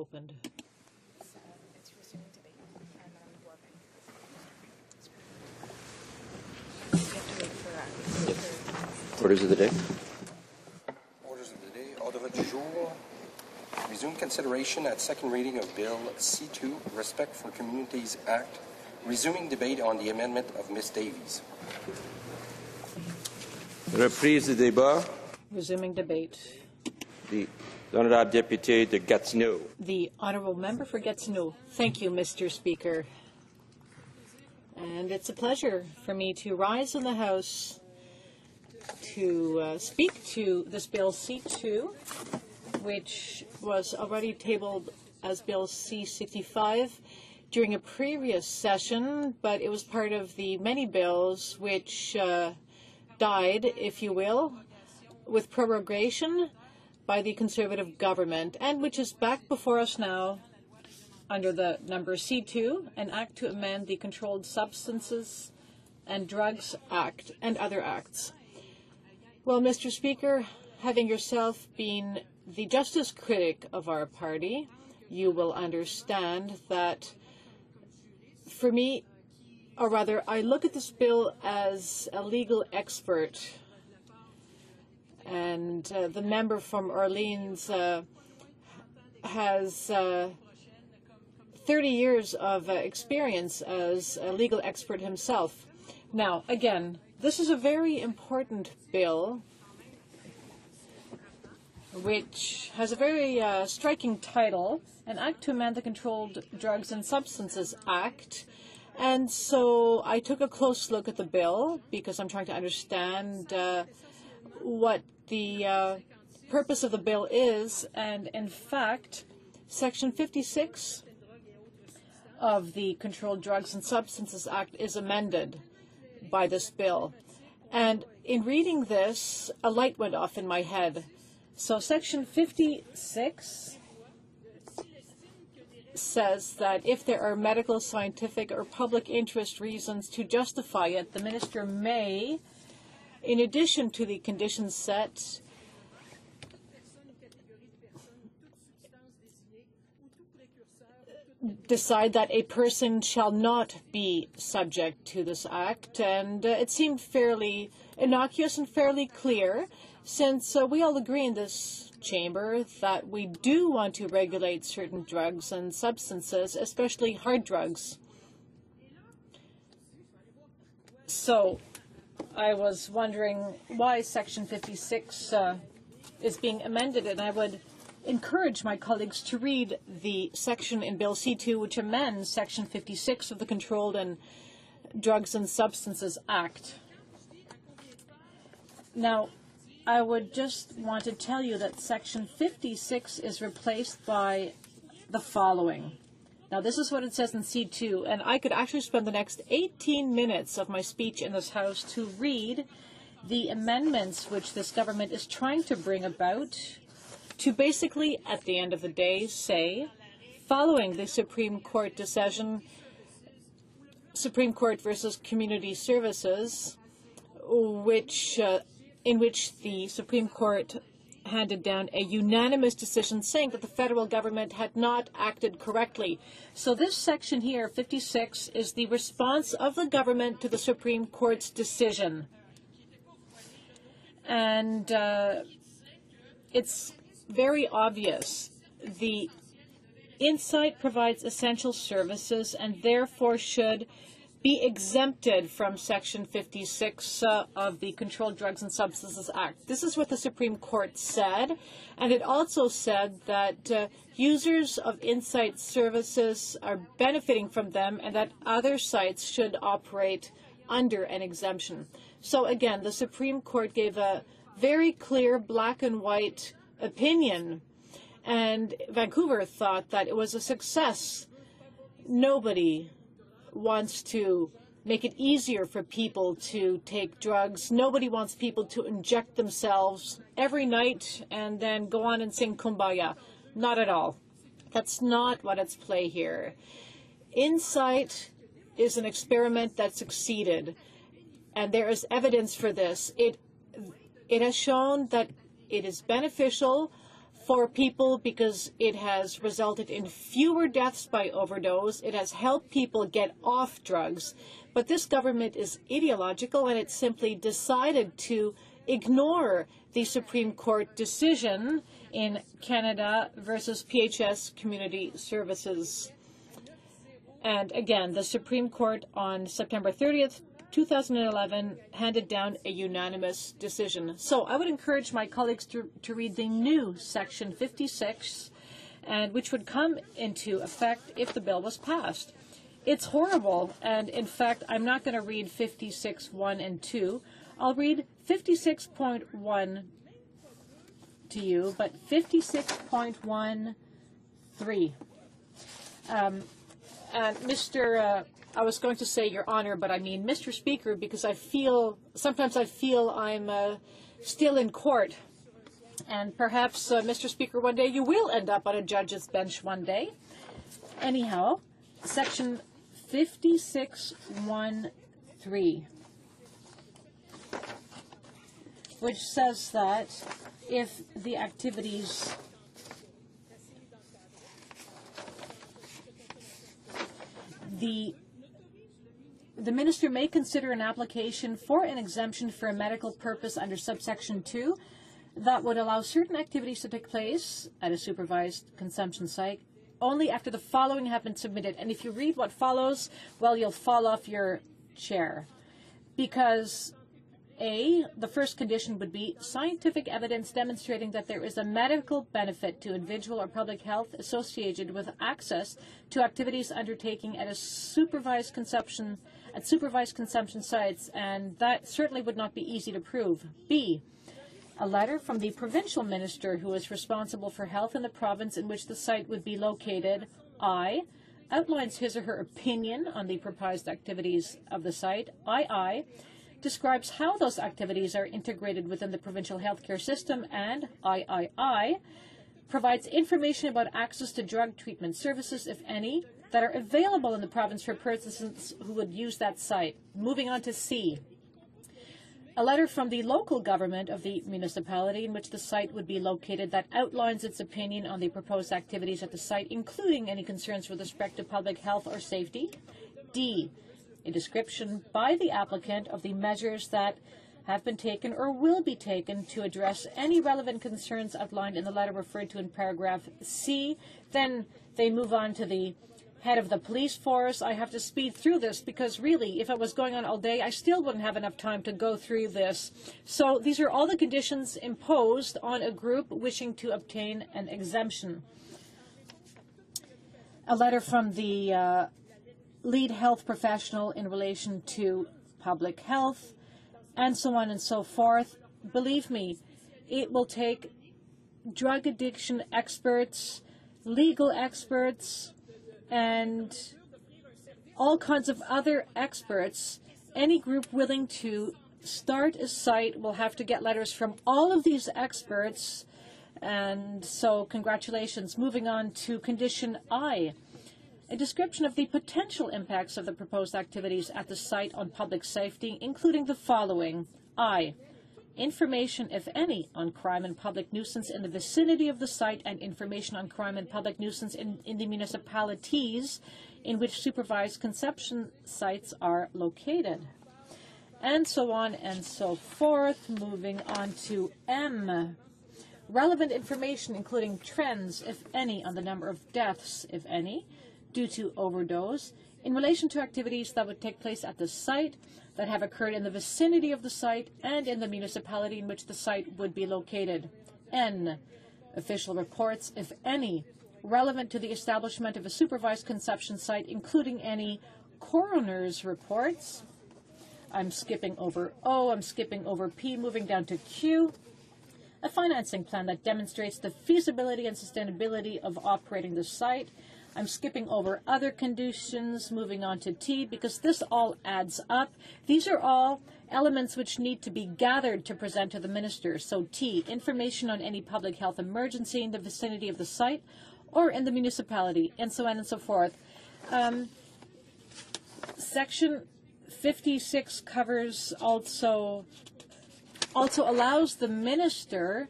opened. Orders of the day. Orders of the day. Ordre du jour. Resume consideration at second reading of Bill C2, Respect for Communities Act. Resuming debate on the amendment of Ms. Davies. Reprise du débat. Resuming debate. The Honourable Député de Gatineau. The Honourable Member for Gatineau. Thank you, Mr. Speaker. And it's a pleasure for me to rise in the House to speak to this Bill C2, which was already tabled as Bill C65 during a previous session, but it was part of the many bills which died, if you will, with prorogation by the Conservative government, and which is back before us now under the number C2, an act to amend the Controlled Substances and Drugs Act and other acts. Well, Mr. Speaker, having yourself been the justice critic of our party, you will understand that for me, or rather, I look at this bill as a legal expert. And the member from Orleans has 30 years of experience as a legal expert himself. Now, again, this is a very important bill which has a very striking title, an Act to Amend the Controlled Drugs and Substances Act. And so I took a close look at the bill because I'm trying to understand what the purpose of the bill is. And in fact, Section 56 of the Controlled Drugs and Substances Act is amended by this bill. And in reading this, a light went off in my head. So Section 56 says that if there are medical, scientific, or public interest reasons to justify it, the minister may, in addition to the conditions set, decide that a person shall not be subject to this act. And it seemed fairly innocuous and fairly clear, since we all agree in this chamber that we do want to regulate certain drugs and substances, especially hard drugs. So I was wondering why Section 56 is being amended, and I would encourage my colleagues to read the section in Bill C2 which amends Section 56 of the Controlled and Drugs and Substances Act. Now, I would just want to tell you that Section 56 is replaced by the following. Now, this is what it says in C2, and I could actually spend the next 18 minutes of my speech in this House to read the amendments which this government is trying to bring about to basically, at the end of the day, say, following the Supreme Court decision, Supreme Court versus Community Services, in which the Supreme Court handed down a unanimous decision saying that the federal government had not acted correctly. So this section here, 56, is the response of the government to the Supreme Court's decision. And it's very obvious. The Insight provides essential services and therefore should be exempted from Section 56 of the Controlled Drugs and Substances Act. This is what the Supreme Court said, and it also said that users of Insight services are benefiting from them and that other sites should operate under an exemption. So again, the Supreme Court gave a very clear black and white opinion, and Vancouver thought that it was a success. Nobody wants to make it easier for people to take drugs. Nobody wants people to inject themselves every night and then go on and sing Kumbaya. Not at all. That's not what it's play here. Insight is an experiment that succeeded, and there is evidence for this. It has shown that it is beneficial for people because it has resulted in fewer deaths by overdose. It has helped people get off drugs. But this government is ideological, and it simply decided to ignore the Supreme Court decision in Canada versus PHS Community Services. And again, the Supreme Court on September 30th, 2011 handed down a unanimous decision. So I would encourage my colleagues to read the new Section 56, and which would come into effect if the bill was passed. It's horrible, and in fact, I'm not going to read 56.1 and 2. I'll read 56.1 to you, but 56.13. And Mr. I was going to say Your Honor, but I mean Mr. Speaker, because sometimes I feel I'm still in court. And perhaps, Mr. Speaker, one day you will end up on a judge's bench one day. Anyhow, Section 56.1.3, which says that if the activities the minister may consider an application for an exemption for a medical purpose under subsection 2 that would allow certain activities to take place at a supervised consumption site only after the following have been submitted. And if you read what follows, well, you'll fall off your chair. Because A, the first condition would be scientific evidence demonstrating that there is a medical benefit to individual or public health associated with access to activities undertaking at supervised consumption sites, and that certainly would not be easy to prove. B, a letter from the provincial minister who is responsible for health in the province in which the site would be located, I, outlines his or her opinion on the proposed activities of the site, II, describes how those activities are integrated within the provincial healthcare system, and III provides information about access to drug treatment services, if any, that are available in the province for persons who would use that site. Moving on to C. A letter from the local government of the municipality in which the site would be located that outlines its opinion on the proposed activities at the site, including any concerns with respect to public health or safety. D. A description by the applicant of the measures that have been taken or will be taken to address any relevant concerns outlined in the letter referred to in paragraph C. Then they move on to the head of the police force. I have to speed through this because really, if it was going on all day, I still wouldn't have enough time to go through this. So these are all the conditions imposed on a group wishing to obtain an exemption. A letter from the lead health professional in relation to public health, and so on and so forth. Believe me, it will take drug addiction experts, legal experts, and all kinds of other experts. Any group willing to start a site will have to get letters from all of these experts, and so congratulations. Moving on to condition I. A description of the potential impacts of the proposed activities at the site on public safety, including the following. I. Information, if any, on crime and public nuisance in the vicinity of the site, and information on crime and public nuisance in the municipalities in which supervised consumption sites are located. And so on and so forth. Moving on to M. Relevant information, including trends, if any, on the number of deaths, if any, due to overdose, in relation to activities that would take place at the site, that have occurred in the vicinity of the site, and in the municipality in which the site would be located. N. Official reports, if any, relevant to the establishment of a supervised consumption site, including any coroner's reports. I'm skipping over O, I'm skipping over P, moving down to Q. A financing plan that demonstrates the feasibility and sustainability of operating the site. I'm skipping over other conditions, moving on to T, because this all adds up. These are all elements which need to be gathered to present to the minister. So T, information on any public health emergency in the vicinity of the site or in the municipality, and so on and so forth. Section 56 covers also allows the minister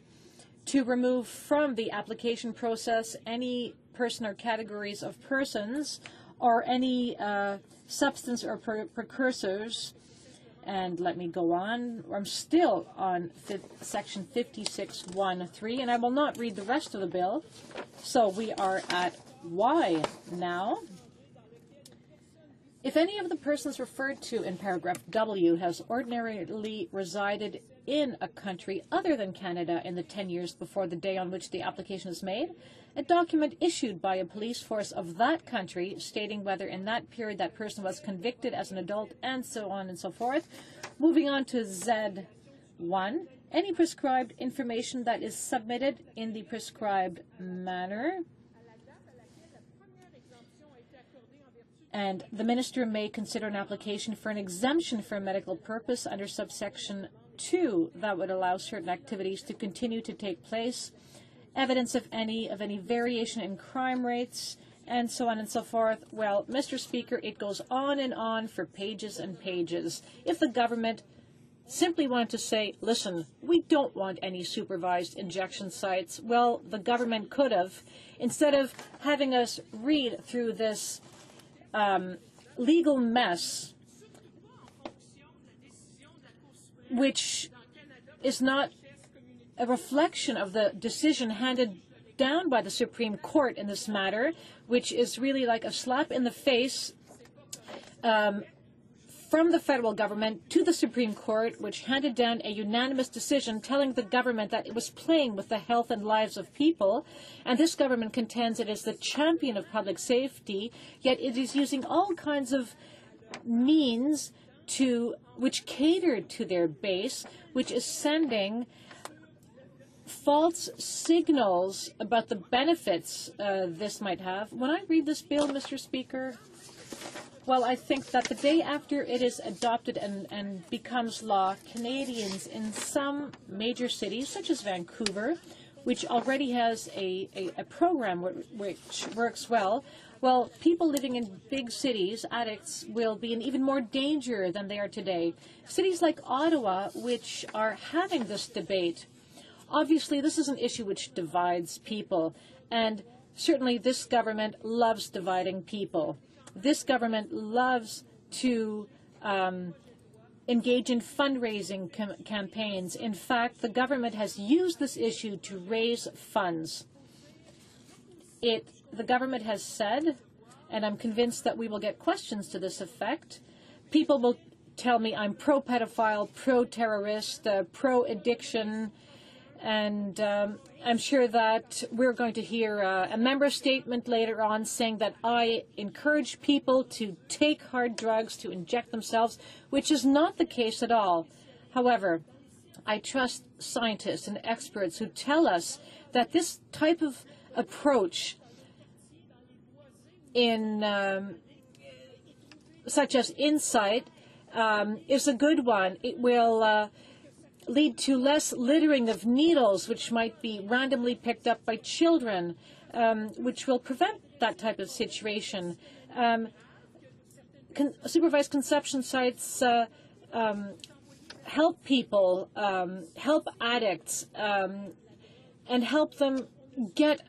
to remove from the application process any person or categories of persons or any substance or precursors. And let me go on. I'm still on section 56(1)(3), and I will not read the rest of the bill. So we are at Y now. If any of the persons referred to in paragraph W has ordinarily resided in a country other than Canada in the 10 years before the day on which the application is made, a document issued by a police force of that country stating whether in that period that person was convicted as an adult, and so on and so forth. Moving on to Z1, any prescribed information that is submitted in the prescribed manner. And the minister may consider an application for an exemption for a medical purpose under subsection 2 that would allow certain activities to continue to take place, evidence of any variation in crime rates, and so on and so forth. Well, Mr. Speaker, it goes on and on for pages and pages. If the government simply wanted to say, listen, we don't want any supervised injection sites, well, the government could have, instead of having us read through this legal mess, which is not a reflection of the decision handed down by the Supreme Court in this matter, which is really like a slap in the face from the federal government to the Supreme Court, which handed down a unanimous decision telling the government that it was playing with the health and lives of people. And this government contends it is the champion of public safety, yet it is using all kinds of means which cater to their base, which is sending false signals about the benefits this might have. When I read this bill, Mr. Speaker, well, I think that the day after it is adopted and becomes law, Canadians in some major cities, such as Vancouver, which already has a program which works well, well, people living in big cities, addicts, will be in even more danger than they are today. Cities like Ottawa, which are having this debate, obviously this is an issue which divides people, and certainly this government loves dividing people. This government loves to engage in fundraising campaigns. In fact, the government has used this issue to raise funds. The government has said, and I'm convinced that we will get questions to this effect, people will tell me I'm pro-pedophile, pro-terrorist, pro-addiction, and I'm sure that we're going to hear a member statement later on saying that I encourage people to take hard drugs, to inject themselves, which is not the case at all. However, I trust scientists and experts who tell us that this type of approach such as insight is a good one. It will lead to less littering of needles, which might be randomly picked up by children, which will prevent that type of situation. Supervised conception sites help people, help addicts, and help them get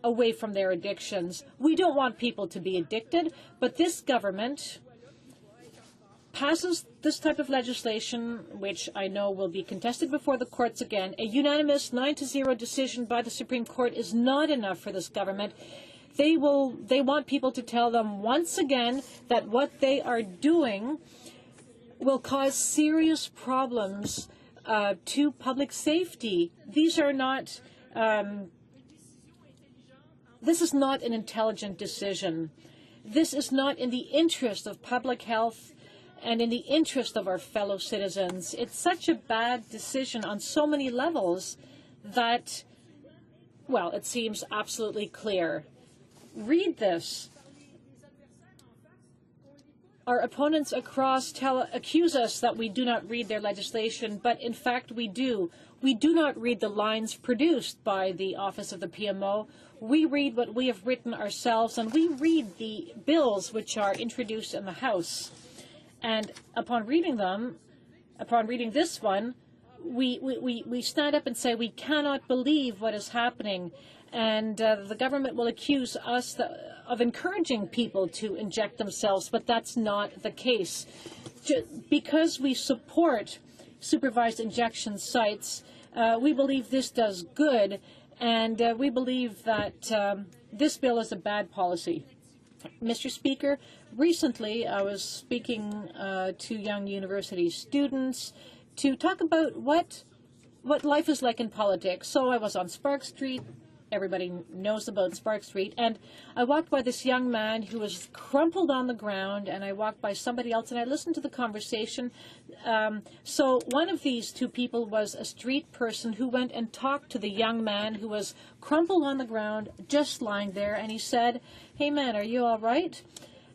away from their addictions. We don't want people to be addicted, but this government passes this type of legislation, which I know will be contested before the courts again. A unanimous 9-0 decision by the Supreme Court is not enough for this government. They want people to tell them once again that what they are doing will cause serious problems to public safety. These are not. This is not an intelligent decision. This is not in the interest of public health and in the interest of our fellow citizens. It's such a bad decision on so many levels that, well, it seems absolutely clear. Read this. Our opponents across accuse us that we do not read their legislation, but in fact we do. We do not read the lines produced by the Office of the PMO. We read what we have written ourselves, and we read the bills which are introduced in the House. And upon reading them, upon reading this one, we stand up and say we cannot believe what is happening, and the government will accuse us of encouraging people to inject themselves, but that's not the case. Because we support supervised injection sites, we believe this does good, and we believe that this bill is a bad policy. Mr. Speaker, recently I was speaking to young university students to talk about what life is like in politics. So I was on Spark Street. Everybody knows about Spark Street. And I walked by this young man who was crumpled on the ground, and I walked by somebody else, and I listened to the conversation. So one of these two people was a street person who went and talked to the young man who was crumpled on the ground, just lying there, and he said, "Hey, man, are you all right?"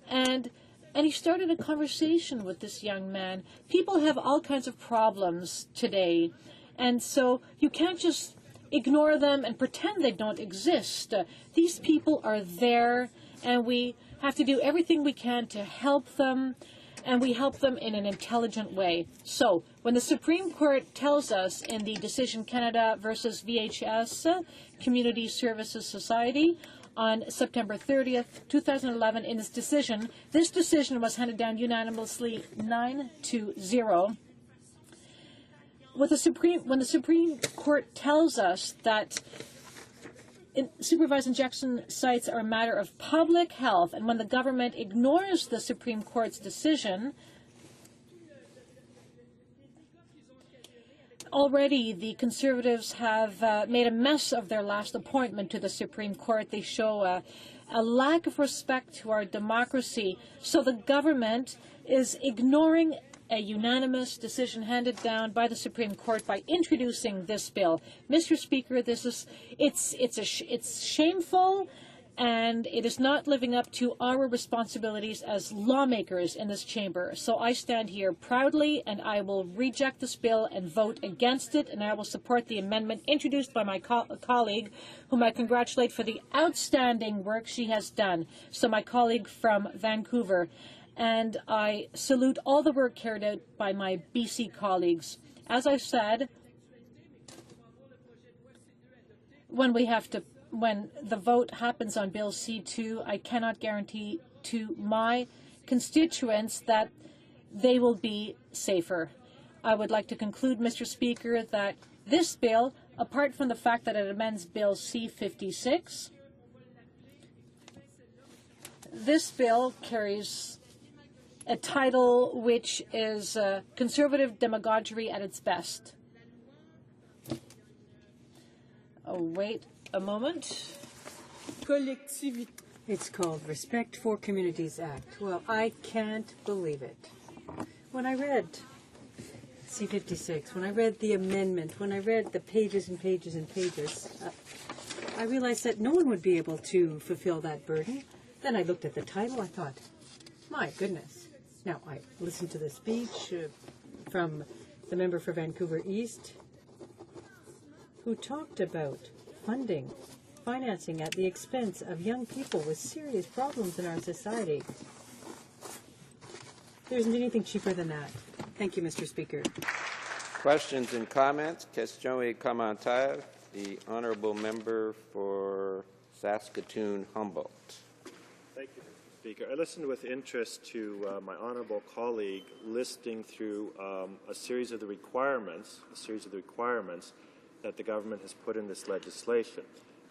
And he started a conversation with this young man. People have all kinds of problems today, and so you can't just ignore them and pretend they don't exist. These people are there, and we have to do everything we can to help them, and we help them in an intelligent way. So when the Supreme Court tells us in the decision Canada versus VHS, Community Services Society, on September 30th, 2011, in this decision was handed down unanimously 9-0. When the Supreme Court tells us that supervised injection sites are a matter of public health, and when the government ignores the Supreme Court's decision, already the Conservatives have made a mess of their last appointment to the Supreme Court. They show a lack of respect to our democracy. So the government is ignoring a unanimous decision handed down by the Supreme Court by introducing this bill. Mr. Speaker, it's shameful, and it is not living up to our responsibilities as lawmakers in this chamber. So I stand here proudly, and I will reject this bill and vote against it, and I will support the amendment introduced by my colleague, whom I congratulate for the outstanding work she has done. So my colleague from Vancouver. And I salute all the work carried out by my BC colleagues. As I said, when the vote happens on Bill C2, I cannot guarantee to my constituents that they will be safer. I would like to conclude, Mr. Speaker, that this bill, apart from the fact that it amends Bill C-56, this bill carries a title which is conservative demagoguery at its best. Oh, wait a moment. It's called Respect for Communities Act. Well, I can't believe it. When I read C-56, when I read the amendment, when I read the pages and pages and pages, I realized that no one would be able to fulfill that burden. Then I looked at the title, I thought, my goodness. Now, I listened to the speech from the member for Vancouver East, who talked about financing at the expense of young people with serious problems in our society. There isn't anything cheaper than that. Thank you, Mr. Speaker. Questions and comments? Question et commentaire. The honourable member for Saskatoon-Humboldt. Thank you, Mr. Speaker. I listened with interest to my honourable colleague listing through a series of the requirements that the government has put in this legislation.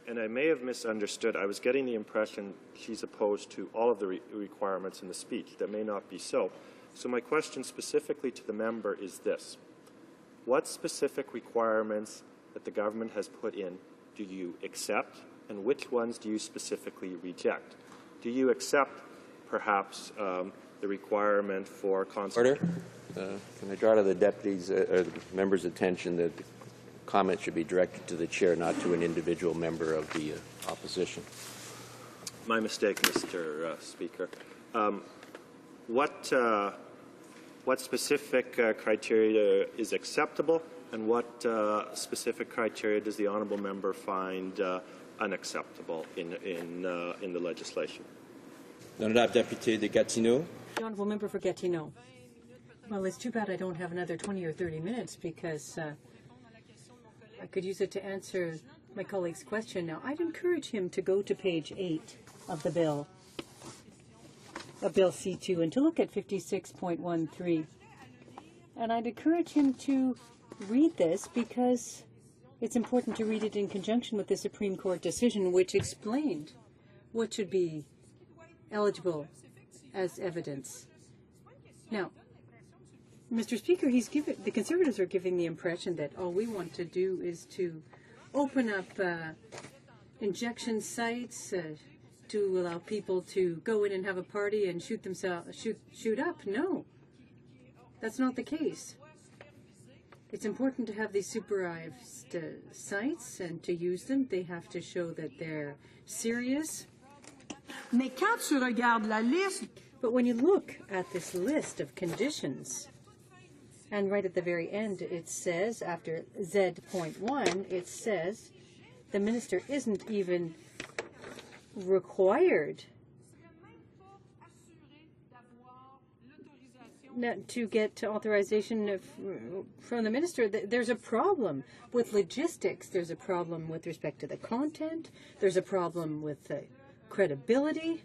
And I may have misunderstood. I was getting the impression she's opposed to all of the requirements in the speech. That may not be so. So my question specifically to the member is this. What specific requirements that the government has put in do you accept, and which ones do you specifically reject? Do you accept, perhaps, the requirement for consultation? Order. Can I draw to the deputy's or the member's attention that the comment should be directed to the chair, not to an individual member of the opposition? My mistake, Mr. Speaker. What specific criteria is acceptable, and what specific criteria does the honourable member find unacceptable in the legislation? Honourable Député de Gatineau. The honourable member for Gatineau. Well, it's too bad I don't have another 20 or 30 minutes because I could use it to answer my colleague's question now. I'd encourage him to go to page 8 of the bill, of Bill C2, and to look at 56.13. And I'd encourage him to read this because it's important to read it in conjunction with the Supreme Court decision, which explained what should be eligible as evidence. Now, Mr. Speaker, the Conservatives are giving the impression that all we want to do is to open up injection sites to allow people to go in and have a party and shoot up. No, that's not the case. It's important to have these supervised sites and to use them. They have to show that they're serious. Mais quand tu regardes la liste, But when you look at this list of conditions, and right at the very end it says, after Z.1, it says the minister isn't even required to get authorization from the minister. There's a problem with logistics. There's a problem with respect to the content. There's a problem with credibility.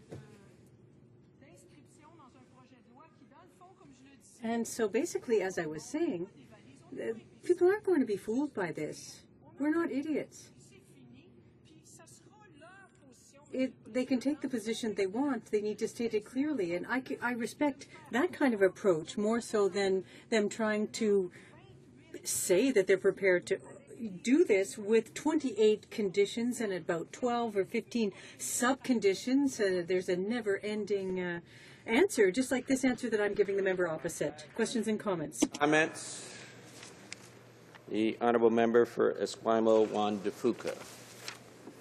And so basically, as I was saying, people aren't going to be fooled by this. We're not idiots. They can take the position they want. They need to state it clearly. And I respect that kind of approach more so than them trying to say that they're prepared to do this with 28 conditions and about 12 or 15 sub-conditions. There's a never-ending answer, just like this answer that I'm giving the member opposite. Questions and comments? Comments? The honourable member for Esquimalt Juan de Fuca.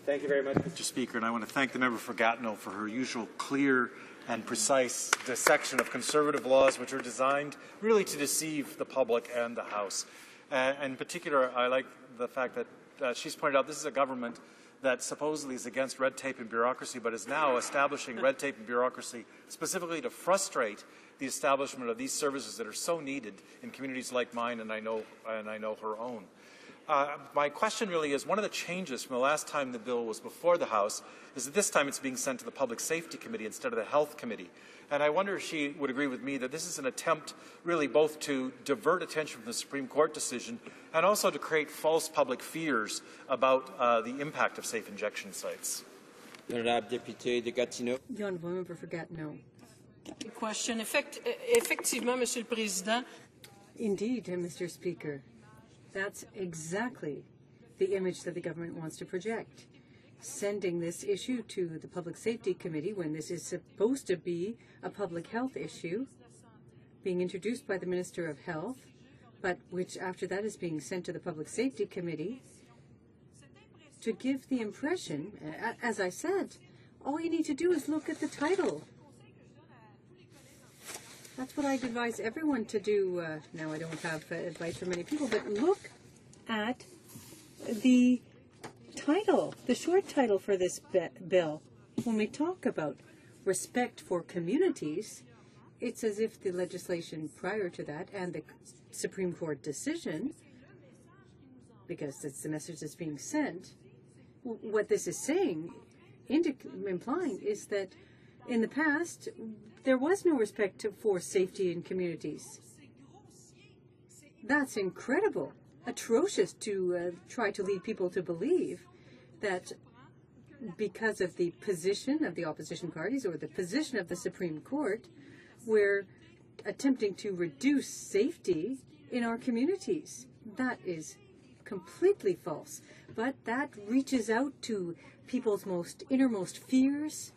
Thank you very much, Mr. Speaker, and I want to thank the member for Gatineau for her usual clear and precise dissection of Conservative laws which are designed really to deceive the public and the House. In particular, I like the fact that she's pointed out this is a government that supposedly is against red tape and bureaucracy, but is now establishing red tape and bureaucracy specifically to frustrate the establishment of these services that are so needed in communities like mine, and I know her own. My question really is, one of the changes from the last time the bill was before the House is that this time it's being sent to the Public Safety Committee instead of the Health Committee. And I wonder if she would agree with me that this is an attempt really both to divert attention from the Supreme Court decision and also to create false public fears about the impact of safe injection sites. Honorable Député de Gatineau. The honourable member for Gatineau. question. Effectivement, Monsieur le Président. Indeed, Mr. Speaker. That's exactly the image that the government wants to project. Sending this issue to the Public Safety Committee when this is supposed to be a public health issue, being introduced by the Minister of Health, but which after that is being sent to the Public Safety Committee, to give the impression, as I said, all you need to do is look at the title. That's what I'd advise everyone to do. Now, I don't have advice for many people, but look at the title, the short title for this bill. When we talk about respect for communities, it's as if the legislation prior to that and the Supreme Court decision, because it's the message that's being sent, what this is saying, implying is that in the past, there was no respect for safety in communities. That's incredible, atrocious to try to lead people to believe that because of the position of the opposition parties or the position of the Supreme Court, we're attempting to reduce safety in our communities. That is completely false. But that reaches out to people's innermost fears.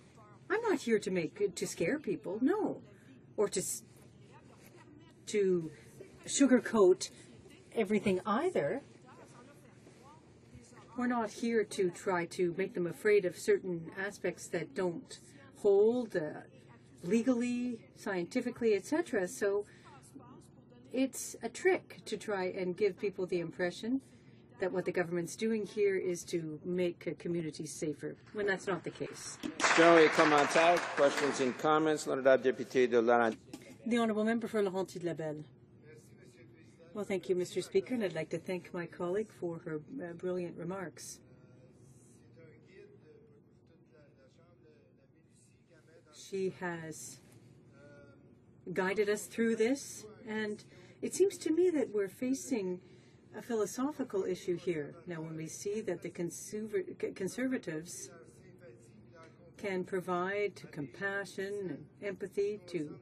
I'm not here to scare people, no, or to sugarcoat everything either. We're not here to try to make them afraid of certain aspects that don't hold legally, scientifically, etc. So it's a trick to try and give people the impression that what the government's doing here is to make communities safer, when that's not the case. Questions and comments. L'honorable député de Laurentides. The honourable member for Laurentides-Labelle. Well, thank you, Mr. Speaker, and I'd like to thank my colleague for her brilliant remarks. She has guided us through this, and it seems to me that we're facing a philosophical issue here. Now, when we see that the Conservatives can provide compassion and empathy to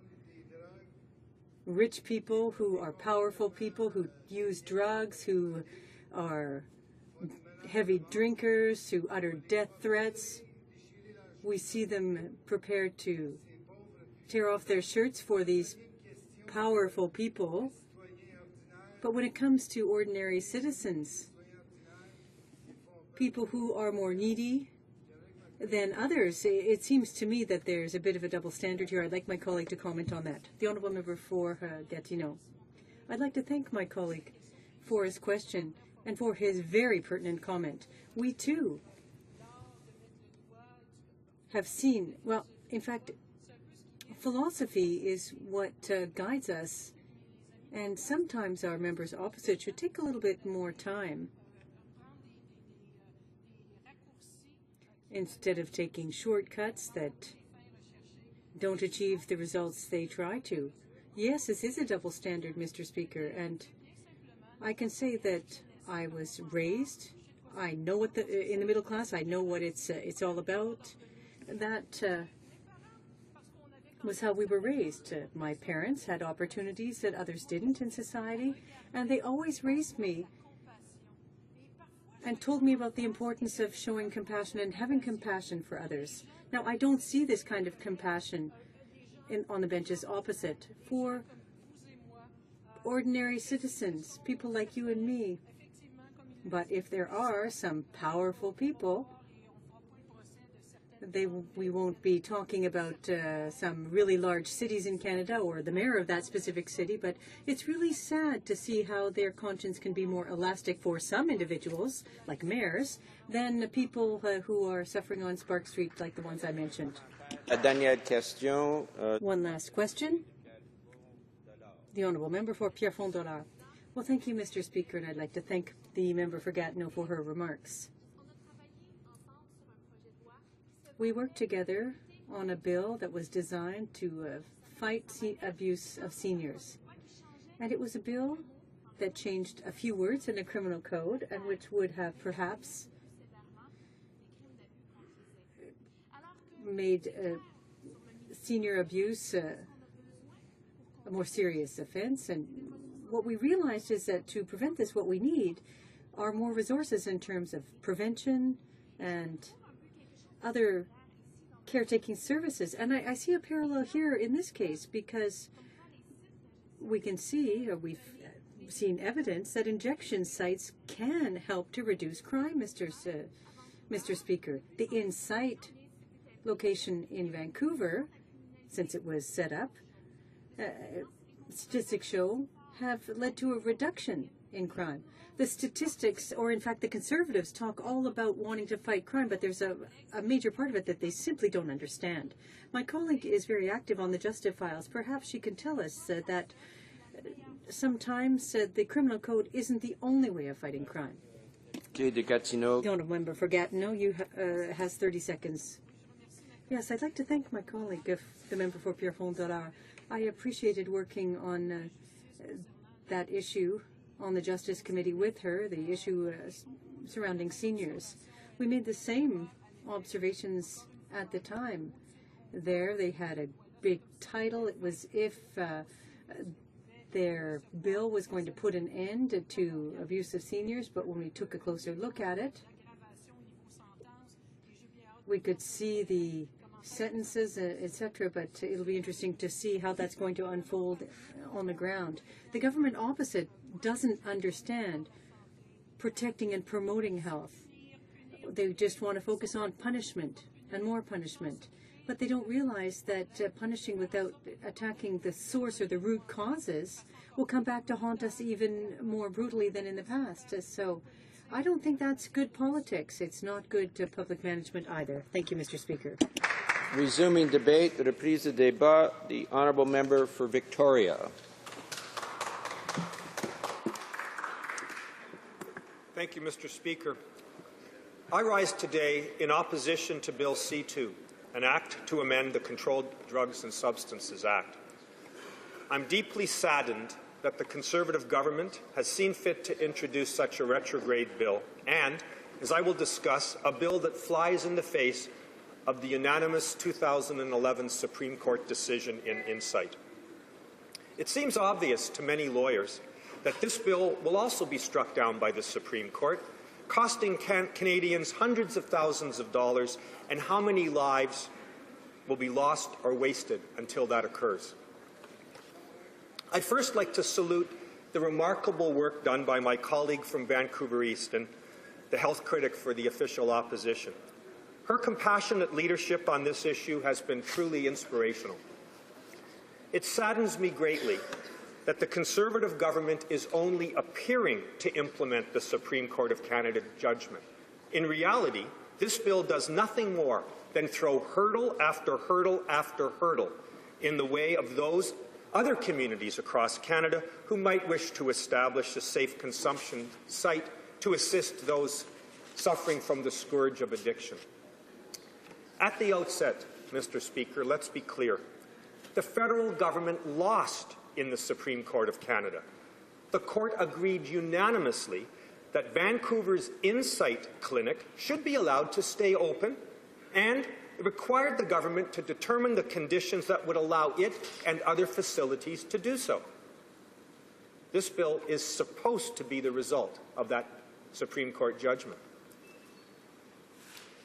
rich people who are powerful people, who use drugs, who are heavy drinkers, who utter death threats, we see them prepared to tear off their shirts for these powerful people. But when it comes to ordinary citizens, people who are more needy than others, it seems to me that there's a bit of a double standard here. I'd like my colleague to comment on that. The Honourable Member for Gatineau. I'd like to thank my colleague for his question and for his very pertinent comment. We, too, have seen, well, in fact, philosophy is what guides us, and sometimes our members opposite should take a little bit more time instead of taking shortcuts that don't achieve the results they try to. Yes, this is a double standard, Mr. Speaker, and I can say that I was raised, I know what in the middle class, I know what it's all about. That was how we were raised. My parents had opportunities that others didn't in society, and they always raised me and told me about the importance of showing compassion and having compassion for others. Now, I don't see this kind of compassion on the benches opposite for ordinary citizens, people like you and me. But if there are some powerful people, we won't be talking about some really large cities in Canada or the mayor of that specific city, but it's really sad to see how their conscience can be more elastic for some individuals, like mayors, than people who are suffering on Spark Street, like the ones I mentioned. One last question. The Honourable Member for Pierrefonds-Dollard. Well, thank you, Mr. Speaker, and I'd like to thank the member for Gatineau for her remarks. We worked together on a bill that was designed to fight abuse of seniors. And it was a bill that changed a few words in the criminal code and which would have perhaps made senior abuse a more serious offense. And what we realized is that to prevent this, what we need are more resources in terms of prevention and other caretaking services. And I see a parallel here in this case, because we can see, or we've seen evidence that injection sites can help to reduce crime, Mr. Speaker. The in-site location in Vancouver, since it was set up, statistics show, have led to a reduction in crime. The statistics, or in fact the Conservatives, talk all about wanting to fight crime, but there's a major part of it that they simply don't understand. My colleague is very active on the Justice Files. Perhaps she can tell us that sometimes the criminal code isn't the only way of fighting crime. The Honourable Member for Gatineau, you has 30 seconds. Yes, I'd like to thank my colleague, the member for Pierrefonds-Dollard. I appreciated working on that issue on the Justice Committee with her, the issue surrounding seniors. We made the same observations at the time. There, they had a big title. It was if their bill was going to put an end to abuse of seniors, but when we took a closer look at it, we could see the sentences, etc., but it'll be interesting to see how that's going to unfold on the ground. The government opposite doesn't understand protecting and promoting health. They just want to focus on punishment and more punishment, but they don't realize that punishing without attacking the source or the root causes will come back to haunt us even more brutally than in the past. So I don't think that's good politics. It's not good public management either. Thank you, Mr. Speaker. Resuming debate, the reprise de débat, the Honourable Member for Victoria. Thank you, Mr. Speaker. I rise today in opposition to Bill C-2, an act to amend the Controlled Drugs and Substances Act. I'm deeply saddened that the Conservative government has seen fit to introduce such a retrograde bill and, as I will discuss, a bill that flies in the face of the unanimous 2011 Supreme Court decision in Insight. It seems obvious to many lawyers that this bill will also be struck down by the Supreme Court, costing Canadians hundreds of thousands of dollars, and how many lives will be lost or wasted until that occurs. I'd first like to salute the remarkable work done by my colleague from Vancouver East and the health critic for the official opposition. Her compassionate leadership on this issue has been truly inspirational. It saddens me greatly that the Conservative government is only appearing to implement the Supreme Court of Canada judgment. In reality, this bill does nothing more than throw hurdle after hurdle after hurdle in the way of those other communities across Canada who might wish to establish a safe consumption site to assist those suffering from the scourge of addiction. At the outset, Mr. Speaker, let's be clear. The federal government lost in the Supreme Court of Canada. The court agreed unanimously that Vancouver's Insight Clinic should be allowed to stay open, and it required the government to determine the conditions that would allow it and other facilities to do so. This bill is supposed to be the result of that Supreme Court judgment.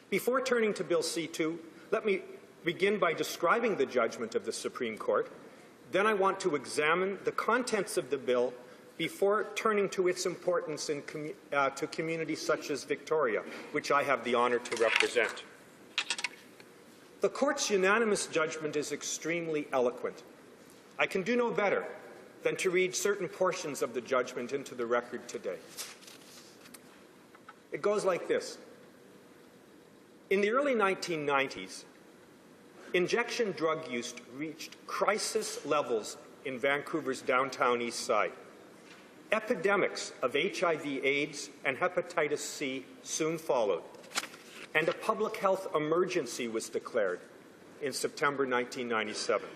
Before turning to Bill C-2, let me begin by describing the judgment of the Supreme Court. Then I want to examine the contents of the bill before turning to its importance to communities such as Victoria, which I have the honour to represent. The Court's unanimous judgment is extremely eloquent. I can do no better than to read certain portions of the judgment into the record today. It goes like this. In the early 1990s, injection drug use reached crisis levels in Vancouver's downtown east side. Epidemics of HIV/AIDS and hepatitis C soon followed, and a public health emergency was declared in September 1997.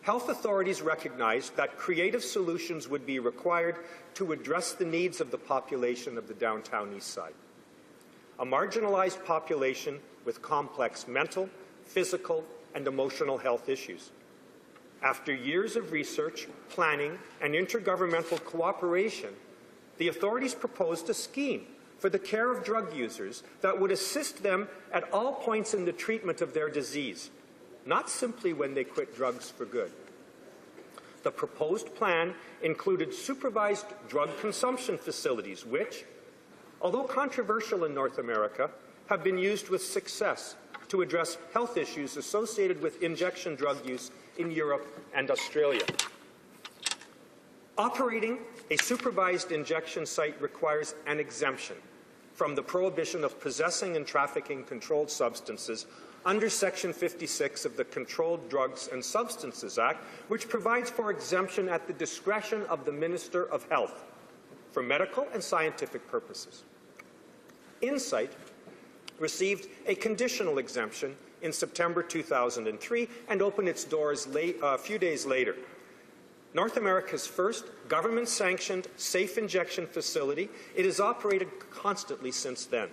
Health authorities recognized that creative solutions would be required to address the needs of the population of the downtown east side, a marginalized population with complex mental, physical, and emotional health issues. After years of research, planning, and intergovernmental cooperation, the authorities proposed a scheme for the care of drug users that would assist them at all points in the treatment of their disease, not simply when they quit drugs for good. The proposed plan included supervised drug consumption facilities which, although controversial in North America, have been used with success to address health issues associated with injection drug use in Europe and Australia. Operating a supervised injection site requires an exemption from the prohibition of possessing and trafficking controlled substances under Section 56 of the Controlled Drugs and Substances Act, which provides for exemption at the discretion of the Minister of Health for medical and scientific purposes. Insight received a conditional exemption in September 2003 and opened its doors a few days later. North America's first government-sanctioned safe injection facility, it has operated constantly since then.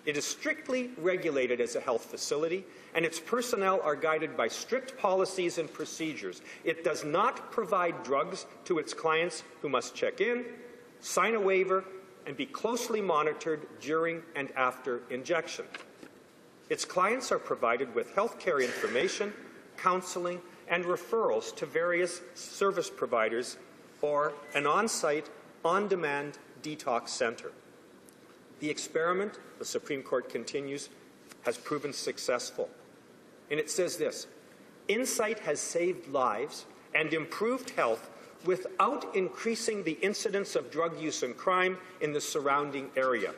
It is strictly regulated as a health facility, and its personnel are guided by strict policies and procedures. It does not provide drugs to its clients, who must check in, sign a waiver, and be closely monitored during and after injection. Its clients are provided with health care information, counseling, and referrals to various service providers or an on-site, on-demand detox center. The experiment, the Supreme Court continues, has proven successful. And it says this: Insight has saved lives and improved health without increasing the incidence of drug use and crime in the surrounding area.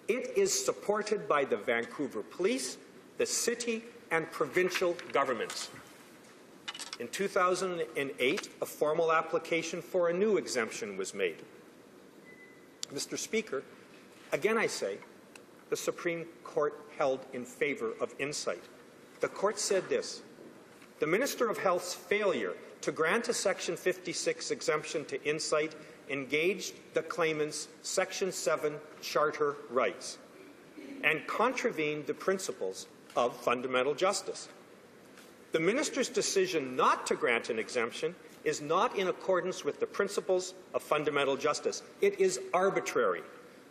It is supported by the Vancouver Police, the city, and provincial governments. In 2008, a formal application for a new exemption was made. Mr. Speaker, again I say, the Supreme Court held in favor of Insight. The Court said this: the Minister of Health's failure to grant a Section 56 exemption to Insight engaged the claimant's Section 7 Charter rights and contravened the principles of fundamental justice. The Minister's decision not to grant an exemption is not in accordance with the principles of fundamental justice. It is arbitrary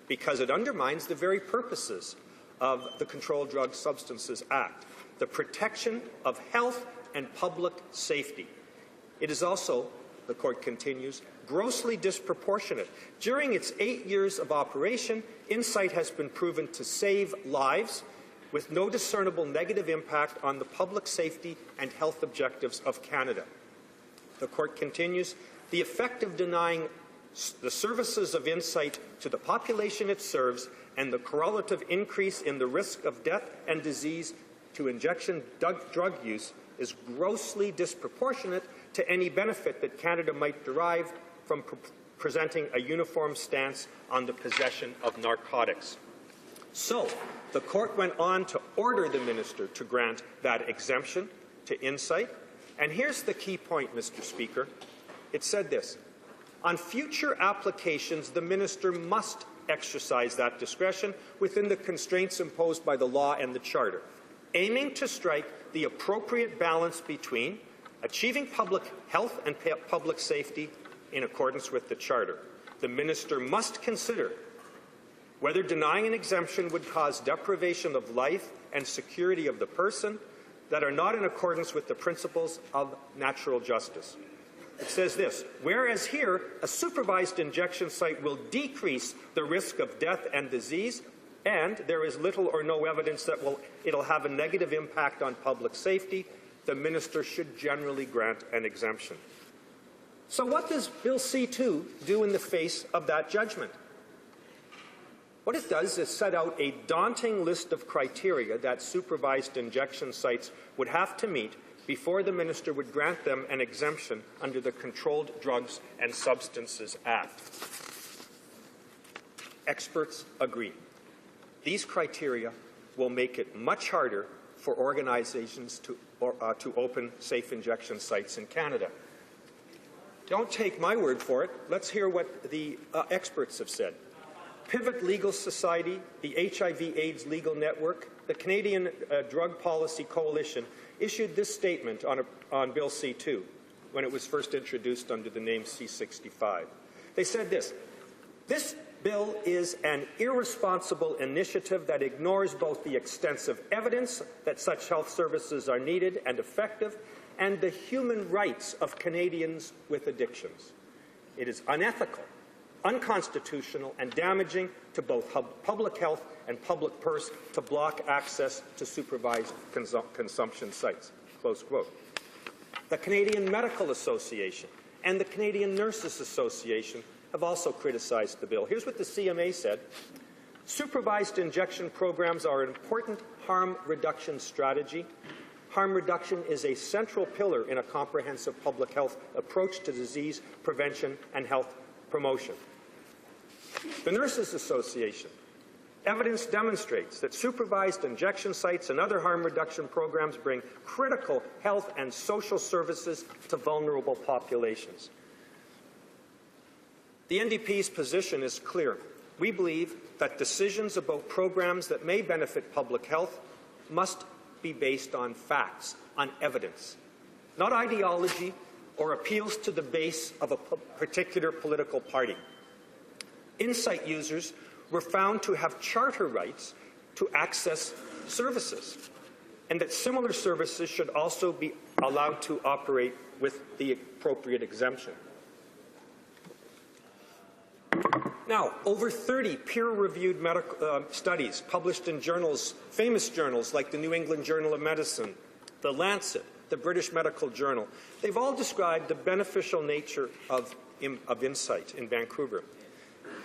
because it undermines the very purposes of the Controlled Drug Substances Act, the protection of health and public safety. It is also, the Court continues, grossly disproportionate. During its 8 years of operation, Insight has been proven to save lives with no discernible negative impact on the public safety and health objectives of Canada. The Court continues, the effect of denying the services of Insight to the population it serves and the correlative increase in the risk of death and disease to injection drug use is grossly disproportionate to any benefit that Canada might derive from presenting a uniform stance on the possession of narcotics. So, the Court went on to order the Minister to grant that exemption to Insight. And here's the key point, Mr. Speaker. It said this: on future applications, the Minister must exercise that discretion within the constraints imposed by the law and the Charter, aiming to strike the appropriate balance between achieving public health and public safety in accordance with the Charter. The Minister must consider whether denying an exemption would cause deprivation of life and security of the person that are not in accordance with the principles of natural justice. It says this: whereas here, a supervised injection site will decrease the risk of death and disease, and there is little or no evidence that it'll have a negative impact on public safety, the Minister should generally grant an exemption. So what does Bill C-2 do in the face of that judgment? What it does is set out a daunting list of criteria that supervised injection sites would have to meet before the Minister would grant them an exemption under the Controlled Drugs and Substances Act. Experts agree. These criteria will make it much harder for organizations to open safe injection sites in Canada. Don't take my word for it. Let's hear what the experts have said. Pivot Legal Society, the HIV/AIDS Legal Network, the Canadian Drug Policy Coalition issued this statement on Bill C-2 when it was first introduced under the name C-65. They said this: this bill is an irresponsible initiative that ignores both the extensive evidence that such health services are needed and effective and the human rights of Canadians with addictions. It is unethical, unconstitutional, and damaging to both public health and public purse to block access to supervised consumption sites." Close quote. The Canadian Medical Association and the Canadian Nurses Association have also criticized the bill. Here's what the CMA said: supervised injection programs are an important harm reduction strategy. Harm reduction is a central pillar in a comprehensive public health approach to disease prevention and health promotion. The Nurses Association: evidence demonstrates that supervised injection sites and other harm reduction programs bring critical health and social services to vulnerable populations. The NDP's position is clear. We believe that decisions about programs that may benefit public health must be based on facts, on evidence, not ideology or appeals to the base of a particular political party. Insight users were found to have charter rights to access services, and that similar services should also be allowed to operate with the appropriate exemption. Now, over 30 peer-reviewed medical studies published in journals, famous journals like the New England Journal of Medicine, the Lancet, the British Medical Journal, they've all described the beneficial nature of Insight in Vancouver.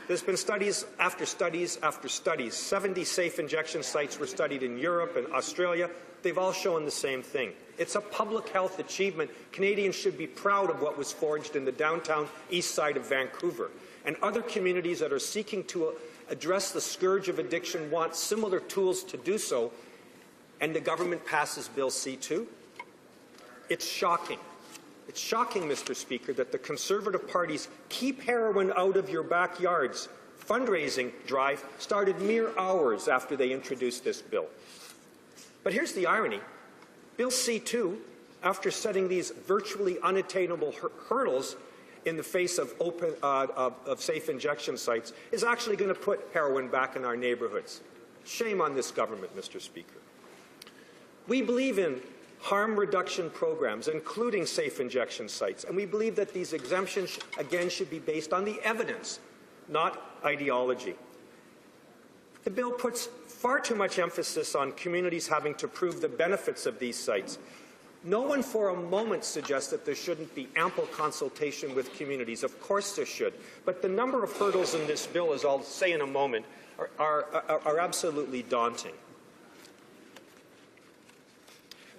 There's been studies after studies after studies. 70 safe injection sites were studied in Europe and Australia. They've all shown the same thing. It's a public health achievement. Canadians should be proud of what was forged in the downtown east side of Vancouver. and other communities that are seeking to address the scourge of addiction want similar tools to do so, and the government passes Bill C-2? It's shocking. It's shocking, Mr. Speaker, that the Conservative party's Keep Heroin Out of Your Backyards fundraising drive started mere hours after they introduced this bill. But here's the irony. Bill C-2, after setting these virtually unattainable hurdles in the face of safe injection sites, is actually going to put heroin back in our neighborhoods. Shame on this government, Mr. Speaker. We believe in harm reduction programs, including safe injection sites, and we believe that these exemptions, again, should be based on the evidence, not ideology. The bill puts far too much emphasis on communities having to prove the benefits of these sites. No one for a moment suggests that there shouldn't be ample consultation with communities. Of course there should. But the number of hurdles in this bill, as I'll say in a moment, are absolutely daunting.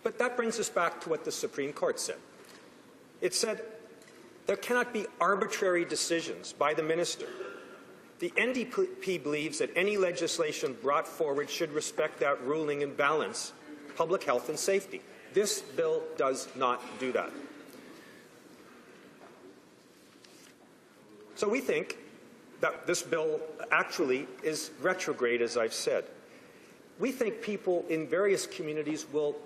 But that brings us back to what the Supreme Court said. It said there cannot be arbitrary decisions by the minister. The NDP believes that any legislation brought forward should respect that ruling and balance public health and safety. This bill does not do that. So we think that this bill actually is retrograde, as I've said. We think people in various communities will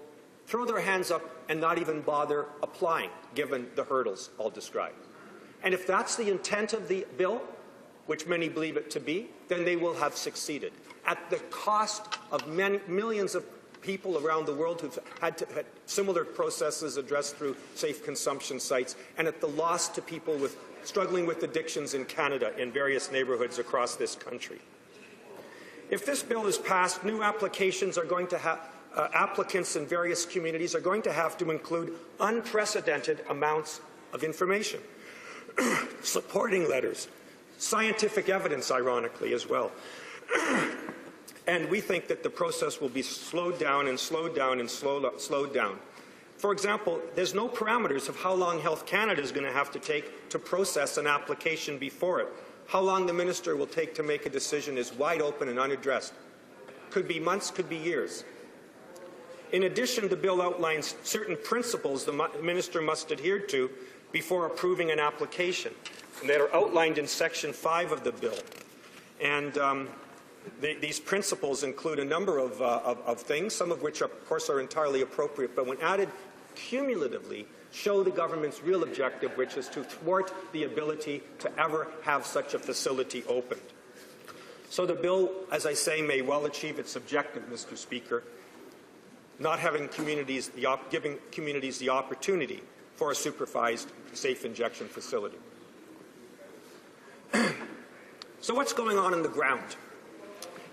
throw their hands up and not even bother applying, given the hurdles I'll describe. And if that's the intent of the bill, which many believe it to be, then they will have succeeded, at the cost of millions of people around the world who've had similar processes addressed through safe consumption sites, and at the loss to people struggling with addictions in Canada in various neighbourhoods across this country. If this bill is passed, new applications are going to have applicants in various communities are going to have to include unprecedented amounts of information, supporting letters, scientific evidence, ironically, as well. And we think that the process will be slowed down and slowed down and slowed down. For example, there's no parameters of how long Health Canada is going to have to take to process an application before it. How long the minister will take to make a decision is wide open and unaddressed. Could be months, could be years. In addition, the bill outlines certain principles the minister must adhere to before approving an application, and that are outlined in Section 5 of the bill. And these principles include a number of things, some of which, of course, are entirely appropriate, but when added cumulatively, show the government's real objective, which is to thwart the ability to ever have such a facility opened. So the bill, as I say, may well achieve its objective, Mr. Speaker, not having giving communities the opportunity for a supervised safe injection facility. So what's going on the ground?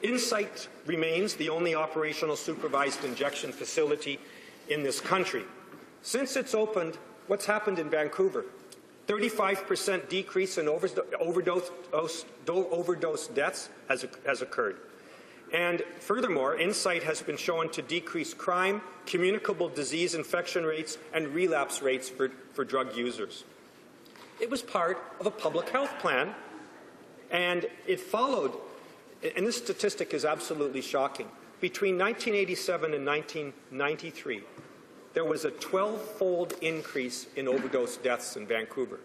Insight remains the only operational supervised injection facility in this country. Since it's opened, what's happened in Vancouver? 35% decrease in overdose deaths has occurred. And furthermore, Insight has been shown to decrease crime, communicable disease infection rates, and relapse rates for drug users. It was part of a public health plan, and it followed, and this statistic is absolutely shocking, between 1987 and 1993, there was a 12-fold increase in overdose deaths in Vancouver.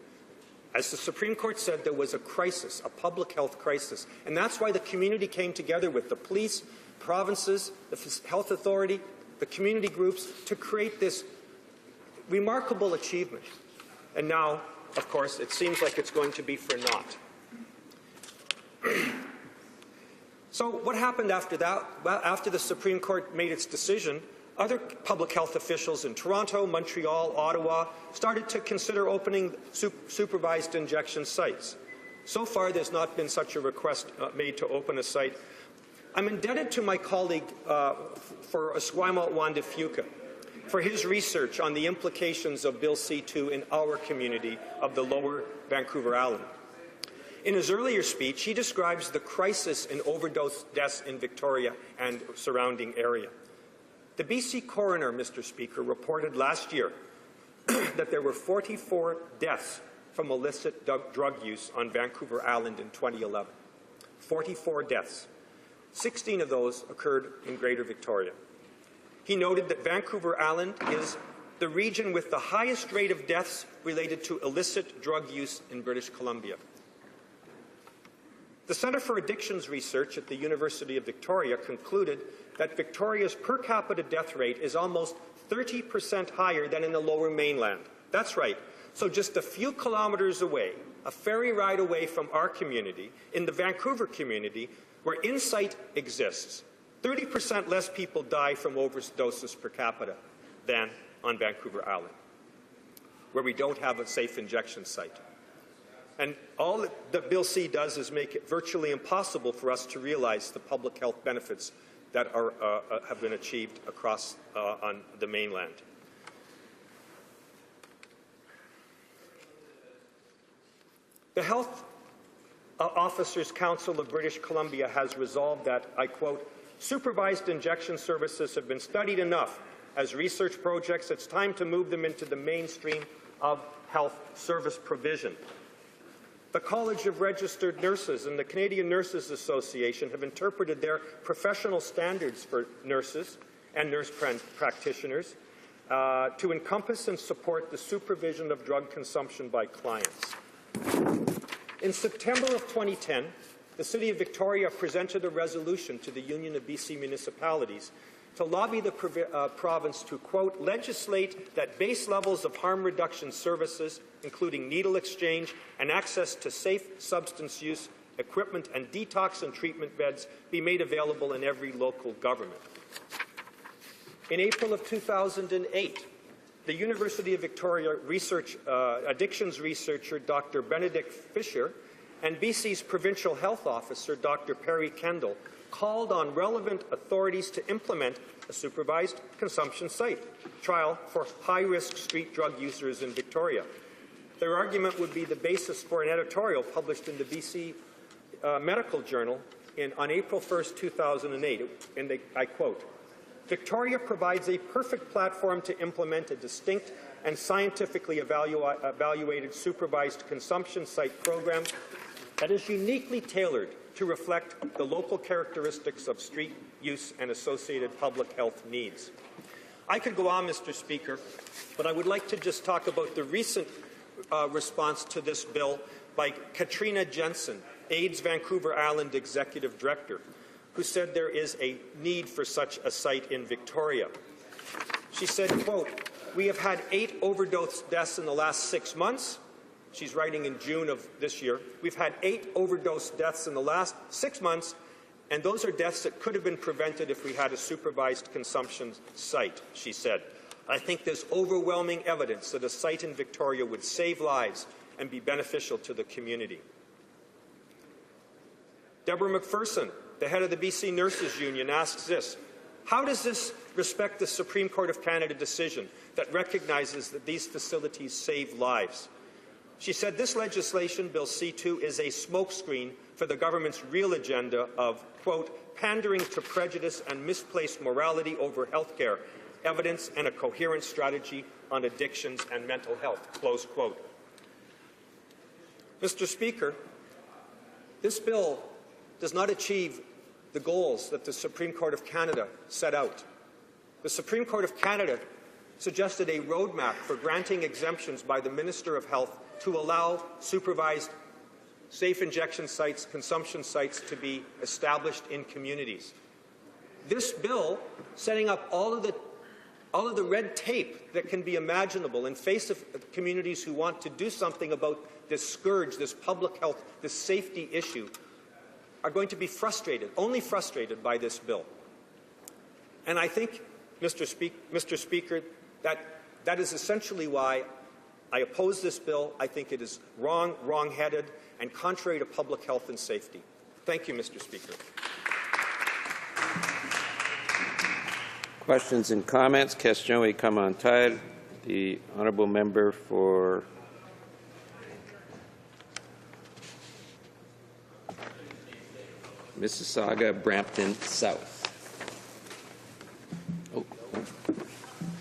As the Supreme Court said, there was a crisis, a public health crisis, and that's why the community came together with the police, provinces, the health authority, the community groups to create this remarkable achievement. And now, of course, it seems like it's going to be for naught. So what happened after that? Well, after the Supreme Court made its decision, other public health officials in Toronto, Montreal, Ottawa started to consider opening supervised injection sites. So far, there's not been such a request made to open a site. I'm indebted to my colleague for Esquimalt Wanda Fuca for his research on the implications of Bill C-2 in our community of the Lower Vancouver Island. In his earlier speech, he describes the crisis in overdose deaths in Victoria and surrounding area. The BC coroner, Mr. Speaker, reported last year that there were 44 deaths from illicit drug use on Vancouver Island in 2011. 44 deaths. 16 of those occurred in Greater Victoria. He noted that Vancouver Island is the region with the highest rate of deaths related to illicit drug use in British Columbia. The Centre for Addictions Research at the University of Victoria concluded that Victoria's per capita death rate is almost 30% higher than in the Lower Mainland. That's right. So just a few kilometers away, a ferry ride away from our community, in the Vancouver community, where Insight exists, 30% less people die from overdoses per capita than on Vancouver Island, where we don't have a safe injection site. And all that Bill C does is make it virtually impossible for us to realize the public health benefits that have been achieved across on the mainland. The Health Officers Council of British Columbia has resolved that, I quote, supervised injection services have been studied enough as research projects. It's time to move them into the mainstream of health service provision. The College of Registered Nurses and the Canadian Nurses Association have interpreted their professional standards for nurses and nurse practitioners to encompass and support the supervision of drug consumption by clients. In September of 2010, the City of Victoria presented a resolution to the Union of BC Municipalities to lobby the province to, quote, legislate that base levels of harm reduction services, including needle exchange and access to safe substance use equipment and detox and treatment beds, be made available in every local government. In April of 2008, the University of Victoria addictions researcher Dr. Benedict Fisher and BC's provincial health officer Dr. Perry Kendall called on relevant authorities to implement a supervised consumption site trial for high-risk street drug users in Victoria. Their argument would be the basis for an editorial published in the BC Medical Journal on April 1st, 2008, and I quote, Victoria provides a perfect platform to implement a distinct and scientifically evaluated supervised consumption site program that is uniquely tailored to reflect the local characteristics of street use and associated public health needs. I could go on, Mr. Speaker, but I would like to just talk about the recent response to this bill by Katrina Jensen, AIDS Vancouver Island Executive Director, who said there is a need for such a site in Victoria. She said, quote, we have had 8 overdose deaths in the last 6 months. She's writing in June of this year. We've had 8 overdose deaths in the last 6 months, and those are deaths that could have been prevented if we had a supervised consumption site, she said. I think there's overwhelming evidence that a site in Victoria would save lives and be beneficial to the community. Deborah McPherson, the head of the BC Nurses Union, asks this, how does this respect the Supreme Court of Canada decision that recognizes that these facilities save lives? She said this legislation, Bill C2, is a smokescreen for the government's real agenda of, quote, pandering to prejudice and misplaced morality over health care, evidence and a coherent strategy on addictions and mental health, close quote. Mr. Speaker, this bill does not achieve the goals that the Supreme Court of Canada set out. The Supreme Court of Canada suggested a roadmap for granting exemptions by the Minister of Health to allow supervised safe injection sites, consumption sites to be established in communities. This bill, setting up all of the red tape that can be imaginable in face of communities who want to do something about this scourge, this public health, this safety issue, are going to be frustrated, only frustrated by this bill. And I think, Mr. Speaker, that is essentially why I oppose this bill. I think it is wrong, wrong-headed, and contrary to public health and safety. Thank you, Mr. Speaker. Questions and comments? Question et commentaires. The honourable member for Mississauga, Brampton South.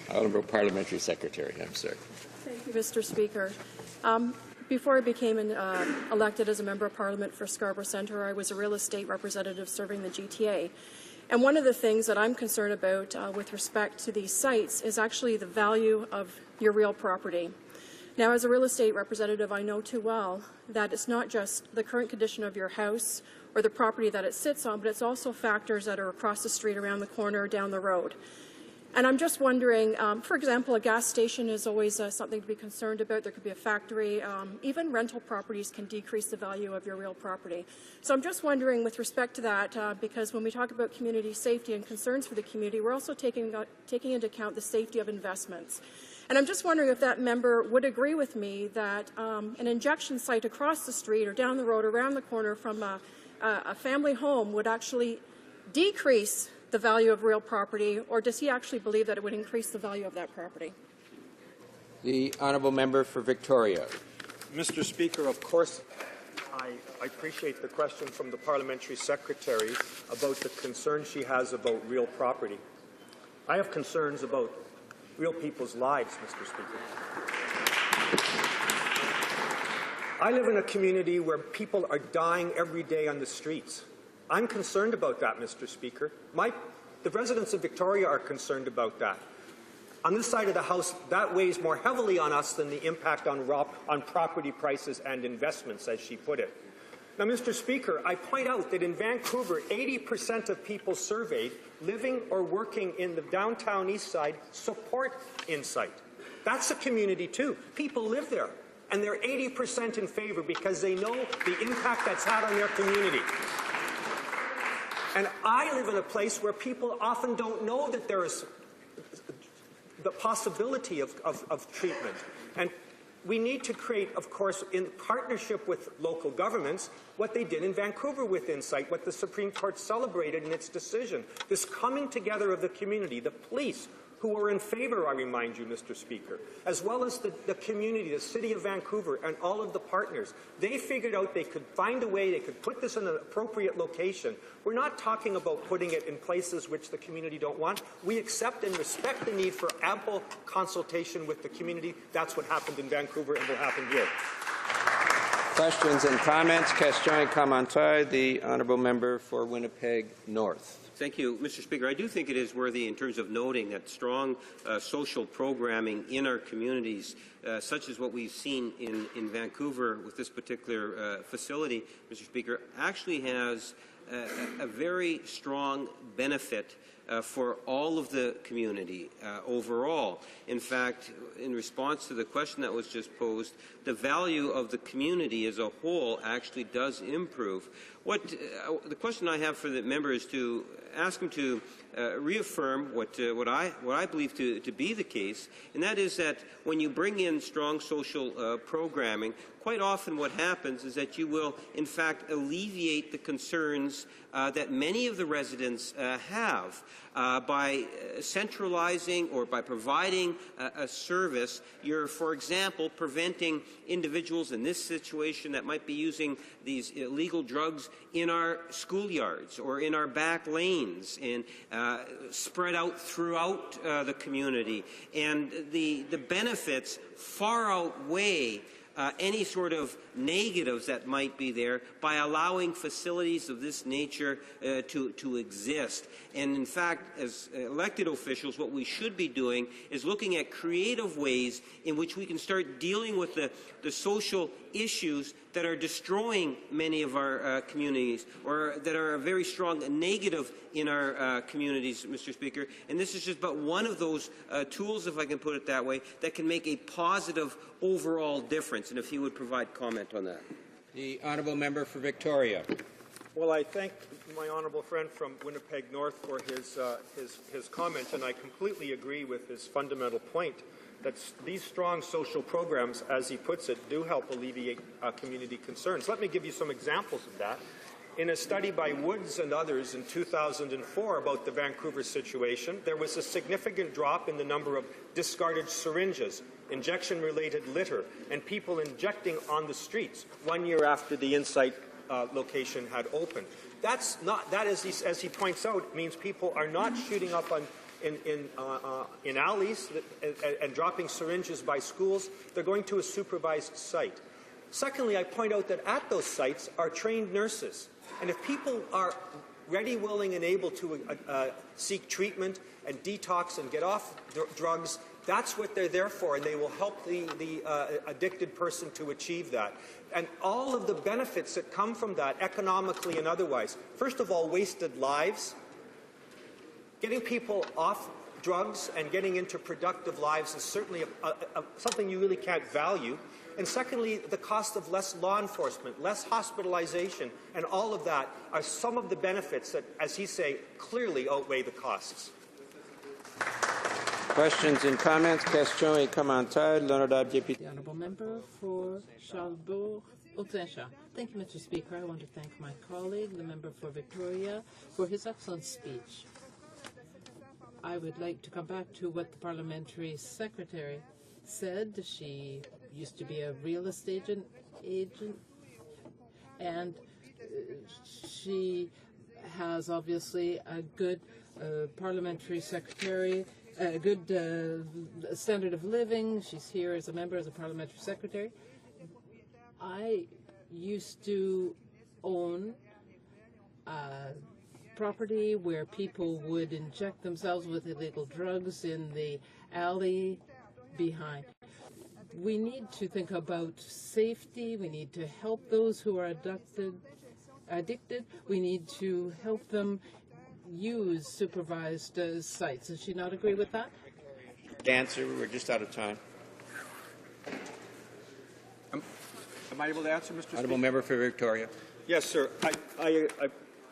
Honourable Parliamentary Secretary, I'm sorry. Thank you, Mr. Speaker. Before I became elected as a Member of Parliament for Scarborough Centre, I was a real estate representative serving the GTA. And one of the things that I'm concerned about with respect to these sites is actually the value of your real property. Now, as a real estate representative, I know too well that it's not just the current condition of your house or the property that it sits on, but it's also factors that are across the street, around the corner, down the road. And I'm just wondering, for example, a gas station is always something to be concerned about. There could be a factory. Even rental properties can decrease the value of your real property. So I'm just wondering with respect to that, because when we talk about community safety and concerns for the community, we're also taking into account the safety of investments. And I'm just wondering if that member would agree with me that an injection site across the street or down the road, around the corner from a family home would actually decrease the value of real property, or does he actually believe that it would increase the value of that property? The honourable member for Victoria. Mr. Speaker, of course, I appreciate the question from the parliamentary secretary about the concern she has about real property. I have concerns about real people's lives, Mr. Speaker. I live in a community where people are dying every day on the streets. I'm concerned about that, Mr. Speaker. The residents of Victoria are concerned about that. On this side of the House, that weighs more heavily on us than the impact on property prices and investments, as she put it. Now, Mr. Speaker, I point out that in Vancouver, 80% of people surveyed living or working in the downtown east side support Insight. That's a community, too. People live there, and they're 80% in favour because they know the impact that's had on their community. And I live in a place where people often don't know that there is the possibility of treatment. And we need to create, of course, in partnership with local governments, what they did in Vancouver with Insight, what the Supreme Court celebrated in its decision. This coming together of the community, the police, who are in favour, I remind you, Mr. Speaker, as well as the community, the City of Vancouver, and all of the partners. They figured out they could find a way, they could put this in an appropriate location. We're not talking about putting it in places which the community don't want. We accept and respect the need for ample consultation with the community. That's what happened in Vancouver and will happen here. Questions and comments? Question and commentaire. The honourable member for Winnipeg North. Thank you, Mr. Speaker. I do think it is worthy in terms of noting that strong social programming in our communities, such as what we've seen in Vancouver with this particular facility, Mr. Speaker, actually has a very strong benefit for all of the community overall. In fact, in response to the question that was just posed, the value of the community as a whole actually does improve. The question I have for the member is to ask him to reaffirm what I believe to be the case, and that is that when you bring in strong social programming, quite often what happens is that you will, in fact, alleviate the concerns that many of the residents have by centralizing or by providing a service. You're, for example, preventing individuals in this situation that might be using these illegal drugs in our schoolyards or in our back lanes and spread out throughout the community. And the benefits far outweigh any sort of negatives that might be there by allowing facilities of this nature to exist. And in fact, as elected officials, what we should be doing is looking at creative ways in which we can start dealing with the social issues that are destroying many of our communities, or that are a very strong negative in our communities, Mr. Speaker. And this is just but one of those tools, if I can put it that way, that can make a positive overall difference. And if he would provide comment on that. The honourable member for Victoria. Well, I thank my honourable friend from Winnipeg North for his comment, and I completely agree with his fundamental point that these strong social programs, as he puts it, do help alleviate community concerns. Let me give you some examples of that. In a study by Woods and others in 2004 about the Vancouver situation, there was a significant drop in the number of discarded syringes, injection-related litter, and people injecting on the streets 1 year after the Insight location had opened. That is, as he points out, means people are not shooting up in alleys and dropping syringes by schools. They're going to a supervised site. Secondly, I point out that at those sites are trained nurses. And if people are ready, willing, and able to seek treatment and detox and get off drugs, that's what they're there for, and they will help the addicted person to achieve that. And all of the benefits that come from that, economically and otherwise. First of all, wasted lives. Getting people off drugs and getting into productive lives is certainly something you really can't value. And secondly, the cost of less law enforcement, less hospitalization, and all of that are some of the benefits that, as he say, clearly outweigh the costs. Questions and comments? Questions et commentaires. L'honorable député. The honourable member for Charlebourg. Thank you, Mr. Speaker. I want to thank my colleague, the member for Victoria, for his excellent speech. I would like to come back to what the parliamentary secretary said. She used to be a real estate agent, and she has obviously a good parliamentary secretary, a good standard of living. She's here as a member, as a parliamentary secretary. I used to own property where people would inject themselves with illegal drugs in the alley behind. We need to think about safety. We need to help those who are addicted. We need to help them use supervised sites. Does she not agree with that? Answer. We're just out of time. Am I able to answer, Mr. Speaker? Honourable member for Victoria. Yes, sir.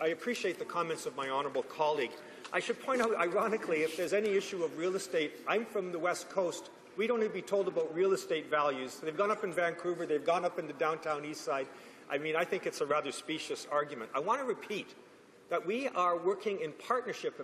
I appreciate the comments of my honourable colleague. I should point out, ironically, if there's any issue of real estate, I'm from the West Coast. We don't need to be told about real estate values. They've gone up in Vancouver. They've gone up in the downtown east side. I mean, I think it's a rather specious argument. I want to repeat that we are working in partnership.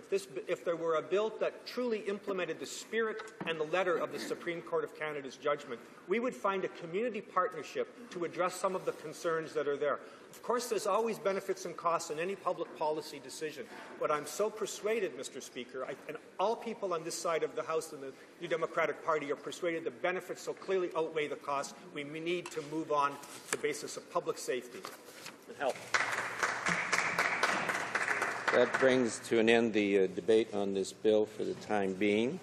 If there were a bill that truly implemented the spirit and the letter of the Supreme Court of Canada's judgment, we would find a community partnership to address some of the concerns that are there. Of course, there's always benefits and costs in any public policy decision, but I'm so persuaded, Mr. Speaker, and all people on this side of the House and the New Democratic Party are persuaded the benefits so clearly outweigh the costs. We need to move on to the basis of public safety and health. That brings to an end the debate on this bill for the time being.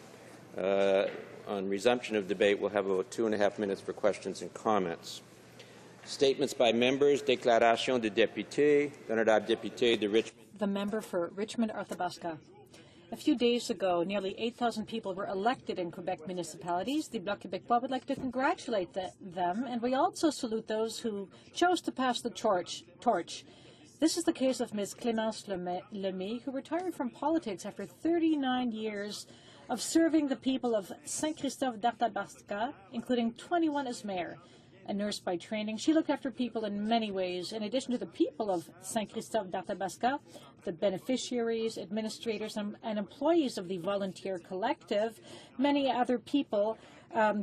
On resumption of debate, we'll have about 2.5 minutes for questions and comments. Statements by members. Déclaration de député. L'honorable député de Richmond. The member for Richmond-Arthabaska. A few days ago, nearly 8,000 people were elected in Quebec municipalities. The Bloc Québécois would like to congratulate them, and we also salute those who chose to pass the torch. This is the case of Ms. Clémence Lemay, who retired from politics after 39 years of serving the people of Saint-Christophe d'Arthabaska, including 21 as mayor. A nurse by training, she looked after people in many ways. In addition to the people of Saint-Christophe d'Arthabaska, the beneficiaries, administrators, and employees of the volunteer collective, many other people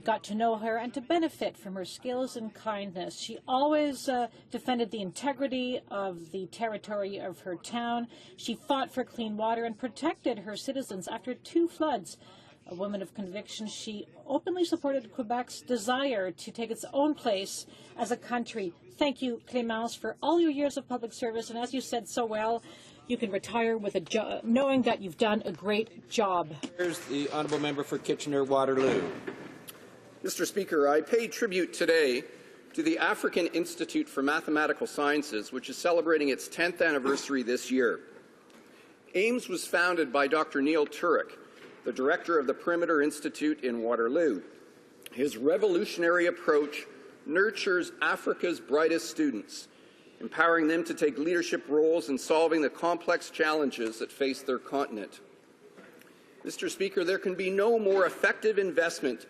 got to know her and to benefit from her skills and kindness. She always defended the integrity of the territory of her town. She fought for clean water and protected her citizens after 2 floods. A woman of conviction, she openly supported Quebec's desire to take its own place as a country. Thank you, Clémence, for all your years of public service. And as you said so well, you can retire with a job, knowing that you've done a great job. Here's the honourable member for Kitchener-Waterloo. Mr. Speaker, I pay tribute today to the African Institute for Mathematical Sciences, which is celebrating its 10th anniversary this year. AIMS was founded by Dr. Neil Turek, the director of the Perimeter Institute in Waterloo. His revolutionary approach nurtures Africa's brightest students, empowering them to take leadership roles in solving the complex challenges that face their continent. Mr. Speaker, there can be no more effective investment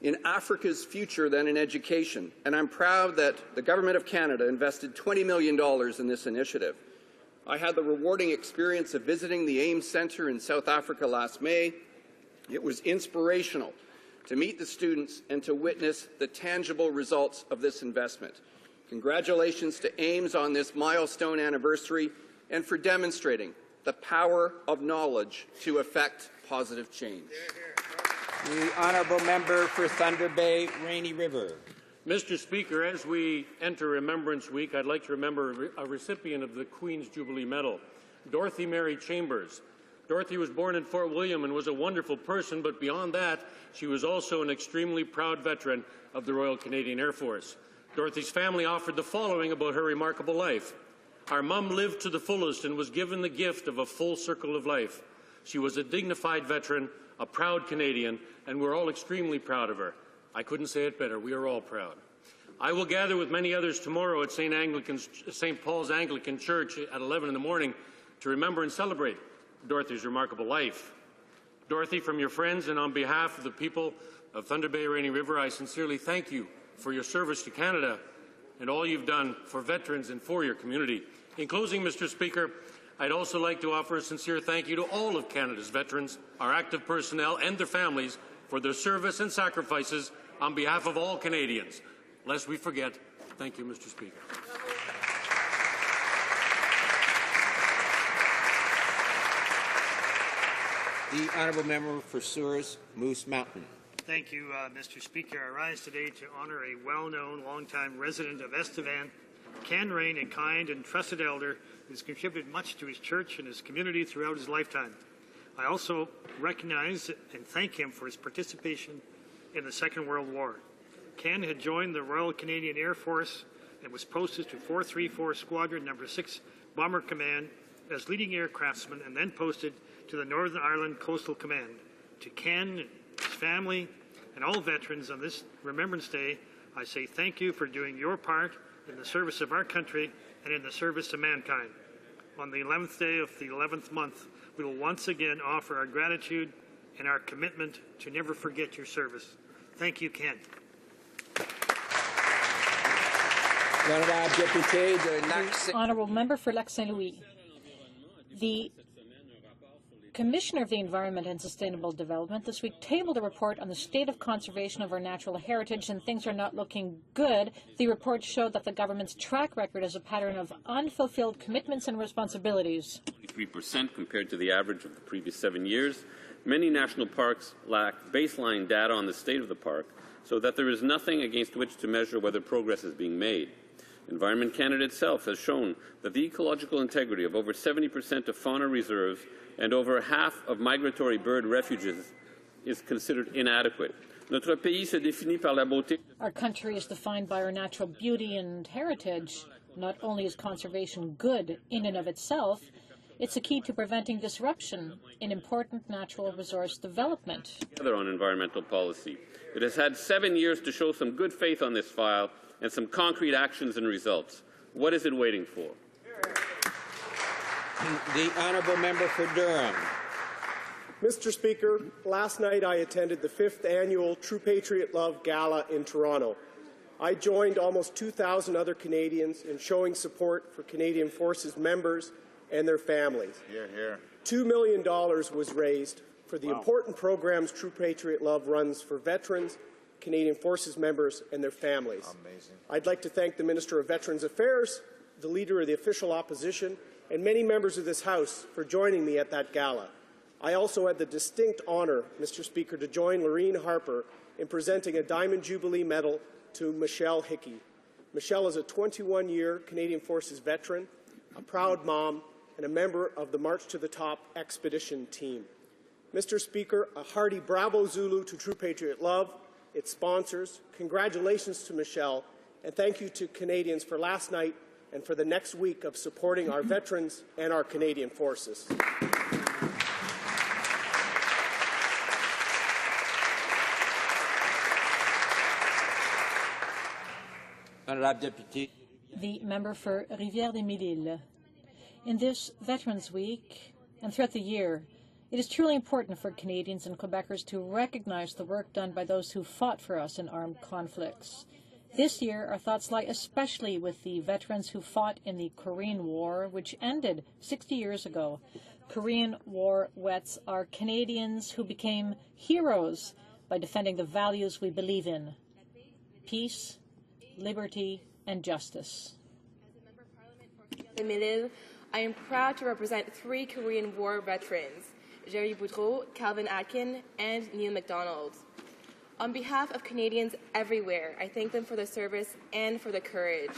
in Africa's future than in education, and I'm proud that the Government of Canada invested $20 million in this initiative. I had the rewarding experience of visiting the AIMS Centre in South Africa last May. It was inspirational to meet the students and to witness the tangible results of this investment. Congratulations to AIMS on this milestone anniversary and for demonstrating the power of knowledge to effect positive change. The honourable member for Thunder Bay, Rainy River. Mr. Speaker, as we enter Remembrance Week, I'd like to remember a recipient of the Queen's Jubilee Medal, Dorothy Mary Chambers. Dorothy was born in Fort William and was a wonderful person, but beyond that, she was also an extremely proud veteran of the Royal Canadian Air Force. Dorothy's family offered the following about her remarkable life. Our mum lived to the fullest and was given the gift of a full circle of life. She was a dignified veteran, a proud Canadian, and we're all extremely proud of her. I couldn't say it better. We are all proud. I will gather with many others tomorrow at St. Paul's Anglican Church at 11 in the morning to remember and celebrate Dorothy's remarkable life. Dorothy, from your friends and on behalf of the people of Thunder Bay Rainy River, I sincerely thank you for your service to Canada and all you've done for veterans and for your community. In closing, Mr. Speaker, I'd also like to offer a sincere thank you to all of Canada's veterans, our active personnel and their families for their service and sacrifices on behalf of all Canadians. Lest we forget, thank you, Mr. Speaker. The honourable member for Sours, Moose Mountain. Thank you, Mr. Speaker. I rise today to honour a well-known, long-time resident of Estevan, Ken Rain, a kind and trusted elder who has contributed much to his church and his community throughout his lifetime. I also recognize and thank him for his participation in the Second World War. Ken had joined the Royal Canadian Air Force and was posted to 434 Squadron No. 6 Bomber Command as leading aircraftsman and then posted to the Northern Ireland Coastal Command. To Ken, his family, and all veterans on this Remembrance Day, I say thank you for doing your part in the service of our country and in the service of mankind. On the 11th day of the 11th month, we will once again offer our gratitude and our commitment to never forget your service. Thank you, Ken. Honourable Member for Lac Saint-Louis. The Commissioner of the Environment and Sustainable Development this week tabled a report on the state of conservation of our natural heritage, and things are not looking good. The report showed that the government's track record is a pattern of unfulfilled commitments and responsibilities. 3% compared to the average of the previous 7 years. Many national parks lack baseline data on the state of the park, so that there is nothing against which to measure whether progress is being made. Environment Canada itself has shown that the ecological integrity of over 70% of fauna reserves and over half of migratory bird refuges is considered inadequate. Notre pays se définit par la beauté. Our country is defined by our natural beauty and heritage. Not only is conservation good in and of itself, it's a key to preventing disruption in important natural resource development. Together on environmental policy. It has had 7 years to show some good faith on this file and some concrete actions and results. What is it waiting for? The honourable member for Durham. Mr. Speaker, last night I attended the 5th annual True Patriot Love Gala in Toronto. I joined almost 2,000 other Canadians in showing support for Canadian Forces members and their families. Hear, hear. $2 million was raised for the important programs True Patriot Love runs for veterans, Canadian Forces members, and their families. Amazing. I'd like to thank the Minister of Veterans Affairs, the Leader of the Official Opposition, and many members of this House for joining me at that gala. I also had the distinct honour, Mr. Speaker, to join Lorene Harper in presenting a Diamond Jubilee Medal to Michelle Hickey. Michelle is a 21-year Canadian Forces veteran, a proud mom, and a member of the March to the Top expedition team. Mr. Speaker, a hearty bravo Zulu to True Patriot Love, its sponsors. Congratulations to Michelle, and thank you to Canadians for last night and for the next week of supporting our veterans and our Canadian Forces. The member for Rivière-des-Mille-Îles. In this Veterans Week and throughout the year, it is truly important for Canadians and Quebecers to recognize the work done by those who fought for us in armed conflicts. This year, our thoughts lie especially with the veterans who fought in the Korean War, which ended 60 years ago. Korean War vets are Canadians who became heroes by defending the values we believe in: peace, liberty, and justice. I am proud to represent 3 Korean War veterans, Jerry Boudreau, Calvin Atkin, and Neil MacDonald. On behalf of Canadians everywhere, I thank them for their service and for their courage.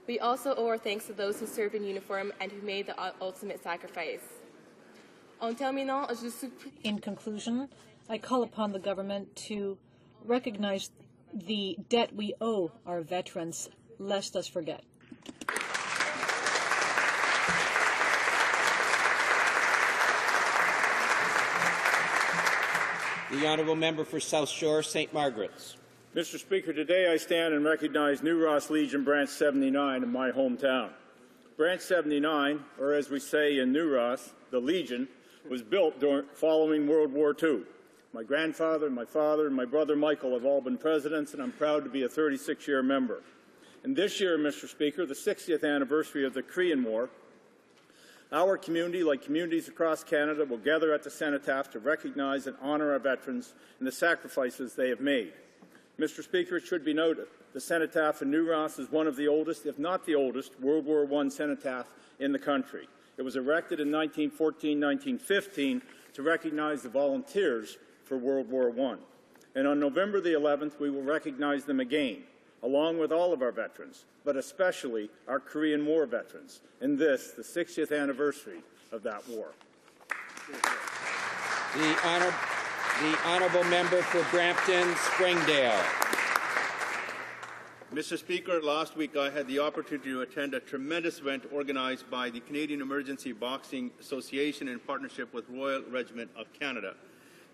We also owe our thanks to those who served in uniform and who made the ultimate sacrifice. In conclusion, I call upon the government to recognize the debt we owe our veterans, lest us forget. The honourable member for South Shore, St. Margaret's. Mr. Speaker, today I stand and recognize New Ross Legion Branch 79 in my hometown. Branch 79, or as we say in New Ross, the Legion, was built following World War II. My grandfather, my father, and my brother Michael have all been presidents, and I'm proud to be a 36-year member. And this year, Mr. Speaker, the 60th anniversary of the Korean War, our community, like communities across Canada, will gather at the Cenotaph to recognize and honour our veterans and the sacrifices they have made. Mr. Speaker, it should be noted, the Cenotaph in New Ross is one of the oldest, if not the oldest, World War I cenotaph in the country. It was erected in 1914-1915 to recognize the volunteers for World War I. And on November the 11th, we will recognize them again, along with all of our veterans, but especially our Korean War veterans, in this, the 60th anniversary of that war. The honourable member for Brampton, Springdale. Mr. Speaker, last week I had the opportunity to attend a tremendous event organized by the Canadian Emergency Boxing Association in partnership with Royal Regiment of Canada.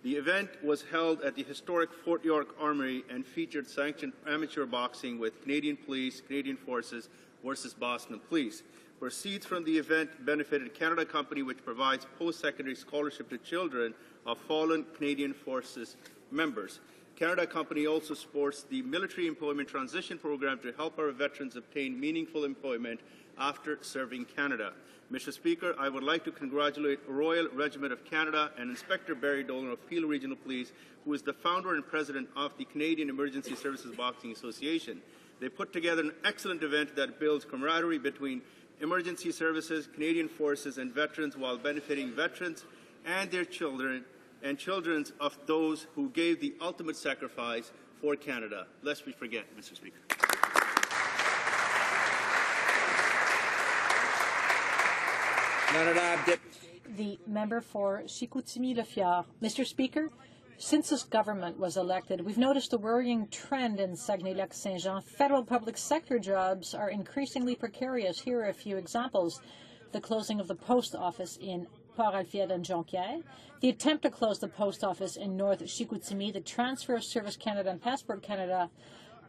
The event was held at the historic Fort York Armory and featured sanctioned amateur boxing with Canadian Police, Canadian Forces versus Boston Police. Proceeds from the event benefited Canada Company, which provides post-secondary scholarship to children of fallen Canadian Forces members. Canada Company also supports the Military Employment Transition Program to help our veterans obtain meaningful employment after serving Canada. Mr. Speaker, I would like to congratulate Royal Regiment of Canada and Inspector Barry Dolan of Peel Regional Police, who is the founder and president of the Canadian Emergency Services Boxing Association. They put together an excellent event that builds camaraderie between emergency services, Canadian forces, and veterans while benefiting veterans and their children and children of those who gave the ultimate sacrifice for Canada. Lest we forget, Mr. Speaker. The member for Chicoutimi-Le-Fjord. Mr. Speaker, since this government was elected, we've noticed a worrying trend in Saguenay-Lac-Saint-Jean. Federal public sector jobs are increasingly precarious. Here are a few examples. The closing of the post office in Port-Alfred and Jonquière, the attempt to close the post office in North Chicoutimi, the transfer of Service Canada and Passport Canada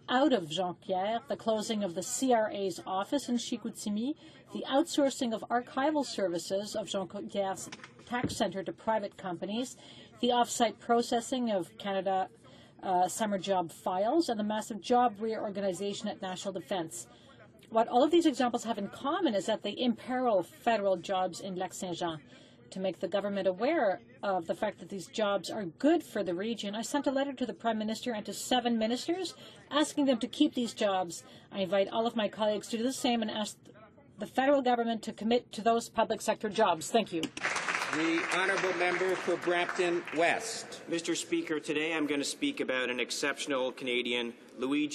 out of Jonquière, the closing of the CRA's office in Chicoutimi, the outsourcing of archival services of Jonquière's tax centre to private companies, the off-site processing of Canada summer job files, and the massive job reorganization at National Defence. What all of these examples have in common is that they imperil federal jobs in Lac-Saint-Jean. To make the government aware of the fact that these jobs are good for the region, I sent a letter to the Prime Minister and to 7 ministers asking them to keep these jobs. I invite all of my colleagues to do the same and ask the federal government to commit to those public sector jobs. Thank you. The honourable member for Brampton West. Mr. Speaker, today I'm going to speak about an exceptional Canadian, Louis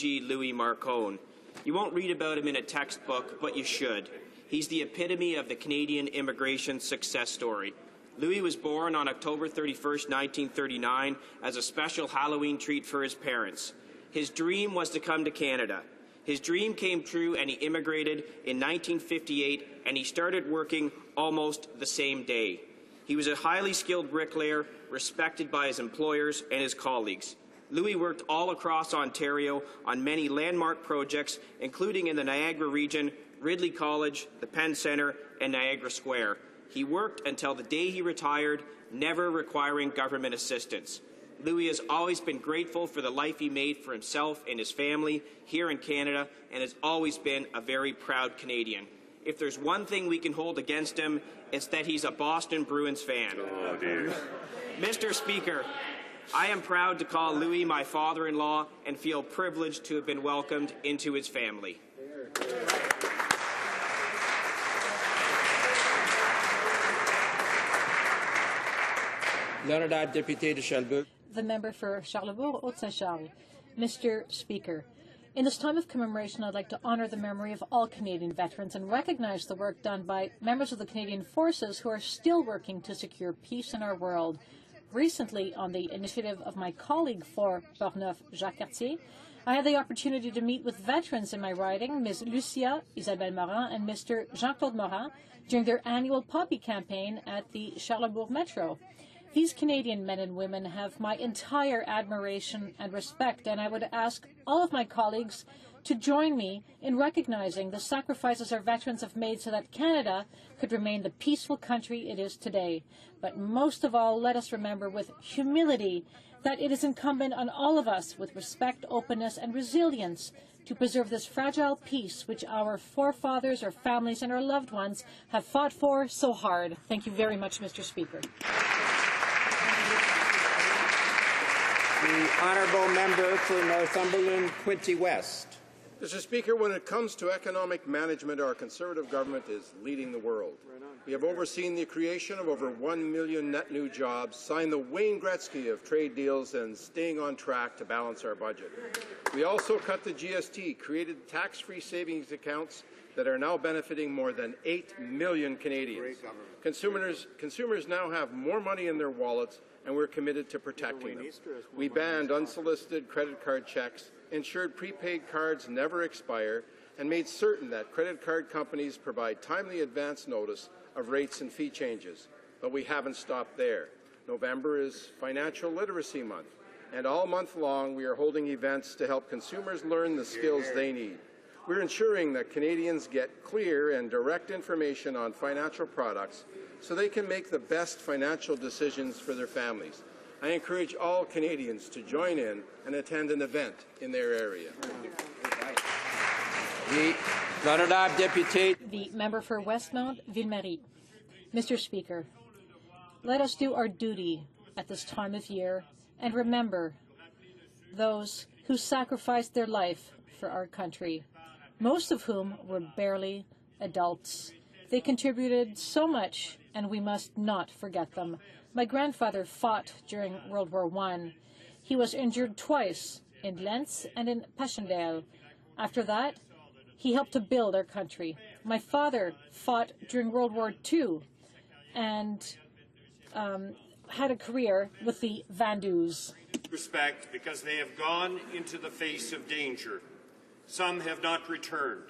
Marcone. You won't read about him in a textbook, but you should. He's the epitome of the Canadian immigration success story. Louis was born on October 31st, 1939, as a special Halloween treat for his parents. His dream was to come to Canada. His dream came true, and he immigrated in 1958, and he started working almost the same day. He was a highly skilled bricklayer, respected by his employers and his colleagues. Louis worked all across Ontario on many landmark projects, including in the Niagara region, Ridley College, the Penn Centre, and Niagara Square. He worked until the day he retired, never requiring government assistance. Louis has always been grateful for the life he made for himself and his family here in Canada, and has always been a very proud Canadian. If there's one thing we can hold against him, it's that he's a Boston Bruins fan. Oh, dear. Mr. Speaker, I am proud to call Louis my father-in-law and feel privileged to have been welcomed into his family. The member for Charlebourg-Haute-Saint-Charles. Mr. Speaker, in this time of commemoration, I'd like to honour the memory of all Canadian veterans and recognise the work done by members of the Canadian Forces who are still working to secure peace in our world. Recently, on the initiative of my colleague for Portneuf, Jacques Cartier, I had the opportunity to meet with veterans in my riding, Ms. Lucia Isabelle Morin and Mr. Jean-Claude Morin, during their annual Poppy campaign at the Charlebourg Metro. These Canadian men and women have my entire admiration and respect, and I would ask all of my colleagues to join me in recognizing the sacrifices our veterans have made so that Canada could remain the peaceful country it is today. But most of all, let us remember with humility that it is incumbent on all of us, with respect, openness, and resilience, to preserve this fragile peace which our forefathers, our families, and our loved ones have fought for so hard. Thank you very much, Mr. Speaker. The honourable member for Northumberland, Quinte West. Mr. Speaker, when it comes to economic management, our Conservative government is leading the world. We have overseen the creation of over 1 million net new jobs, signed the Wayne Gretzky of trade deals, and staying on track to balance our budget. We also cut the GST, created tax-free savings accounts that are now benefiting more than 8 million Canadians. Consumers now have more money in their wallets, and we're committed to protecting them. We banned unsolicited credit card checks, ensured prepaid cards never expire, and made certain that credit card companies provide timely advance notice of rates and fee changes. But we haven't stopped there. November is Financial Literacy Month, and all month long we are holding events to help consumers learn the skills they need. We're ensuring that Canadians get clear and direct information on financial products so they can make the best financial decisions for their families. I encourage all Canadians to join in and attend an event in their area. The member for Westmount, Ville-Marie. Mr. Speaker, let us do our duty at this time of year and remember those who sacrificed their life for our country, most of whom were barely adults. They contributed so much, and we must not forget them. My grandfather fought during World War I. He was injured twice, in Lens and in Passchendaele. After that, he helped to build our country. My father fought during World War II and had a career with the Vandus. Respect, because they have gone into the face of danger. Some have not returned.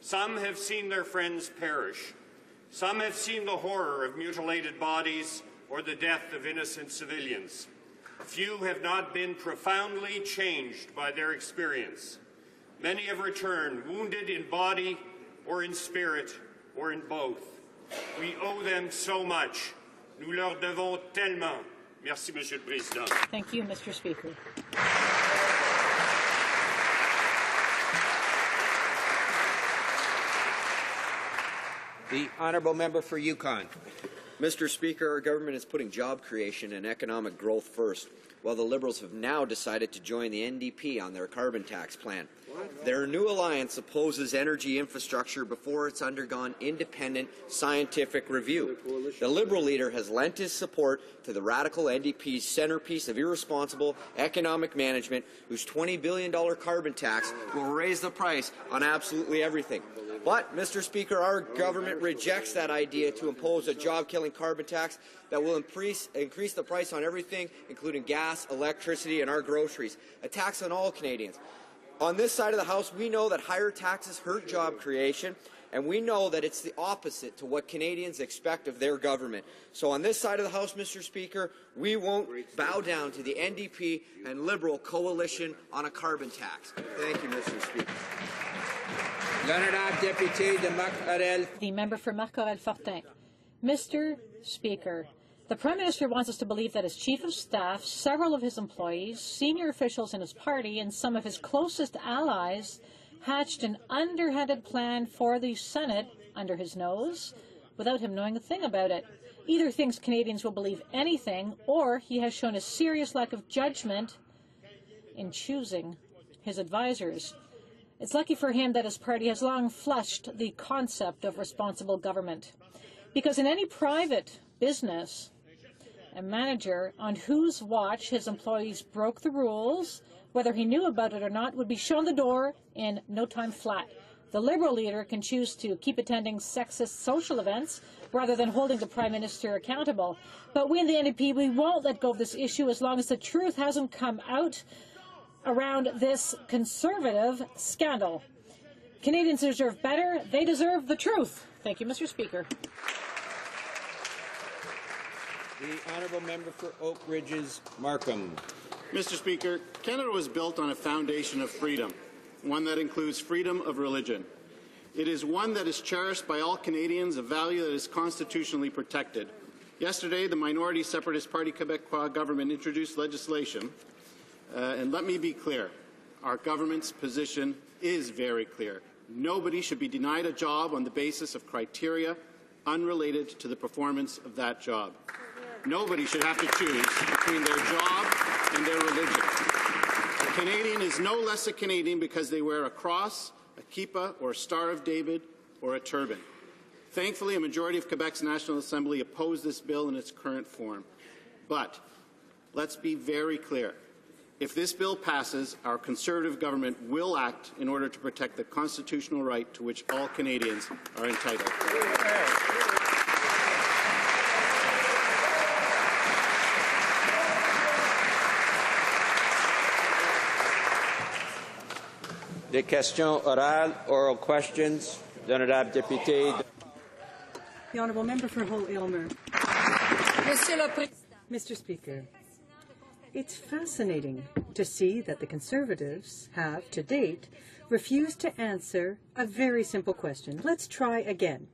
Some have seen their friends perish. Some have seen the horror of mutilated bodies or the death of innocent civilians. Few have not been profoundly changed by their experience. Many have returned, wounded in body or in spirit or in both. We owe them so much. Nous leur devons tellement. Merci, Monsieur le Président. Thank you, Mr. Speaker. The honourable member for Yukon. Mr. Speaker, our government is putting job creation and economic growth first, while the Liberals have now decided to join the NDP on their carbon tax plan. Their new alliance opposes energy infrastructure before it's undergone independent scientific review. The Liberal leader has lent his support to the radical NDP's centerpiece of irresponsible economic management, whose $20 billion carbon tax will raise the price on absolutely everything. But, Mr. Speaker, our government rejects that idea to impose a job-killing carbon tax that will increase the price on everything, including gas, electricity, and our groceries. A tax on all Canadians. On this side of the House, we know that higher taxes hurt job creation, and we know that it's the opposite to what Canadians expect of their government. So on this side of the House, Mr. Speaker, we won't bow down to the NDP and Liberal coalition on a carbon tax. Thank you, Mr. Speaker. The member for Marc-Aurèle-Fortin. Mr. Speaker, the Prime Minister wants us to believe that as Chief of Staff, several of his employees, senior officials in his party, and some of his closest allies hatched an underhanded plan for the Senate under his nose without him knowing a thing about it. Either thinks Canadians will believe anything, or he has shown a serious lack of judgment in choosing his advisors. It's lucky for him that his party has long flushed the concept of responsible government. Because in any private business, a manager on whose watch his employees broke the rules, whether he knew about it or not, would be shown the door in no time flat. The Liberal leader can choose to keep attending sexist social events rather than holding the Prime Minister accountable. But we in the NDP, we won't let go of this issue as long as the truth hasn't come out around this Conservative scandal. Canadians deserve better. They deserve the truth. Thank you, Mr. Speaker. The honourable member for Oak Ridges, Markham. Mr. Speaker, Canada was built on a foundation of freedom, one that includes freedom of religion. It is one that is cherished by all Canadians, a value that is constitutionally protected. Yesterday, the minority Separatist Party Quebecois government introduced legislation, and let me be clear, our government's position is very clear. Nobody should be denied a job on the basis of criteria unrelated to the performance of that job. Nobody should have to choose between their job and their religion. A Canadian is no less a Canadian because they wear a cross, a kippa, or a Star of David, or a turban. Thankfully, a majority of Quebec's National Assembly opposed this bill in its current form. But let's be very clear. If this bill passes, our Conservative government will act in order to protect the constitutional right to which all Canadians are entitled. Des questions orales, oral questions. L'honorable député. The Honourable Member for Hull-Aylmer. Mr. Speaker, it's fascinating to see that the Conservatives have, to date, refused to answer a very simple question. Let's try again.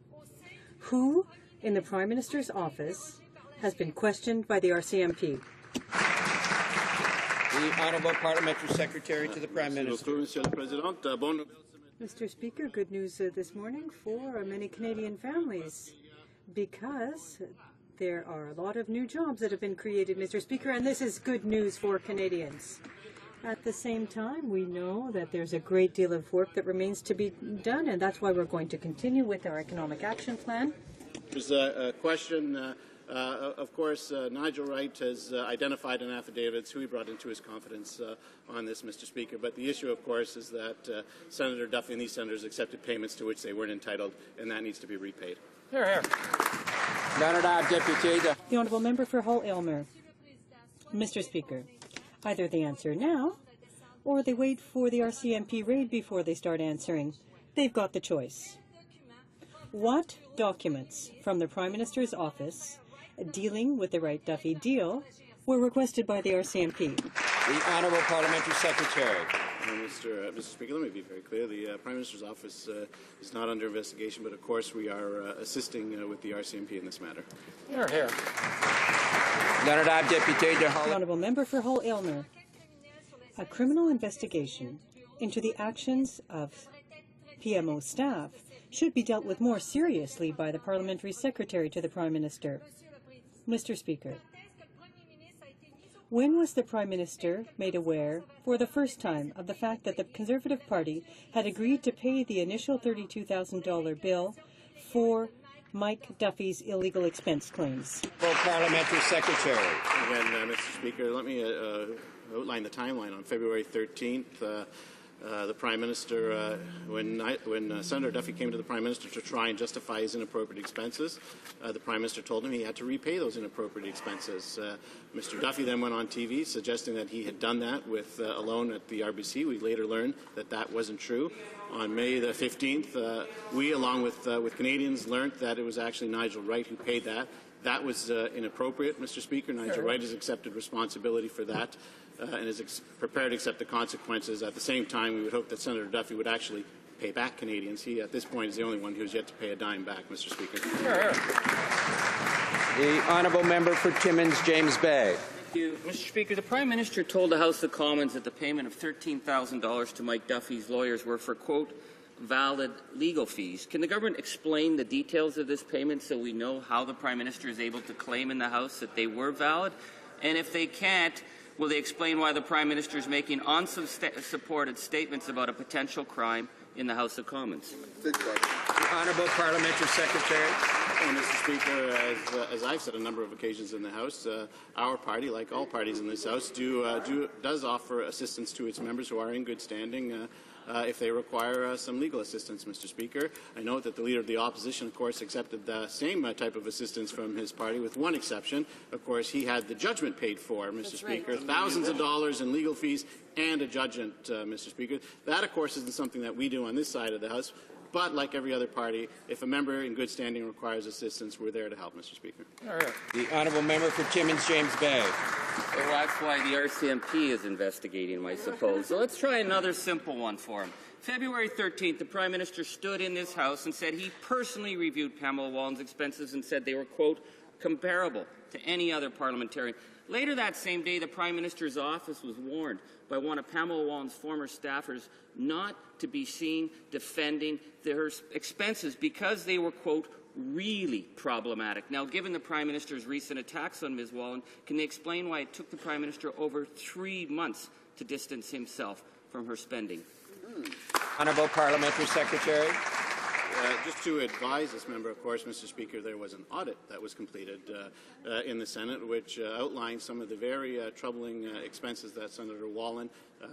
Who in the Prime Minister's office has been questioned by the RCMP? The Honourable Parliamentary Secretary to the Prime Minister. Mr. Speaker, good news this morning for many Canadian families, because there are a lot of new jobs that have been created, Mr. Speaker, and this is good news for Canadians. At the same time, we know that there's a great deal of work that remains to be done, and that's why we're going to continue with our economic action plan. There's a question. Of course, Nigel Wright has identified in affidavits who he brought into his confidence on this, Mr. Speaker. But the issue, of course, is that Senator Duffy and these senators accepted payments to which they weren't entitled, and that needs to be repaid. Here, here. The Honourable Member for Hull-Aylmer. Mr. Speaker, either they answer now, or they wait for the RCMP raid before they start answering. They've got the choice. What documents from the Prime Minister's office dealing with the Wright-Duffy deal were requested by the RCMP? The Honourable Parliamentary Secretary. Mr. Speaker, let me be very clear. The Prime Minister's office is not under investigation, but of course we are assisting with the RCMP in this matter. Here, here. The Honourable Member for Hull-Aylmer. A criminal investigation into the actions of PMO staff should be dealt with more seriously by the Parliamentary Secretary to the Prime Minister. Mr. Speaker, when was the Prime Minister made aware for the first time of the fact that the Conservative Party had agreed to pay the initial $32,000 bill for Mike Duffy's illegal expense claims? Parliamentary Secretary. Again, Mr. Speaker, let me outline the timeline. On February 13th, the Prime Minister, when Senator Duffy came to the Prime Minister to try and justify his inappropriate expenses, the Prime Minister told him he had to repay those inappropriate expenses. Mr. Duffy then went on TV suggesting that he had done that with a loan at the RBC. We later learned that that wasn't true. On May the 15th, we, along with Canadians, learned that it was actually Nigel Wright who paid that. That was inappropriate, Mr. Speaker. Nigel Wright has accepted responsibility for that and is prepared to accept the consequences. At the same time, we would hope that Senator Duffy would actually pay back Canadians. He, at this point, is the only one who has yet to pay a dime back, Mr. Speaker. The Honourable Member for Timmins, James Bay. Thank you, Mr. Speaker. The Prime Minister told the House of Commons that the payment of $13,000 to Mike Duffy's lawyers were for, quote, valid legal fees. Can the government explain the details of this payment so we know how the Prime Minister is able to claim in the House that they were valid? And if they can't, will they explain why the Prime Minister is making unsupported statements about a potential crime in the House of Commons. The Honourable Parliamentary Secretary. Mr. Speaker, as I've said on a number of occasions in the House, our party, like all parties in this House, does offer assistance to its members who are in good standing if they require some legal assistance, Mr. Speaker. I note that the Leader of the Opposition, of course, accepted the same type of assistance from his party, with one exception. Of course, he had the judgment paid for, Mr. Speaker. Right. Thousands of dollars in legal fees and a judgment, Mr. Speaker. That, of course, isn't something that we do on this side of the House. But like every other party, if a member in good standing requires assistance, we're there to help, Mr. Speaker. The Honourable Member for Timmins James Bay. Well, that's why the RCMP is investigating him, I suppose. So let's try another simple one for him. February 13th, the Prime Minister stood in this House and said he personally reviewed Pamela Wallin's expenses and said they were, quote, comparable to any other parliamentarian. Later that same day, the Prime Minister's office was warned by one of Pamela Wallin's former staffers not to be seen defending her expenses because they were, quote, really problematic. Now, given the Prime Minister's recent attacks on Ms. Wallin, can they explain why it took the Prime Minister over 3 months to distance himself from her spending? Honourable Parliamentary Secretary. Just to advise this member, of course, Mr. Speaker, there was an audit that was completed in the Senate which outlined some of the very troubling expenses that Senator Wallin,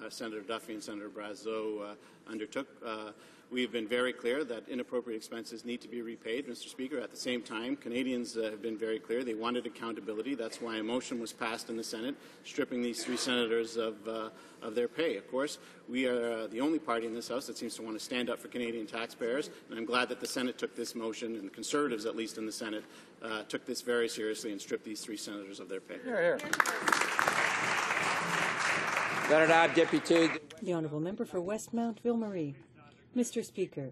Senator Duffy and Senator Brazeau undertook. We've been very clear that inappropriate expenses need to be repaid, Mr. Speaker. At the same time, Canadians have been very clear. They wanted accountability. That's why a motion was passed in the Senate stripping these 3 senators of their pay. Of course, we are the only party in this House that seems to want to stand up for Canadian taxpayers, and I'm glad that the Senate took this motion, and the Conservatives, at least in the Senate, took this very seriously and stripped these 3 senators of their pay. The Honourable Member for Westmount Ville-Marie. Mr. Speaker,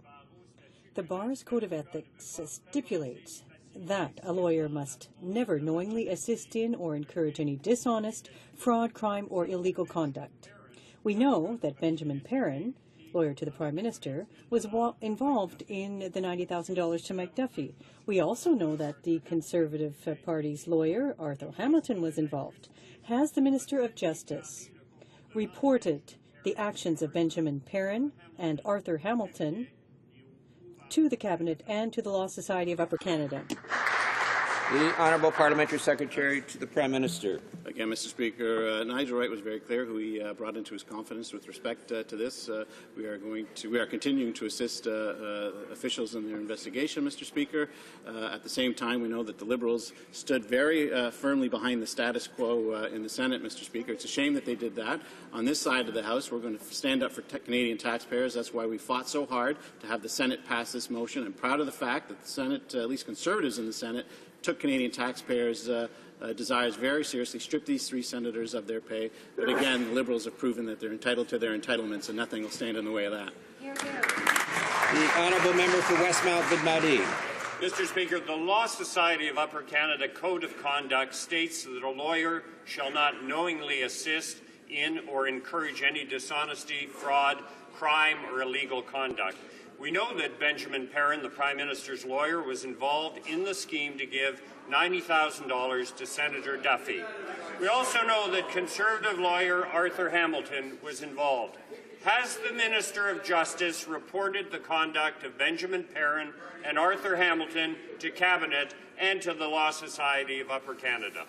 the Bar's Code of Ethics stipulates that a lawyer must never knowingly assist in or encourage any dishonest, fraud, crime, or illegal conduct. We know that Benjamin Perrin, lawyer to the Prime Minister, was involved in the $90,000 to Mike Duffy. We also know that the Conservative Party's lawyer, Arthur Hamilton, was involved. Has the Minister of Justice reported the actions of Benjamin Perrin and Arthur Hamilton to the Cabinet and to the Law Society of Upper Canada? The Honourable Parliamentary Secretary to the Prime Minister. Again, Mr. Speaker, Nigel Wright was very clear who he brought into his confidence with respect to this. We are continuing to assist officials in their investigation, Mr. Speaker. At the same time, we know that the Liberals stood very firmly behind the status quo in the Senate, Mr. Speaker. It's a shame that they did that. On this side of the House, we're going to stand up for Canadian taxpayers. That's why we fought so hard to have the Senate pass this motion. I'm proud of the fact that the Senate, at least Conservatives in the Senate, took Canadian taxpayers' desires very seriously, stripped these 3 senators of their pay. But again, the Liberals have proven that they're entitled to their entitlements, and nothing will stand in the way of that. The Honourable Member for Westmount Ville-Marie. Mr. Speaker, the Law Society of Upper Canada Code of Conduct states that a lawyer shall not knowingly assist in or encourage any dishonesty, fraud, crime, or illegal conduct. We know that Benjamin Perrin, the Prime Minister's lawyer, was involved in the scheme to give $90,000 to Senator Duffy. We also know that Conservative lawyer Arthur Hamilton was involved. Has the Minister of Justice reported the conduct of Benjamin Perrin and Arthur Hamilton to Cabinet and to the Law Society of Upper Canada?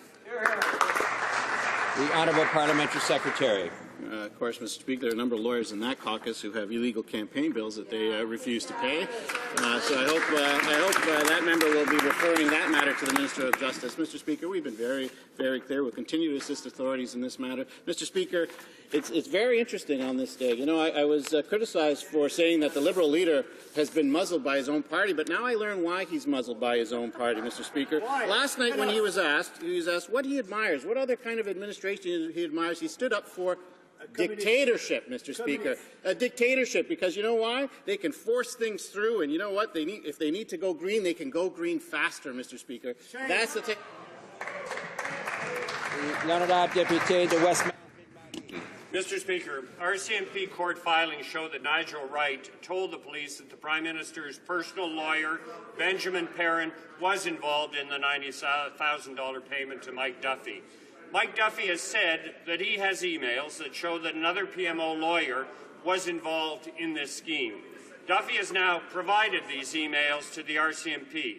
The Honourable Parliamentary Secretary. Of course, Mr. Speaker, there are a number of lawyers in that caucus who have illegal campaign bills that they refuse to pay. So I hope that member will be referring that matter to the Minister of Justice. Mr. Speaker, we've been very, very clear. We'll continue to assist authorities in this matter. Mr. Speaker, it's very interesting on this day. You know, I was criticized for saying that the Liberal leader has been muzzled by his own party, but now I learn why he's muzzled by his own party, Mr. Speaker. Why? Last night when he was asked what he admires, what other kind of administration he admires, he stood up for dictatorship, Mr. Speaker. A dictatorship, because you know why? They can force things through, and you know what? If they need to go green, they can go green faster, Mr. Speaker. Shame. That's the L'honorable Député de Westmount. Mr. Speaker, RCMP court filings show that Nigel Wright told the police that the Prime Minister's personal lawyer, Benjamin Perrin, was involved in the $90,000 payment to Mike Duffy. Mike Duffy has said that he has emails that show that another PMO lawyer was involved in this scheme. Duffy has now provided these emails to the RCMP.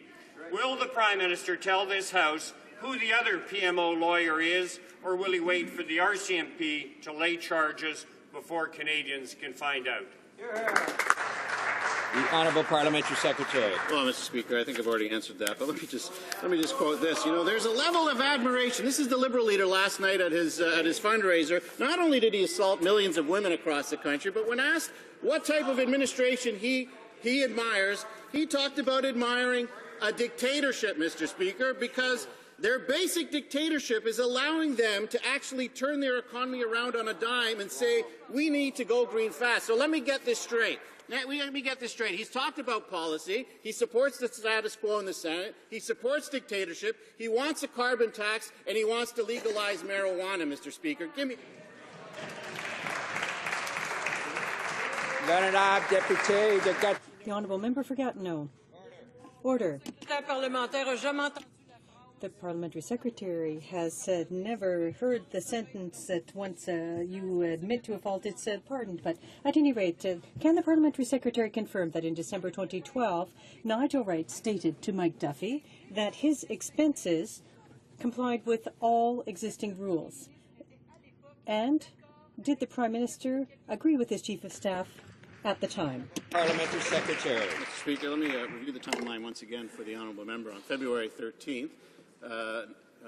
Will the Prime Minister tell this House who the other PMO lawyer is, or will he wait for the RCMP to lay charges before Canadians can find out? The Honourable Parliamentary Secretary. Well, Mr. Speaker, I think I've already answered that, but let me just quote this. You know, there's a level of admiration. This is the Liberal leader last night at his fundraiser. Not only did he assault millions of women across the country, but when asked what type of administration he admires, he talked about admiring a dictatorship, Mr. Speaker, because their basic dictatorship is allowing them to actually turn their economy around on a dime and say, we need to go green fast. So let me get this straight. He's talked about policy. He supports the status quo in the Senate. He supports dictatorship. He wants a carbon tax, and he wants to legalize marijuana, Mr. Speaker. Give me... The Honourable Member for Gatineau. Order. The Parliamentary Secretary has said never heard the sentence that once you admit to a fault, it's pardoned. But at any rate, can the Parliamentary Secretary confirm that in December 2012, Nigel Wright stated to Mike Duffy that his expenses complied with all existing rules? And did the Prime Minister agree with his Chief of Staff at the time? Parliamentary Secretary. Mr. Speaker, let me review the timeline once again for the Honourable Member. On February 13th,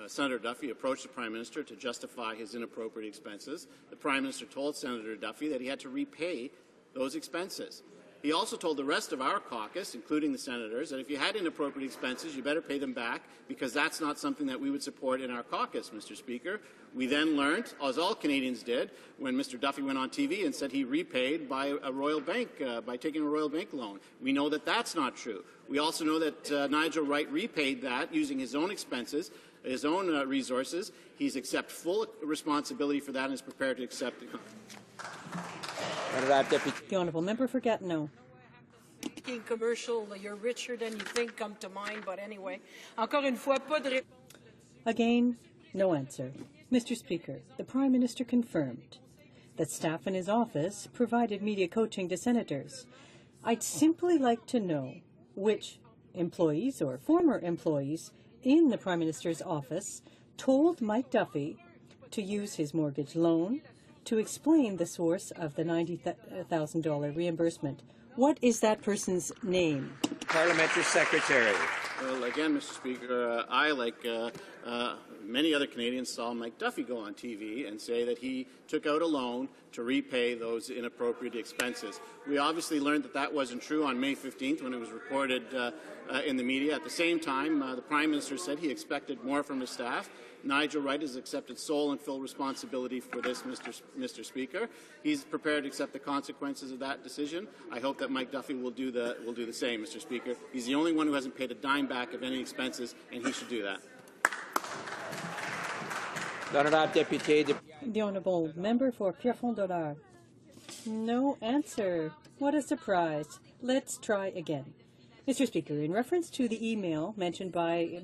Senator Duffy approached the Prime Minister to justify his inappropriate expenses. The Prime Minister told Senator Duffy that he had to repay those expenses. He also told the rest of our caucus, including the senators, that if you had inappropriate expenses, you better pay them back, because that's not something that we would support in our caucus, Mr. Speaker. We then learned, as all Canadians did, when Mr. Duffy went on TV and said he repaid by a Royal Bank, by taking a Royal Bank loan. We know that that's not true. We also know that Nigel Wright repaid that using his own expenses, his own resources. He's accepted full responsibility for that and is prepared to accept it. The Honourable Member for Gatineau. Commercial, you're richer than you think come to mind, but anyway. Encore une fois, pas de... Again, no answer. Mr. Speaker, the Prime Minister confirmed that staff in his office provided media coaching to senators. I'd simply like to know which employees or former employees in the Prime Minister's office told Mike Duffy to use his mortgage loan to explain the source of the $90,000 reimbursement. What is that person's name? Parliamentary Secretary. Well, again, Mr. Speaker, I, like many other Canadians, saw Mike Duffy go on TV and say that he took out a loan to repay those inappropriate expenses. We obviously learned that that wasn't true on May 15th when it was reported in the media. At the same time, the Prime Minister said he expected more from his staff. Nigel Wright has accepted sole and full responsibility for this, Mr. Speaker. He's prepared to accept the consequences of that decision. I hope that Mike Duffy will do the same, Mr. Speaker. He's the only one who hasn't paid a dime back of any expenses, and he should do that. The Honourable Member for Pierrefonds-Dollard. No answer. What a surprise. Let's try again. Mr. Speaker, in reference to the email mentioned by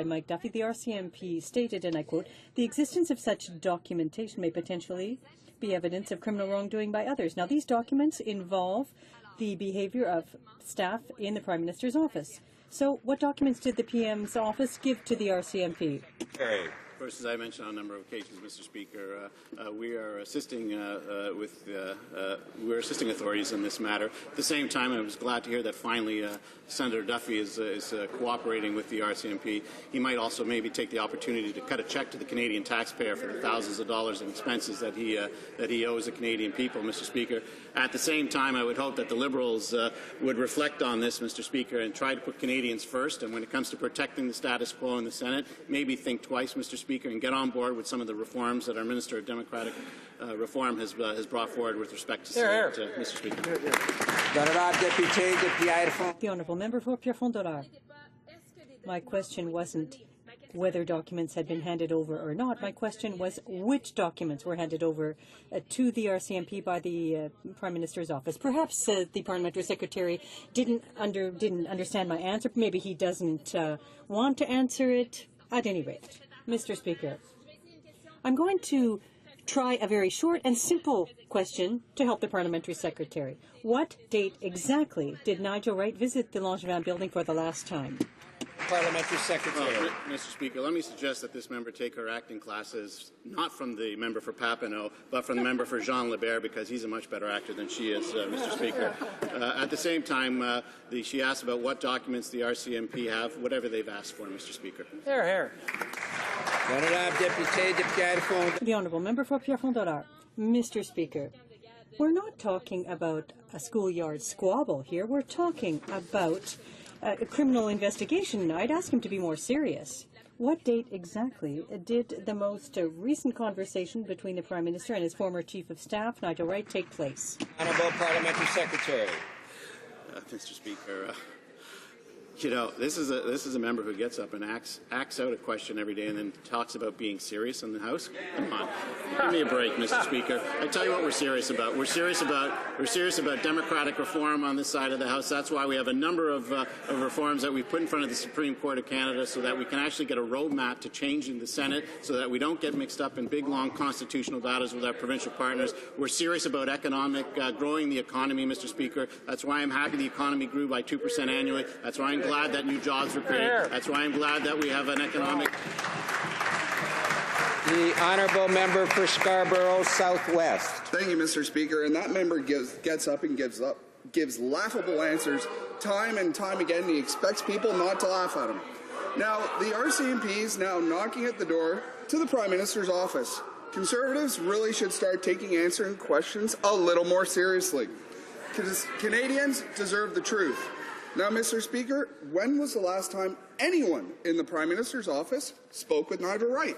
Mike Duffy, the RCMP stated, and I quote, "The existence of such documentation may potentially be evidence of criminal wrongdoing by others." Now, these documents involve the behavior of staff in the Prime Minister's office. So what documents did the PM's office give to the RCMP? Okay. First, as I mentioned on a number of occasions, Mr. Speaker, we are assisting we're assisting authorities in this matter. At the same time, I was glad to hear that finally Senator Duffy is cooperating with the RCMP. He might also maybe take the opportunity to cut a check to the Canadian taxpayer for the thousands of dollars in expenses that he owes the Canadian people, Mr. Speaker. At the same time, I would hope that the Liberals would reflect on this, Mr. Speaker, and try to put Canadians first. And when it comes to protecting the status quo in the Senate, maybe think twice, Mr. Speaker, and get on board with some of the reforms that our Minister of Democratic Reform has brought forward with respect to Senate, Mr. Speaker. The Honourable Member for Pierrefonds-Dollard. My question wasn't whether documents had been handed over or not. My question was which documents were handed over to the RCMP by the Prime Minister's office. Perhaps the Parliamentary Secretary didn't understand my answer. Maybe he doesn't want to answer it. At any rate, Mr. Speaker, I'm going to try a very short and simple question to help the parliamentary secretary. What date exactly did Nigel Wright visit the Langevin building for the last time? Parliamentary Secretary. Mr. Speaker, let me suggest that this member take her acting classes not from the member for Papineau, but from the member for Jean Lebert, because he's a much better actor than she is, Mr. Speaker. At the same time, she asked about what documents the RCMP have, whatever they've asked for, Mr. Speaker. Here. The Honourable Member for Pierrefonds-Dollard. Mr. Speaker, we're not talking about a schoolyard squabble here. We're talking about a criminal investigation. I'd ask him to be more serious. What date exactly did the most recent conversation between the Prime Minister and his former Chief of Staff, Nigel Wright, take place? Honourable Parliamentary Secretary. Mr. Speaker, this is a member who gets up and acts out a question every day and then talks about being serious in the House. Come on, give me a break, Mr. Speaker. I tell you what we're serious about. We're serious about democratic reform on this side of the House. That's why we have a number of reforms that we put in front of the Supreme Court of Canada, so that we can actually get a roadmap to changing the Senate, so that we don't get mixed up in big, long constitutional battles with our provincial partners. We're serious about growing the economy, Mr. Speaker. That's why I'm happy the economy grew by 2% annually. That's why I'm glad that new jobs were created. That's why I'm glad that we have an economic... The Honourable Member for Scarborough Southwest. Thank you, Mr. Speaker. And that member gets up and gives laughable answers time and time again. He expects people not to laugh at him. Now, the RCMP is now knocking at the door to the Prime Minister's office. Conservatives really should start taking answering questions a little more seriously. Canadians deserve the truth. Now, Mr. Speaker, when was the last time anyone in the Prime Minister's office spoke with Nigel Wright?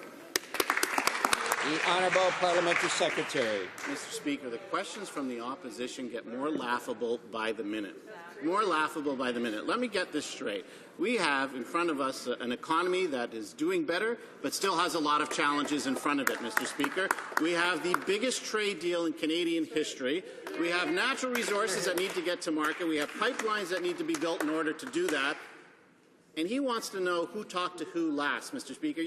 The Honourable Parliamentary Secretary. Mr. Speaker, the questions from the opposition get more laughable by the minute. More laughable by the minute. Let me get this straight. We have in front of us an economy that is doing better, but still has a lot of challenges in front of it, Mr. Speaker. We have the biggest trade deal in Canadian history. We have natural resources that need to get to market. We have pipelines that need to be built in order to do that. And he wants to know who talked to who last, Mr. Speaker.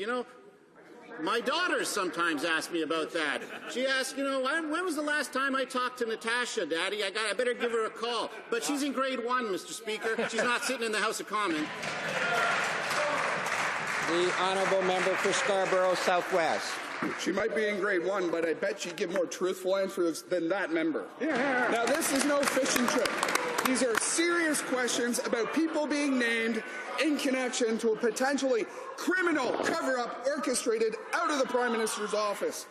My daughters sometimes ask me about that. She asks, when was the last time I talked to Natasha, Daddy? I better give her a call. But she's in grade 1, Mr. Speaker. She's not sitting in the House of Commons. The Honourable Member for Scarborough Southwest. She might be in grade 1, but I bet she'd give more truthful answers than that member. Yeah. Now, this is no fishing trip. These are serious questions about people being named in connection to a potentially criminal cover-up orchestrated out of the Prime Minister's office.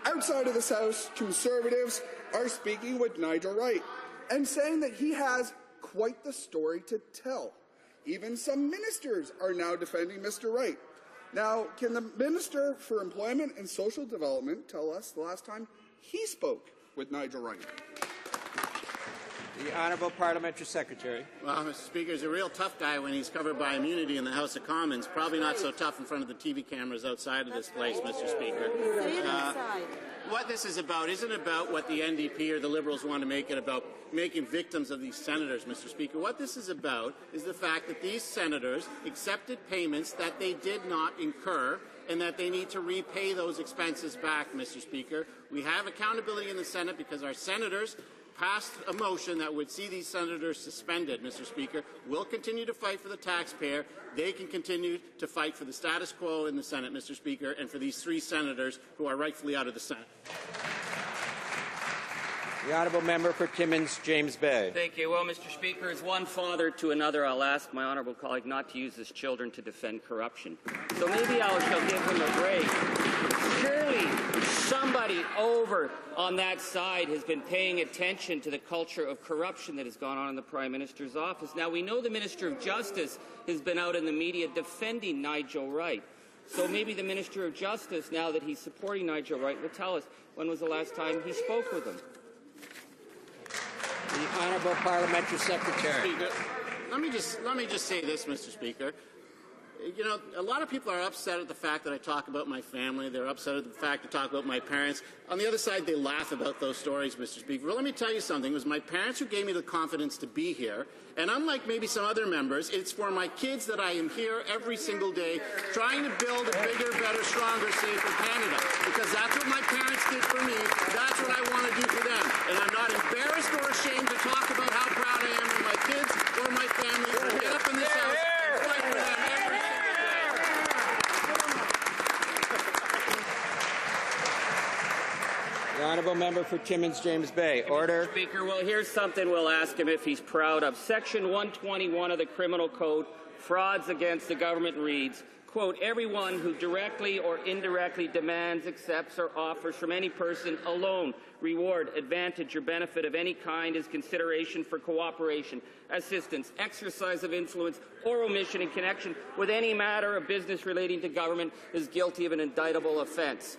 Outside of this House, Conservatives are speaking with Nigel Wright and saying that he has quite the story to tell. Even some ministers are now defending Mr. Wright. Now, can the Minister for Employment and Social Development tell us the last time he spoke with Nigel Wright? The Honourable Parliamentary Secretary. Well, Mr. Speaker, he's a real tough guy when he's covered by immunity in the House of Commons. Probably not so tough in front of the TV cameras outside of this place, Mr. Speaker. What this is about isn't about what the NDP or the Liberals want to make it about, making victims of these senators, Mr. Speaker. What this is about is the fact that these senators accepted payments that they did not incur and that they need to repay those expenses back, Mr. Speaker. We have accountability in the Senate because our senators passed a motion that would see these senators suspended, Mr. Speaker. We'll continue to fight for the taxpayer. They can continue to fight for the status quo in the Senate, Mr. Speaker, and for these 3 senators who are rightfully out of the Senate. The Honourable Member for Timmins, James Bay. Thank you. Well, Mr. Speaker, as one father to another, I'll ask my honourable colleague not to use his children to defend corruption. So maybe I shall give him a break. Surely somebody over on that side has been paying attention to the culture of corruption that has gone on in the Prime Minister's office. Now, we know the Minister of Justice has been out in the media defending Nigel Wright. So maybe the Minister of Justice, now that he's supporting Nigel Wright, will tell us when was the last time he spoke with him. The Honourable Parliamentary Secretary. Speaker, let me just say this, Mr. Speaker. you know, a lot of people are upset at the fact that I talk about my family. They're upset at the fact I talk about my parents. On the other side, they laugh about those stories, Mr. Speaker. Well, let me tell you something. It was my parents who gave me the confidence to be here. And unlike maybe some other members, it's for my kids that I am here every single day trying to build a bigger, better, stronger, safer Canada. Because that's what my parents did for me. That's what I want to do for them. And I'm not embarrassed or ashamed to talk about how proud I am of my kids or my family to get up in this house and fight for them every single day. The honourable member for Timmins James Bay. Order. Mr. Speaker, well, here's something we'll ask him if he's proud of. Section 121 of the Criminal Code, frauds against the government, reads, quote, everyone who directly or indirectly demands, accepts, or offers from any person a loan, reward, advantage, or benefit of any kind as consideration for cooperation, assistance, exercise of influence, or omission in connection with any matter of business relating to government is guilty of an indictable offence.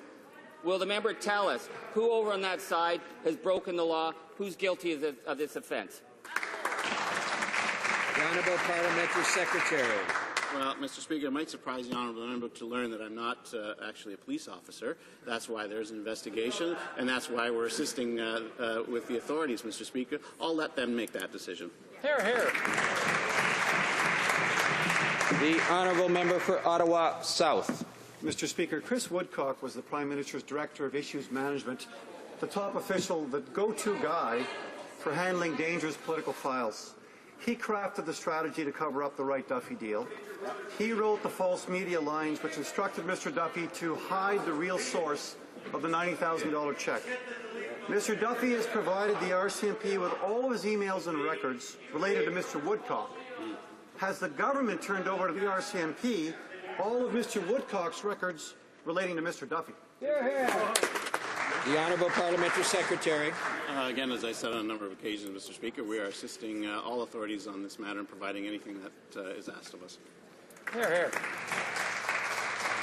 Will the member tell us who over on that side has broken the law, who's guilty of this offence? The Honourable Parliamentary Secretary. Well, Mr. Speaker, it might surprise the honourable member to learn that I'm not actually a police officer. That's why there's an investigation, and that's why we're assisting with the authorities, Mr. Speaker. I'll let them make that decision. Hear, hear. The honourable member for Ottawa South. Mr. Speaker, Chris Woodcock was the Prime Minister's Director of Issues Management, the top official, the go-to guy for handling dangerous political files. He crafted the strategy to cover up the Wright Duffy deal. He wrote the false media lines which instructed Mr. Duffy to hide the real source of the $90,000 check. Mr. Duffy has provided the RCMP with all of his emails and records related to Mr. Woodcock. Has the government turned over to the RCMP all of Mr. Woodcock's records relating to Mr. Duffy? The Honourable Parliamentary Secretary. Again, as I said on a number of occasions, Mr. Speaker, we are assisting all authorities on this matter and providing anything that is asked of us. Hear, hear.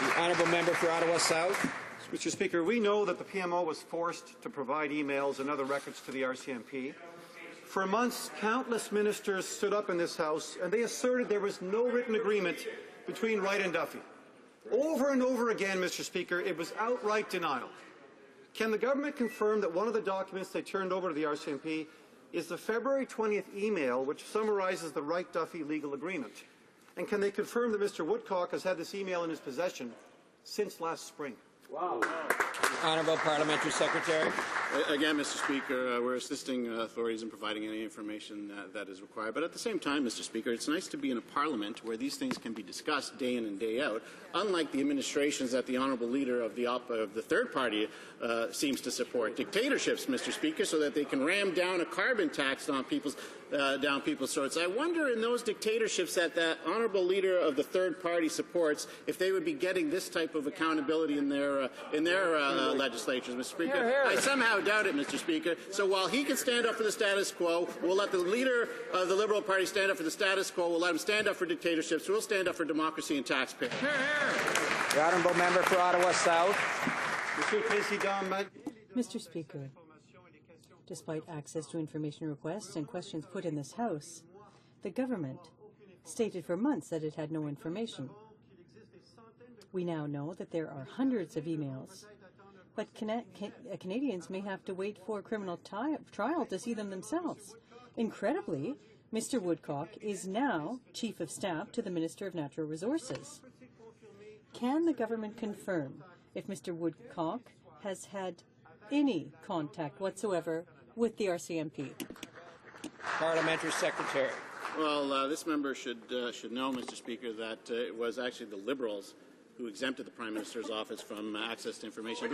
The Honourable Member for Ottawa South. Mr. Speaker, we know that the PMO was forced to provide emails and other records to the RCMP. For months, countless ministers stood up in this House and they asserted there was no written agreement between Wright and Duffy. Over and over again, Mr. Speaker, it was outright denial. Can the government confirm that one of the documents they turned over to the RCMP is the February 20th email which summarizes the Wright-Duffy legal agreement? And can they confirm that Mr. Woodcock has had this email in his possession since last spring? Wow. Honourable Parliamentary Secretary. Again, Mr. Speaker, we're assisting authorities in providing any information that is required. But at the same time, Mr. Speaker, it's nice to be in a parliament where these things can be discussed day in and day out, unlike the administrations that the honourable leader of the third party seems to support. Dictatorships, Mr. Speaker, so that they can ram down a carbon tax on people's throats. I wonder in those dictatorships that the honourable leader of the third party supports if they would be getting this type of accountability in their legislatures, Mr. Speaker. Hear, hear. I somehow doubt it, Mr. Speaker. So while he can stand up for the status quo, we'll let the leader of the Liberal Party stand up for the status quo. We'll let him stand up for dictatorships. We'll stand up for democracy and taxpayers. The honourable member for Ottawa South. Mr. Speaker, despite access to information requests and questions put in this House, the government stated for months that it had no information. We now know that there are hundreds of emails, but Canadians may have to wait for a criminal trial to see them themselves. Incredibly, Mr. Woodcock is now Chief of Staff to the Minister of Natural Resources. Can the government confirm if Mr. Woodcock has had any contact whatsoever with the RCMP? Parliamentary Secretary. Well, this member should know, Mr. Speaker, that it was actually the Liberals who exempted the Prime Minister's office from access to information. I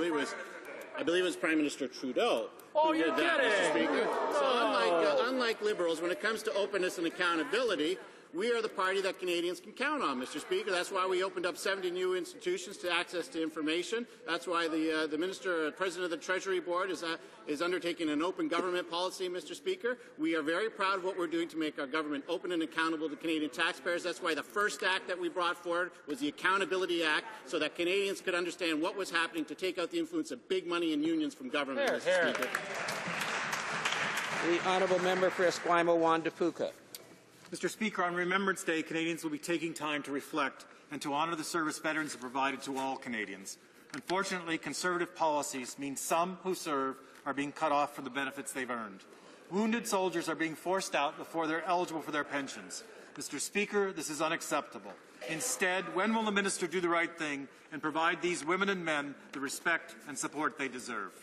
believe it was Prime Minister Trudeau who did that, Mr. Speaker. So unlike Liberals, when it comes to openness and accountability, we are the party that Canadians can count on, Mr. Speaker. That's why we opened up 70 new institutions to access to information. That's why the Minister, President of the Treasury Board, is undertaking an open government policy, Mr. Speaker. We are very proud of what we're doing to make our government open and accountable to Canadian taxpayers. That's why the first act that we brought forward was the Accountability Act, so that Canadians could understand what was happening to take out the influence of big money and unions from government, Mr. Speaker. The honourable member for Esquimalt-Juan de Fuca. Mr. Speaker, on Remembrance Day, Canadians will be taking time to reflect and to honour the service veterans have provided to all Canadians. Unfortunately, Conservative policies mean some who serve are being cut off from the benefits they've earned. Wounded soldiers are being forced out before they're eligible for their pensions. Mr. Speaker, this is unacceptable. Instead, when will the minister do the right thing and provide these women and men the respect and support they deserve?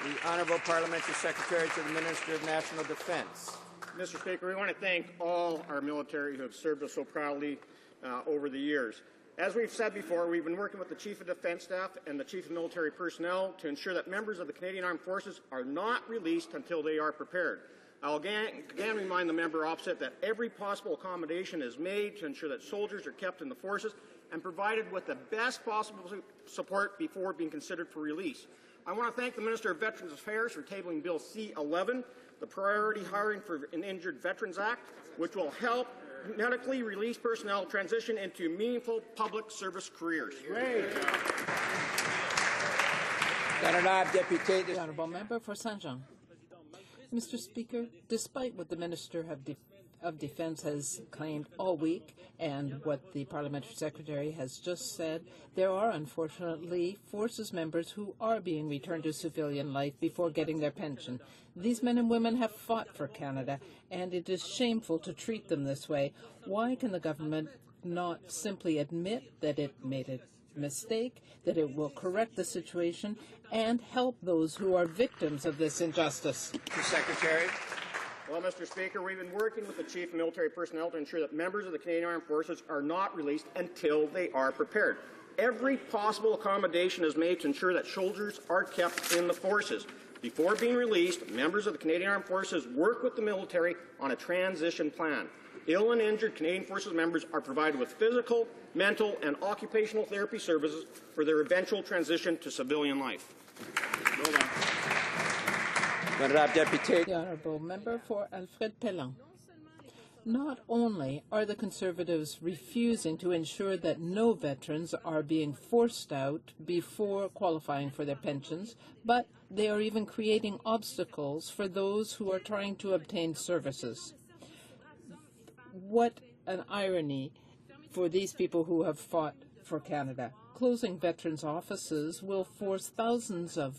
The Honourable Parliamentary Secretary to the Minister of National Defence. Mr. Speaker, we want to thank all our military who have served us so proudly over the years. As we've said before, we've been working with the Chief of Defence Staff and the Chief of Military Personnel to ensure that members of the Canadian Armed Forces are not released until they are prepared. I'll again remind the member opposite that every possible accommodation is made to ensure that soldiers are kept in the forces and provided with the best possible support before being considered for release. I want to thank the Minister of Veterans Affairs for tabling Bill C-11, the Priority Hiring for an Injured Veterans Act, which will help medically released personnel transition into meaningful public service careers. The Honourable Member for Saint-Jean. Mr. Speaker, despite what the Minister of Defence has claimed all week and what the Parliamentary Secretary has just said, there are unfortunately Forces members who are being returned to civilian life before getting their pension. These men and women have fought for Canada, and it is shameful to treat them this way. Why can the government not simply admit that it made a mistake, that it will correct the situation, and help those who are victims of this injustice? Mr. Secretary. Well, Mr. Speaker, we've been working with the Chief of Military Personnel to ensure that members of the Canadian Armed Forces are not released until they are prepared. Every possible accommodation is made to ensure that soldiers are kept in the forces. Before being released, members of the Canadian Armed Forces work with the military on a transition plan. Ill and injured Canadian Forces members are provided with physical, mental, and occupational therapy services for their eventual transition to civilian life. Well done. The Honourable Member for Alfred Pellan. Not only are the Conservatives refusing to ensure that no veterans are being forced out before qualifying for their pensions, but they are even creating obstacles for those who are trying to obtain services. What an irony for these people who have fought for Canada. Closing veterans' offices will force thousands of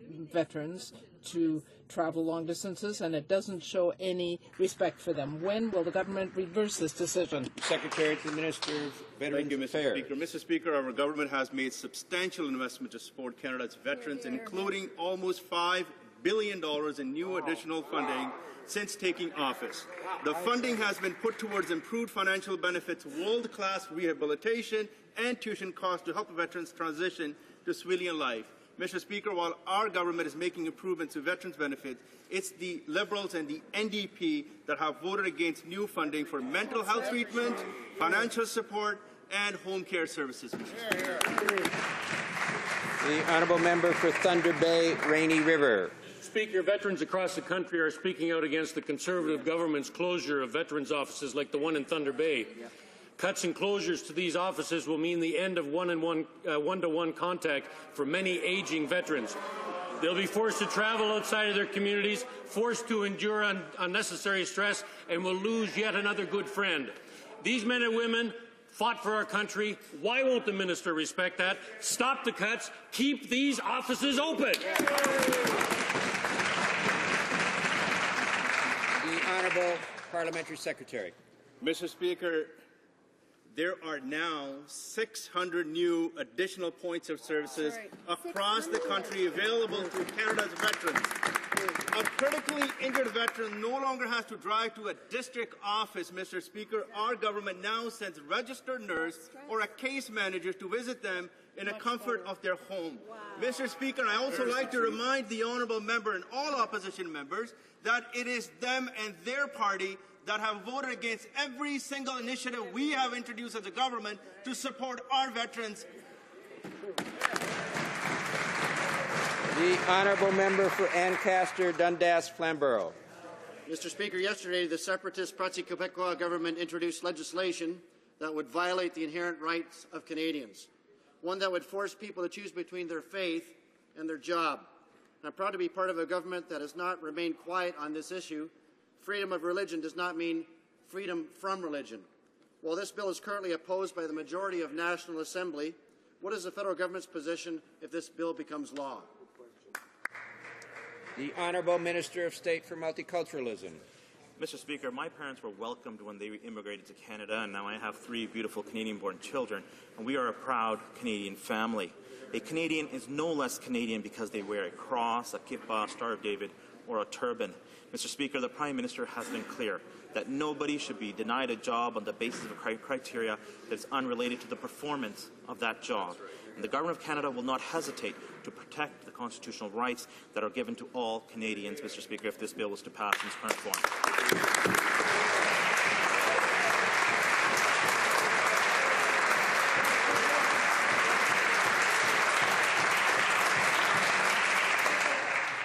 veterans to travel long distances, and it doesn't show any respect for them. When will the government reverse this decision? Secretary to the Minister of Veterans Affairs. Mr. Speaker, our government has made substantial investment to support Canada's veterans, including almost $5 billion in new additional funding since taking office. The funding has been put towards improved financial benefits, world-class rehabilitation, and tuition costs to help veterans transition to civilian life. Mr. Speaker, while our government is making improvements to veterans' benefits, it's the Liberals and the NDP that have voted against new funding for mental health treatment, financial support, and home care services. The Honourable Member for Thunder Bay, Rainy River. Speaker, veterans across the country are speaking out against the Conservative government's closure of veterans' offices like the one in Thunder Bay. Cuts and closures to these offices will mean the end of one-to-one contact for many aging veterans. They'll be forced to travel outside of their communities, forced to endure unnecessary stress, and will lose yet another good friend. These men and women fought for our country. Why won't the minister respect that? Stop the cuts. Keep these offices open. The Honourable Parliamentary Secretary. Mr. Speaker, there are now 600 new additional points of services across the country available to Canada's veterans. A critically injured veteran no longer has to drive to a district office, Mr. Speaker. Our government now sends a registered nurse or a case manager to visit them in the comfort of their home. Mr. Speaker, I also like to remind the honourable member and all opposition members that it is them and their party that have voted against every single initiative we have introduced as a government to support our veterans. The Honourable Member for Ancaster, Dundas, Flamborough. Mr. Speaker, yesterday the separatist Parti Québécois government introduced legislation that would violate the inherent rights of Canadians, one that would force people to choose between their faith and their job. I'm proud to be part of a government that has not remained quiet on this issue, freedom of religion does not mean freedom from religion. While this bill is currently opposed by the majority of National Assembly, what is the federal government's position if this bill becomes law? The Honourable Minister of State for Multiculturalism. Mr. Speaker, my parents were welcomed when they immigrated to Canada, and now I have 3 beautiful Canadian-born children, and we are a proud Canadian family. A Canadian is no less Canadian because they wear a cross, a kippah, Star of David, or a turban. Mr. Speaker, the Prime Minister has been clear that nobody should be denied a job on the basis of a criteria that is unrelated to the performance of that job. And the Government of Canada will not hesitate to protect the constitutional rights that are given to all Canadians, Mr. Speaker, if this bill was to pass in its current form.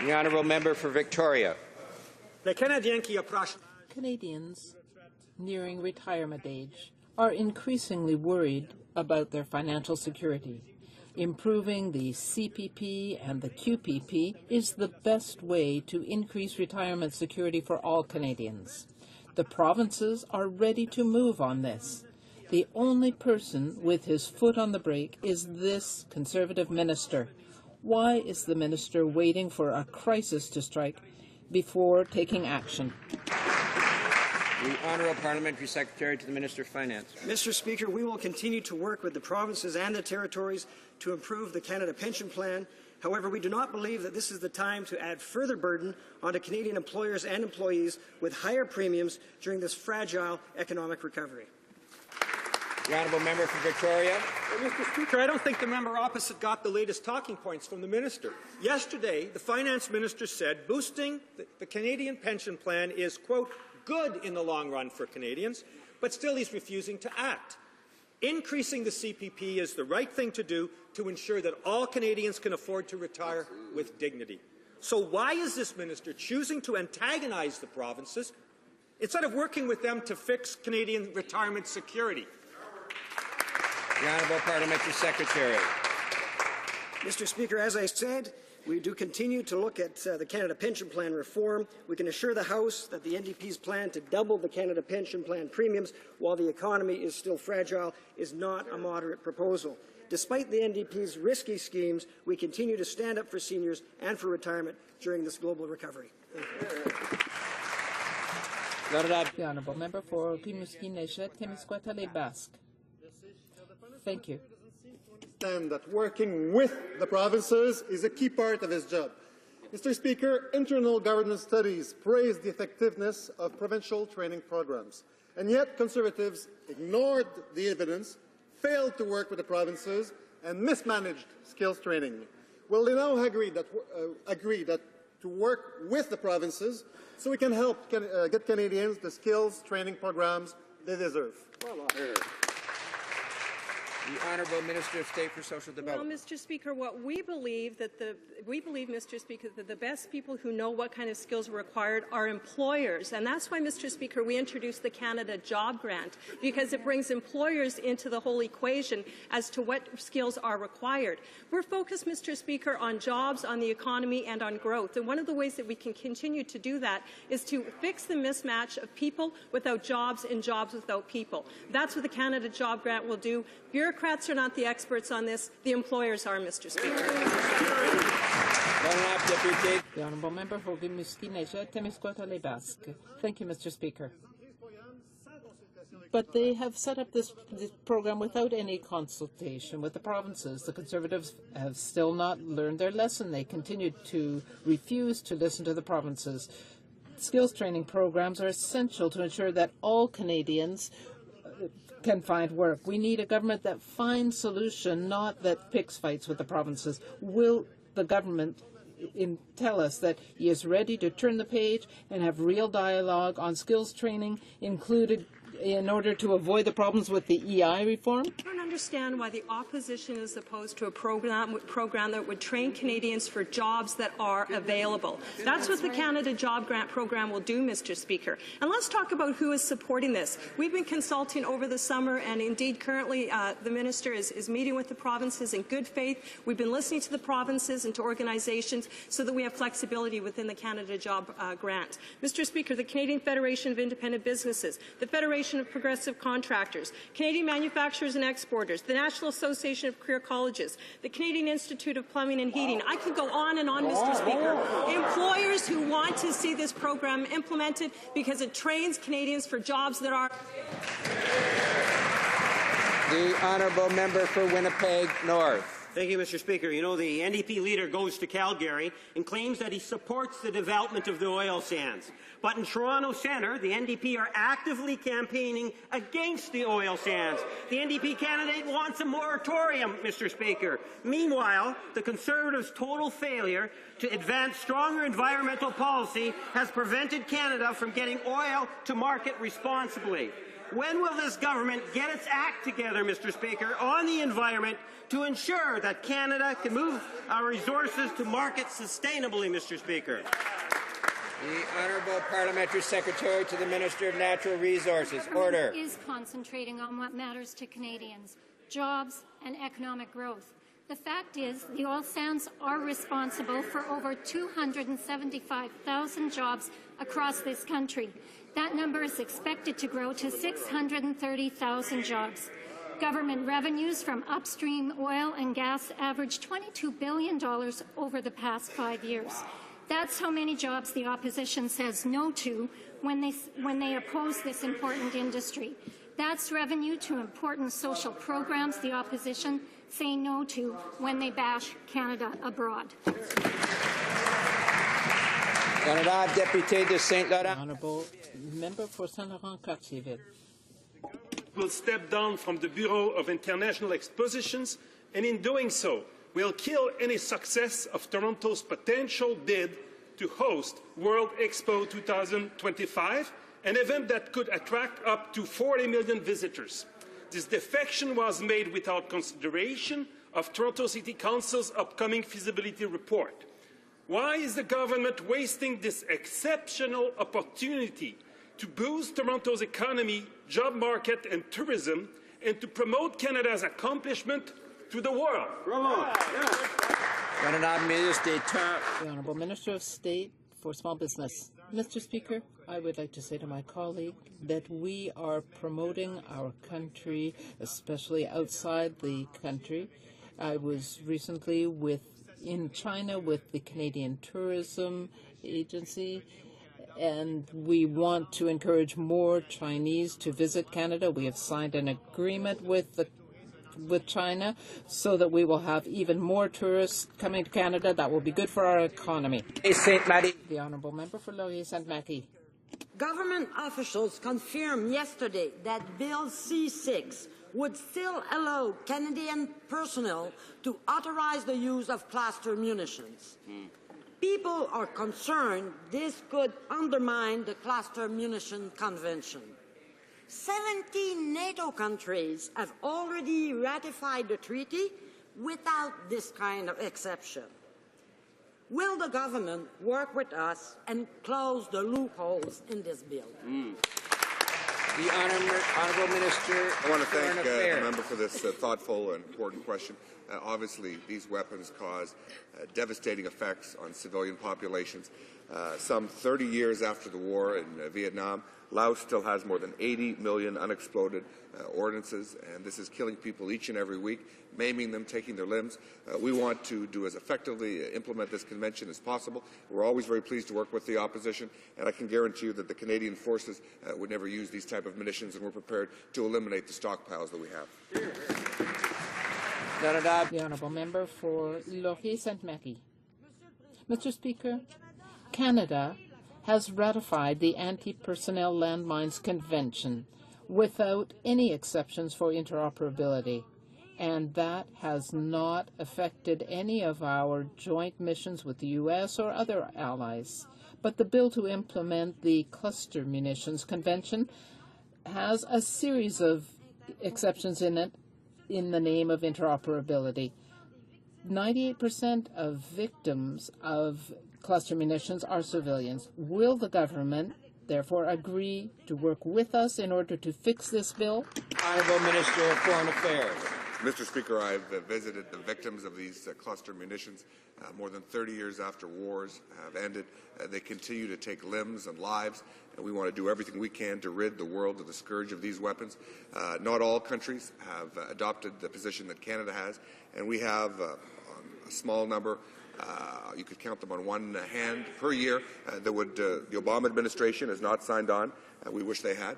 The Honourable Member for Victoria. Canadians nearing retirement age are increasingly worried about their financial security. Improving the CPP and the QPP is the best way to increase retirement security for all Canadians. The provinces are ready to move on this. The only person with his foot on the brake is this Conservative minister. Why is the minister waiting for a crisis to strike before taking action? The Honourable Parliamentary Secretary to the Minister of Finance. Mr. Speaker, we will continue to work with the provinces and the territories to improve the Canada Pension Plan. However, we do not believe that this is the time to add further burden onto Canadian employers and employees with higher premiums during this fragile economic recovery. The Honourable Member for Victoria. Mr. Speaker, I don't think the member opposite got the latest talking points from the minister. Yesterday, the finance minister said boosting the Canadian pension plan is, quote, good in the long run for Canadians, but still he's refusing to act. Increasing the CPP is the right thing to do to ensure that all Canadians can afford to retire with dignity. So why is this minister choosing to antagonize the provinces instead of working with them to fix Canadian retirement security? The Honourable Parliamentary Secretary. Mr. Speaker, as I said, we do continue to look at the Canada Pension Plan reform. We can assure the House that the NDP's plan to double the Canada Pension Plan premiums while the economy is still fragile is not a moderate proposal. Despite the NDP's risky schemes, we continue to stand up for seniors and for retirement during this global recovery. The Honourable Member for Rimouski-Neigette-Témiscouata-Les-Basques. Thank you. That working with the provinces is a key part of his job. Mr. Speaker, internal government studies praise the effectiveness of provincial training programs, and yet Conservatives ignored the evidence, failed to work with the provinces, and mismanaged skills training. Will they now agree that to work with the provinces so we can help get Canadians the skills training programs they deserve? The Honourable Minister of State for Social Development. Well, Mr. Speaker, what we believe, Mr. Speaker, that the best people who know what kind of skills are required are employers, and that's why, Mr. Speaker, we introduced the Canada Job Grant, because it brings employers into the whole equation as to what skills are required. We're focused, Mr. Speaker, on jobs, on the economy, and on growth, and one of the ways that we can continue to do that is to fix the mismatch of people without jobs and jobs without people. That's what the Canada Job Grant will do. Bureaucrats are not the experts on this. The employers are, Mr. Speaker. The Honourable Member for Rimouski-Neigette-Témiscouata-Les-Basques. Thank you, Mr. Speaker. But they have set up this program without any consultation with the provinces. The Conservatives have still not learned their lesson. They continue to refuse to listen to the provinces. Skills training programs are essential to ensure that all Canadians can find work. We need a government that finds solution, not that picks fights with the provinces. Will the government tell us that he is ready to turn the page and have real dialogue on skills training included in order to avoid the problems with the EI reform? understand why the opposition is opposed to a program that would train Canadians for jobs that are available. That's what the Canada Job Grant program will do, Mr. Speaker. And let's talk about who is supporting this. We've been consulting over the summer, and indeed currently the minister is meeting with the provinces in good faith. We've been listening to the provinces and to organizations so that we have flexibility within the Canada Job Grant. Mr. Speaker, the Canadian Federation of Independent Businesses, the Federation of Progressive Contractors, Canadian Manufacturers and Exporters, the National Association of Career Colleges, the Canadian Institute of Plumbing and Heating. I could go on and on, Mr. Speaker. Employers who want to see this program implemented because it trains Canadians for jobs that are... The honourable member for Winnipeg North. Thank you, Mr. Speaker. You know, the NDP leader goes to Calgary and claims that he supports the development of the oil sands. But in Toronto Centre, the NDP are actively campaigning against the oil sands. The NDP candidate wants a moratorium, Mr. Speaker. Meanwhile, the Conservatives' total failure to advance stronger environmental policy has prevented Canada from getting oil to market responsibly. When will this government get its act together, Mr. Speaker, on the environment to ensure that Canada can move our resources to market sustainably, Mr. Speaker? The Honourable Parliamentary Secretary to the Minister of Natural Resources. Order. Is concentrating on what matters to Canadians, jobs and economic growth. The fact is, the oil sands are responsible for over 275,000 jobs across this country. That number is expected to grow to 630,000 jobs. Government revenues from upstream oil and gas averaged $22 billion over the past 5 years. That's how many jobs the opposition says no to when they oppose this important industry. That's revenue to important social programs the opposition say no to when they bash Canada abroad. Honourable Deputy de Saint Laurent. Honourable Member for Saint Laurent Cartierville. Will step down from the Bureau of International Expositions, and in doing so will kill any success of Toronto's potential bid to host World Expo 2025, an event that could attract up to 40 million visitors. This defection was made without consideration of Toronto City Council's upcoming feasibility report. Why is the government wasting this exceptional opportunity to boost Toronto's economy, job market and tourism, and to promote Canada's accomplishment to the world? The Honourable Minister of State for Small Business. Mr. Speaker, I would like to say to my colleague that we are promoting our country, especially outside the country. I was recently in China with the Canadian Tourism Agency, and we want to encourage more Chinese to visit Canada. We have signed an agreement with China so that we will have even more tourists coming to Canada. That will be good for our economy. The Honourable Member for Laurier-Sainte-Marie. Government officials confirmed yesterday that Bill C-6 would still allow Canadian personnel to authorize the use of cluster munitions. People are concerned this could undermine the Cluster Munition Convention. 17 NATO countries have already ratified the treaty without this kind of exception. Will the government work with us and close the loopholes in this bill? The Honourable Minister. I want to thank the member for this thoughtful and important question. Obviously, these weapons cause devastating effects on civilian populations. Some 30 years after the war in Vietnam, Laos still has more than 80 million unexploded ordnances, and this is killing people each and every week, maiming them, taking their limbs. We want to do as effectively implement this convention as possible. We're always very pleased to work with the opposition, and I can guarantee you that the Canadian forces would never use these type of munitions, and we're prepared to eliminate the stockpiles that we have. The Honourable Member for Laurier-Sainte-Marie. Mr. Speaker, Canada has ratified the Anti-Personnel Landmines Convention without any exceptions for interoperability, and that has not affected any of our joint missions with the U.S. or other allies. But the bill to implement the Cluster Munitions Convention has a series of exceptions in it, in the name of interoperability. 98% of victims of cluster munitions are civilians. Will the government therefore agree to work with us in order to fix this bill? Honourable Minister of Foreign Affairs. Mr. Speaker, I've visited the victims of these cluster munitions more than 30 years after wars have ended. They continue to take limbs and lives, and we want to do everything we can to rid the world of the scourge of these weapons. Not all countries have adopted the position that Canada has, and we have a small number. You could count them on one hand per year that would the Obama administration has not signed on. We wish they had.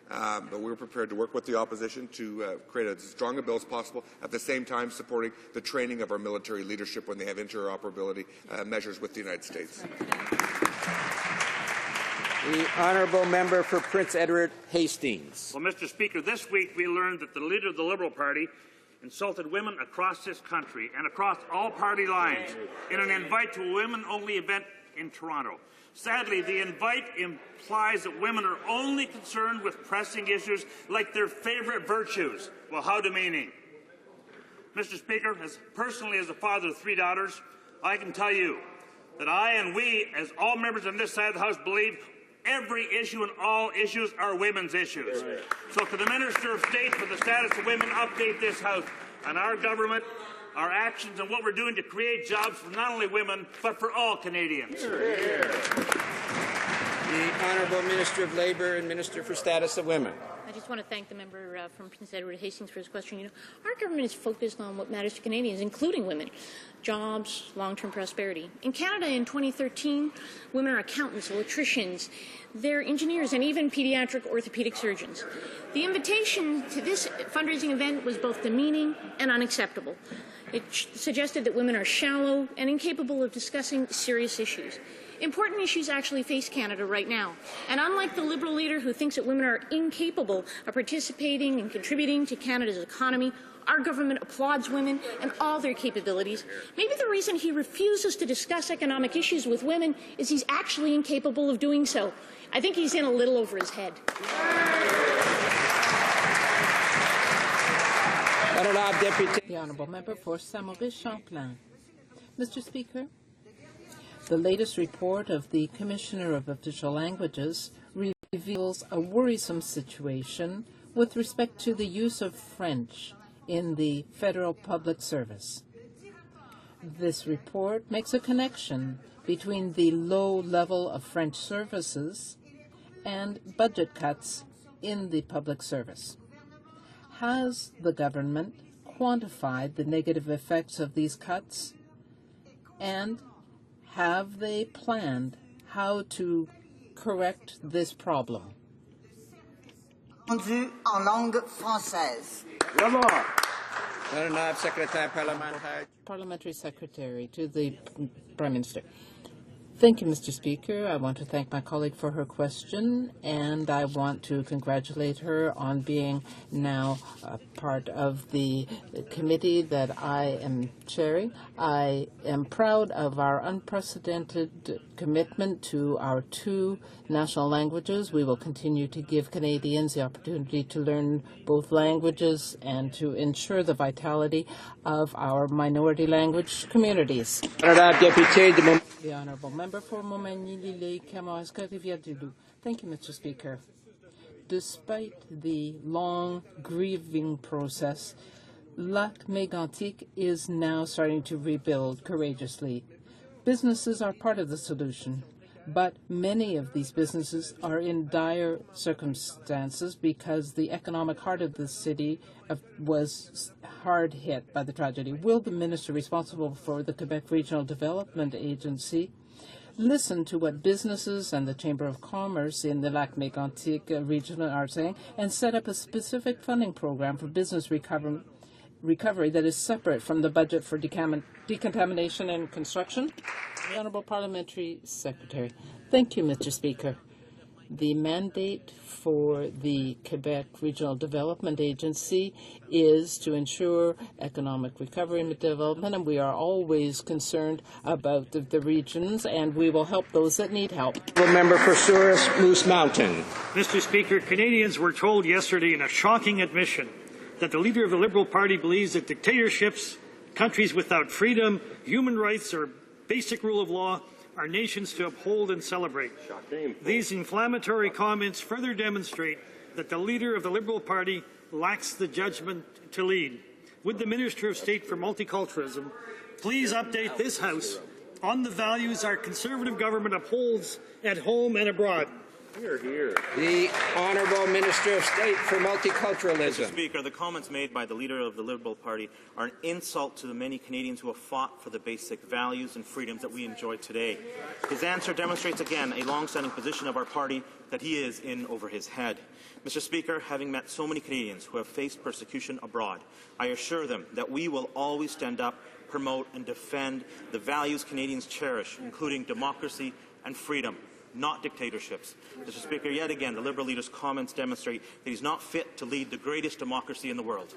But we're prepared to work with the opposition to create as strong a bill as possible, at the same time supporting the training of our military leadership when they have interoperability measures with the United States. The honourable member for Prince Edward Hastings. Well, Mr. Speaker, this week we learned that the leader of the Liberal Party insulted women across this country and across all party lines in an invite to a women-only event in Toronto. Sadly, the invite implies that women are only concerned with pressing issues like their favourite virtues. Well, how demeaning. Mr. Speaker, personally as a father of 3 daughters, I can tell you that I and we, as all members on this side of the House, believe every issue and all issues are women's issues. So could the Minister of State for the Status of Women update this House on our government, our actions, and what we're doing to create jobs for not only women, but for all Canadians? The Honourable Minister of Labour and Minister for Status of Women. I just want to thank the member from Prince Edward Hastings for his question. You know, our government is focused on what matters to Canadians, including women, jobs, long-term prosperity. In Canada in 2013, women are accountants, electricians, they're engineers, and even pediatric orthopedic surgeons. The invitation to this fundraising event was both demeaning and unacceptable. It suggested that women are shallow and incapable of discussing serious issues. Important issues actually face Canada right now. And unlike the Liberal leader who thinks that women are incapable of participating and contributing to Canada's economy, our government applauds women and all their capabilities. Maybe the reason he refuses to discuss economic issues with women is he's actually incapable of doing so. I think he's in a little over his head. The Honourable Member for Saint-Maurice-Champlain. Mr. Speaker, the latest report of the Commissioner of Official Languages reveals a worrisome situation with respect to the use of French in the federal public service. This report makes a connection between the low level of French services and budget cuts in the public service. Has the government quantified the negative effects of these cuts, and have they planned how to correct this problem? En langue française. Parliamentary Secretary to the Prime Minister. Thank you, Mr. Speaker. I want to thank my colleague for her question, and I want to congratulate her on being now a part of the committee that I am chairing. I am proud of our unprecedented commitment to our 2 national languages. We will continue to give Canadians the opportunity to learn both languages and to ensure the vitality of our minority language communities. The Honourable Member for Montmagny-Lille-Kamouraska-Rivière-du-Loup. Thank you, Mr. Speaker. Despite the long grieving process, Lac Mégantic is now starting to rebuild courageously. Businesses are part of the solution, but many of these businesses are in dire circumstances because the economic heart of the city was hard hit by the tragedy. Will the minister responsible for the Quebec Regional Development Agency listen to what businesses and the Chamber of Commerce in the Lac Mégantic region are saying and set up a specific funding program for business recovery that is separate from the budget for decontamination and construction? The Honourable Parliamentary Secretary. Thank you, Mr. Speaker. The mandate for the Quebec Regional Development Agency is to ensure economic recovery and development, and we are always concerned about the regions, and we will help those that need help. The member for Souris Moose Mountain. Mr. Speaker, Canadians were told yesterday in a shocking admission that the leader of the Liberal Party believes that dictatorships, countries without freedom, human rights, or basic rule of law are nations to uphold and celebrate. These inflammatory comments further demonstrate that the leader of the Liberal Party lacks the judgment to lead. Would the Minister of State for Multiculturalism please update this House on the values our Conservative government upholds at home and abroad? Hear, hear. The Honourable Minister of State for Multiculturalism. Mr. Speaker, the comments made by the Leader of the Liberal Party are an insult to the many Canadians who have fought for the basic values and freedoms that we enjoy today. His answer demonstrates again a long-standing position of our party that he is in over his head. Mr. Speaker, having met so many Canadians who have faced persecution abroad, I assure them that we will always stand up, promote and defend the values Canadians cherish, including democracy and freedom, not dictatorships. Mr. Speaker, yet again, the Liberal leader's comments demonstrate that he's not fit to lead the greatest democracy in the world.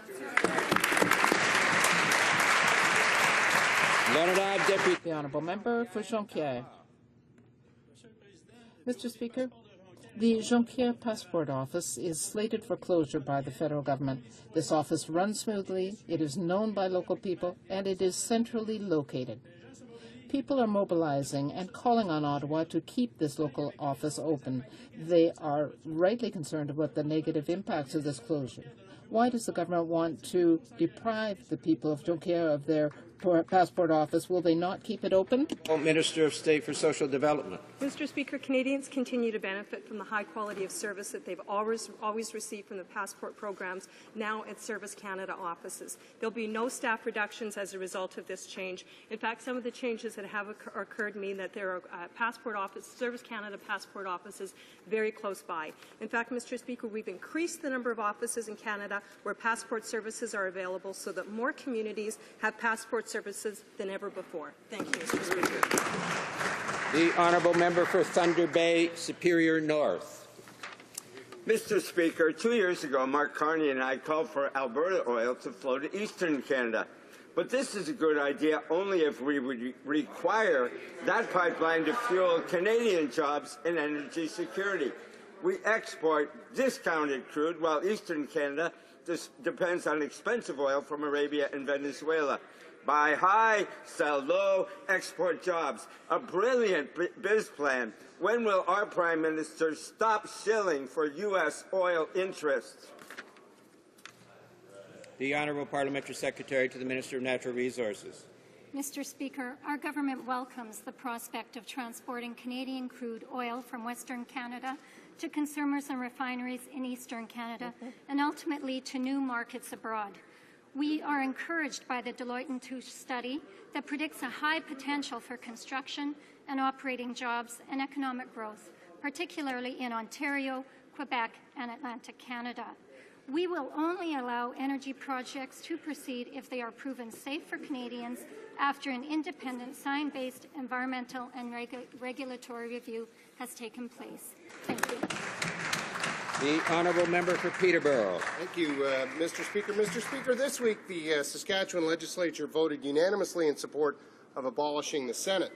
The Honourable Member for Jonquière. Mr. Speaker, the Jonquière Passport Office is slated for closure by the federal government. This office runs smoothly, it is known by local people, and it is centrally located. People are mobilizing and calling on Ottawa to keep this local office open. They are rightly concerned about the negative impacts of this closure. Why does the government want to deprive the people of Jonquière of their passport office? Will they not keep it open? Minister of State for Social Development. Mr. Speaker, Canadians continue to benefit from the high quality of service that they've always received from the passport programs now at Service Canada offices. There'll be no staff reductions as a result of this change. In fact, some of the changes that have occurred mean that there are Service Canada passport offices very close by. In fact, Mr. Speaker, we've increased the number of offices in Canada where passport services are available so that more communities have passport services than ever before. Thank you, Mr. Speaker. The Honourable Member for Thunder Bay, Superior North. Mr. Speaker, 2 years ago, Mark Carney and I called for Alberta oil to flow to eastern Canada. But this is a good idea only if we would require that pipeline to fuel Canadian jobs and energy security. We export discounted crude, while eastern Canada depends on expensive oil from Arabia and Venezuela. Buy high, sell low, export jobs. A brilliant biz plan. When will our Prime Minister stop shilling for U.S. oil interests? The Honourable Parliamentary Secretary to the Minister of Natural Resources. Mr. Speaker, our government welcomes the prospect of transporting Canadian crude oil from Western Canada to consumers and refineries in Eastern Canada and ultimately to new markets abroad. We are encouraged by the Deloitte & Touche study that predicts a high potential for construction and operating jobs and economic growth, particularly in Ontario, Quebec, and Atlantic Canada. We will only allow energy projects to proceed if they are proven safe for Canadians after an independent, science-based environmental and regulatory review has taken place. Thank you. The Honourable Member for Peterborough. Thank you, Mr. Speaker. Mr. Speaker, this week the Saskatchewan legislature voted unanimously in support of abolishing the Senate.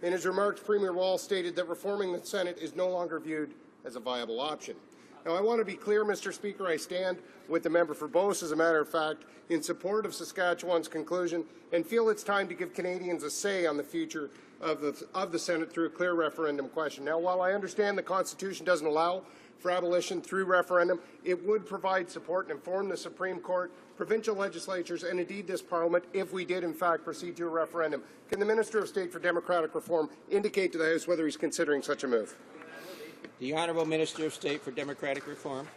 In his remarks, Premier Wall stated that reforming the Senate is no longer viewed as a viable option. Now, I want to be clear, Mr. Speaker, I stand with the member for Beauce, as a matter of fact, in support of Saskatchewan's conclusion and feel it's time to give Canadians a say on the future of the Senate through a clear referendum question. Now, while I understand the Constitution doesn't allow for abolition through referendum, it would provide support and inform the Supreme Court, provincial legislatures, and indeed this Parliament if we did in fact proceed to a referendum. Can the Minister of State for Democratic Reform indicate to the House whether he's considering such a move? The Honourable Minister of State for Democratic Reform.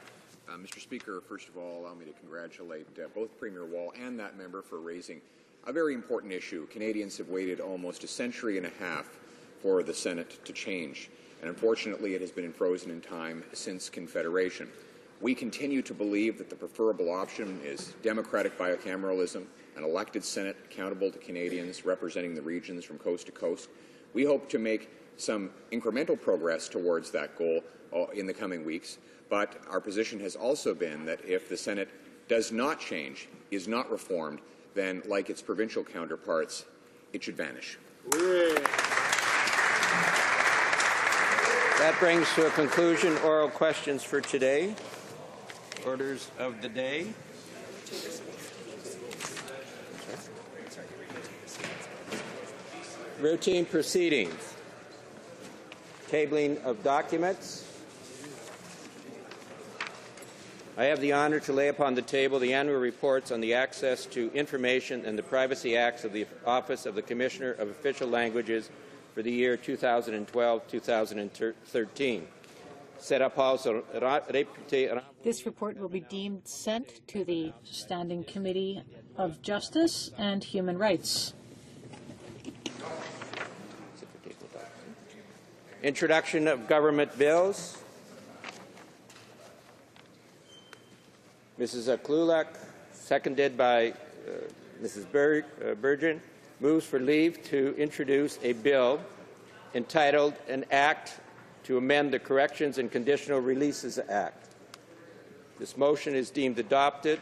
Mr. Speaker, first of all, allow me to congratulate both Premier Wall and that member for raising a very important issue. Canadians have waited almost a century and a half for the Senate to change, and unfortunately it has been frozen in time since Confederation. We continue to believe that the preferable option is democratic bicameralism, an elected Senate accountable to Canadians representing the regions from coast to coast. We hope to make some incremental progress towards that goal in the coming weeks, but our position has also been that if the Senate does not change, is not reformed, then, like its provincial counterparts, it should vanish. That brings to a conclusion oral questions for today. Orders of the day. Routine proceedings. Tabling of documents. I have the honor to lay upon the table the annual reports on the access to information and the privacy acts of the Office of the Commissioner of Official Languages for the year 2012-2013. This report will be deemed sent to the Standing Committee of Justice and Human Rights. Introduction of government bills. Mrs. Klulak, seconded by Mrs. Burgeon, moves for leave to introduce a bill entitled An Act to Amend the Corrections and Conditional Releases Act. This motion is deemed adopted.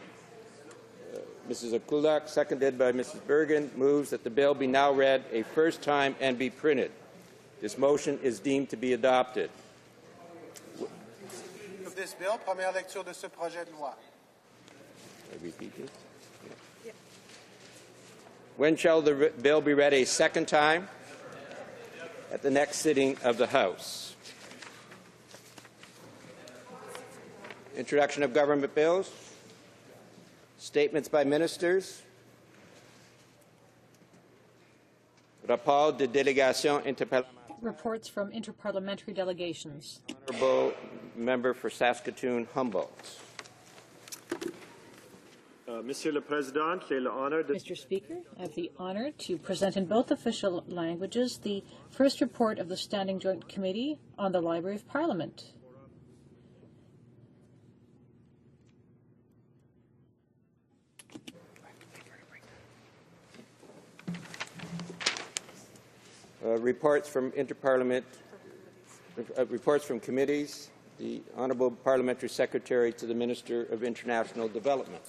Mrs. Klulak, seconded by Mrs. Burgeon, moves that the bill be now read a first time and be printed. This motion is deemed to be adopted. Of this bill, première lecture de ce projet de loi. I repeat this? Yeah. When shall the bill be read a second time? At the next sitting of the House. Introduction of government bills. Statements by ministers. Rapport de délégation interparlementaire. Reports from interparliamentary delegations. Honourable Member for Saskatoon-Humboldt. Monsieur le Président, j'ai l'honneur de... Mr. Speaker, I have the honor to present in both official languages the first report of the Standing Joint Committee on the Library of Parliament. Reports from reports from committees. The Honourable Parliamentary Secretary to the Minister of International Development.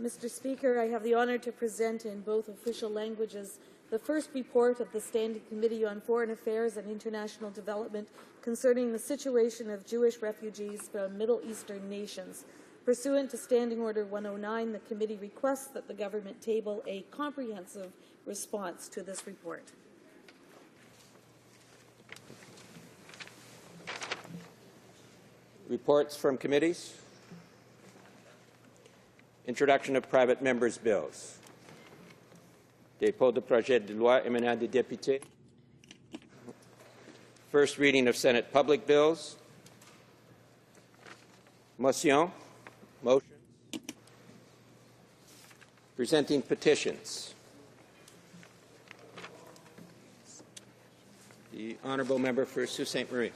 Mr. Speaker, I have the honour to present in both official languages the first report of the Standing Committee on Foreign Affairs and International Development concerning the situation of Jewish refugees from Middle Eastern nations. Pursuant to Standing Order 109, the committee requests that the government table a comprehensive response to this report. Reports from committees. Introduction of private members' bills. Dépôt de projet de loi émanant des députés. First reading of Senate public bills. Motion. Presenting petitions. The Honourable Member for Sault Ste. Marie.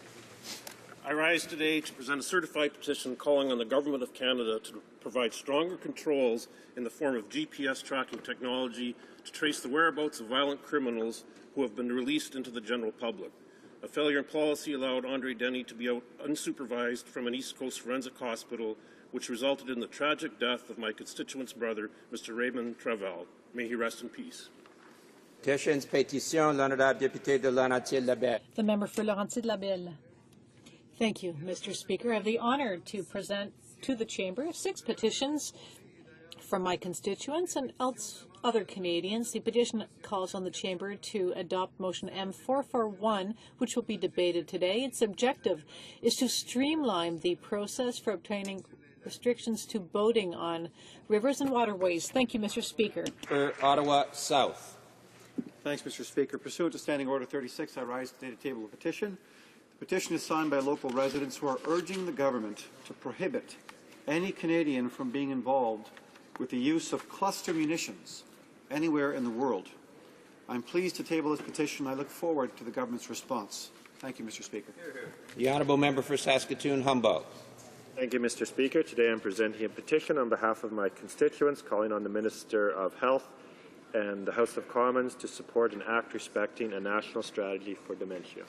I rise today to present a certified petition calling on the Government of Canada to provide stronger controls in the form of GPS tracking technology to trace the whereabouts of violent criminals who have been released into the general public. A failure in policy allowed Andre Denny to be out unsupervised from an East Coast forensic hospital, which resulted in the tragic death of my constituent's brother, Mr. Raymond Travel. May he rest in peace. Petitions, pétitions, l'honorable député de Laurentides-Labelle. The member for Laurentides-Labelle. Thank you, Mr. Speaker. I have the honor to present to the Chamber 6 petitions from my constituents and other Canadians. The petition calls on the Chamber to adopt Motion M441, which will be debated today. Its objective is to streamline the process for obtaining restrictions to boating on rivers and waterways. Thank you, Mr. Speaker. Ottawa South. Thanks, Mr. Speaker. Pursuant to Standing Order 36, I rise today to table a petition. The petition is signed by local residents who are urging the government to prohibit any Canadian from being involved with the use of cluster munitions anywhere in the world. I'm pleased to table this petition. I look forward to the government's response. Thank you, Mr. Speaker. The Honourable Member for Saskatoon-Humboldt. Thank you, Mr. Speaker. Today I'm presenting a petition on behalf of my constituents calling on the Minister of Health and the House of Commons to support an act respecting a national strategy for dementia.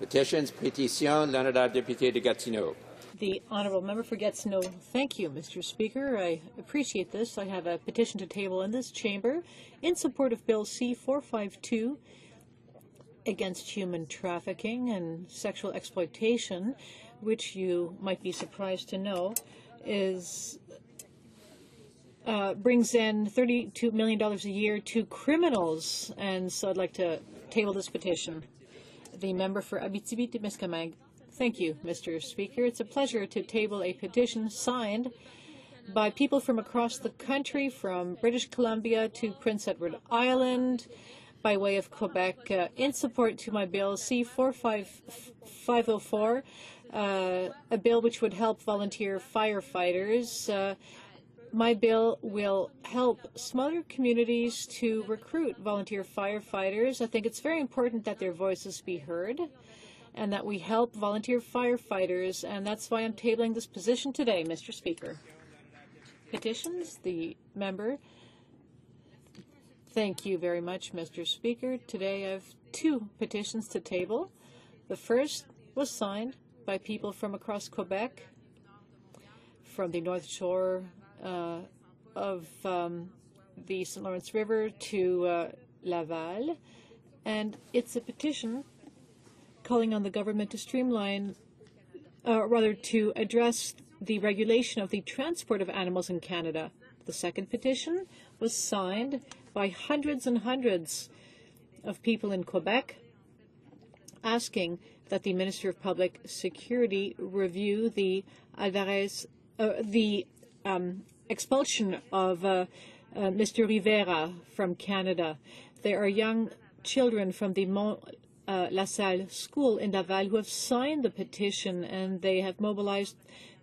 Petitions, pétitions, l'honorable député de Gatineau. The Honourable Member for Gatineau. Thank you, Mr. Speaker. I appreciate this. I have a petition to table in this chamber in support of Bill C-452 against human trafficking and sexual exploitation, which you might be surprised to know is brings in $32 million a year to criminals, and so I'd like to table this petition. The member for Abitibi-Témiscamingue. Thank you, Mr. Speaker. It's a pleasure to table a petition signed by people from across the country, from British Columbia to Prince Edward Island, by way of Quebec, in support to my bill C-4504, a bill which would help volunteer firefighters. My bill will help smaller communities to recruit volunteer firefighters. I think it's very important that their voices be heard and that we help volunteer firefighters, and that's why I'm tabling this position today, Mr. Speaker. Petitions, the member. Thank you very much, Mr. Speaker. Today I have two petitions to table. The first was signed by people from across Quebec, from the North Shore of the St. Lawrence River to Laval, and it's a petition calling on the government to streamline, rather to address the regulation of the transport of animals in Canada. The second petition was signed by hundreds and hundreds of people in Quebec, asking that the Minister of Public Security review the expulsion of Mr. Rivera from Canada. There are young children from the La Salle school in Laval who have signed the petition, and they have mobilized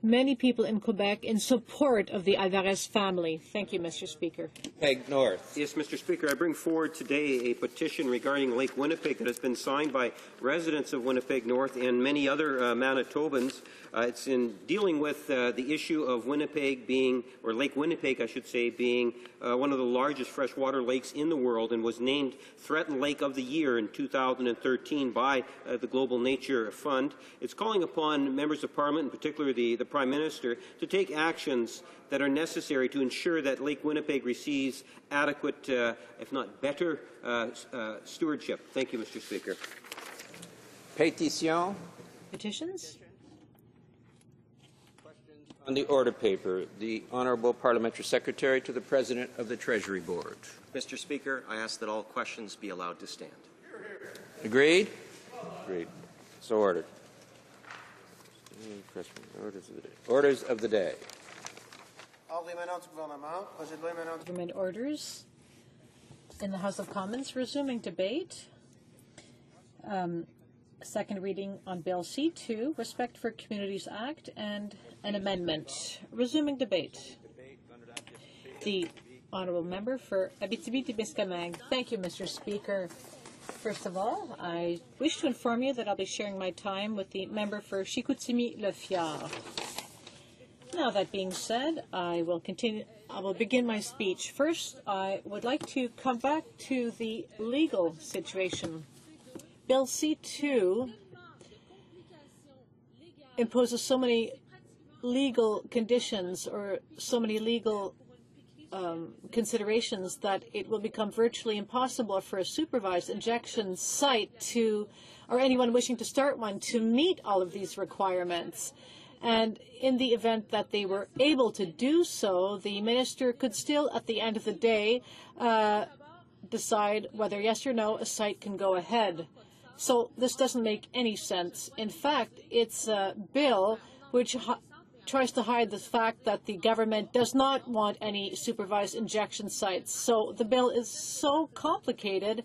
many people in Quebec in support of the Alvarez family. Thank you, Mr. Speaker. Peg North. Yes, Mr. Speaker, I bring forward today a petition regarding Lake Winnipeg that has been signed by residents of Winnipeg North and many other Manitobans. It's in dealing with the issue of Winnipeg being, or Lake Winnipeg, I should say, being one of the largest freshwater lakes in the world, and was named Threatened Lake of the Year in 2013 by the Global Nature Fund. It's calling upon members of Parliament, in particular the Prime Minister, to take actions that are necessary to ensure that Lake Winnipeg receives adequate, if not better, stewardship. Thank you, Mr. Speaker. Petition. Petitions. On the order paper, the Honourable Parliamentary Secretary to the President of the Treasury Board. Mr. Speaker, I ask that all questions be allowed to stand. Agreed? Agreed. So ordered. Orders of the day. Government orders in the House of Commons, resuming debate. Second reading on Bill C-2, Respect for Communities Act, and an amendment. Resuming debate. The Honourable Member for Abitibi-Témiscamingue. Thank you, Mr. Speaker. First of all, I wish to inform you that I'll be sharing my time with the member for Chicoutimi-Le-Fjord. Now, that being said, I will begin my speech. First, I would like to come back to the legal situation. Bill C-2 imposes so many legal conditions or so many legal considerations that it will become virtually impossible for a supervised injection site to, or anyone wishing to start one, to meet all of these requirements. And in the event that they were able to do so, the minister could still, at the end of the day, decide whether yes or no a site can go ahead. So this doesn't make any sense. In fact, it's a bill which tries to hide the fact that the government does not want any supervised injection sites. So the bill is so complicated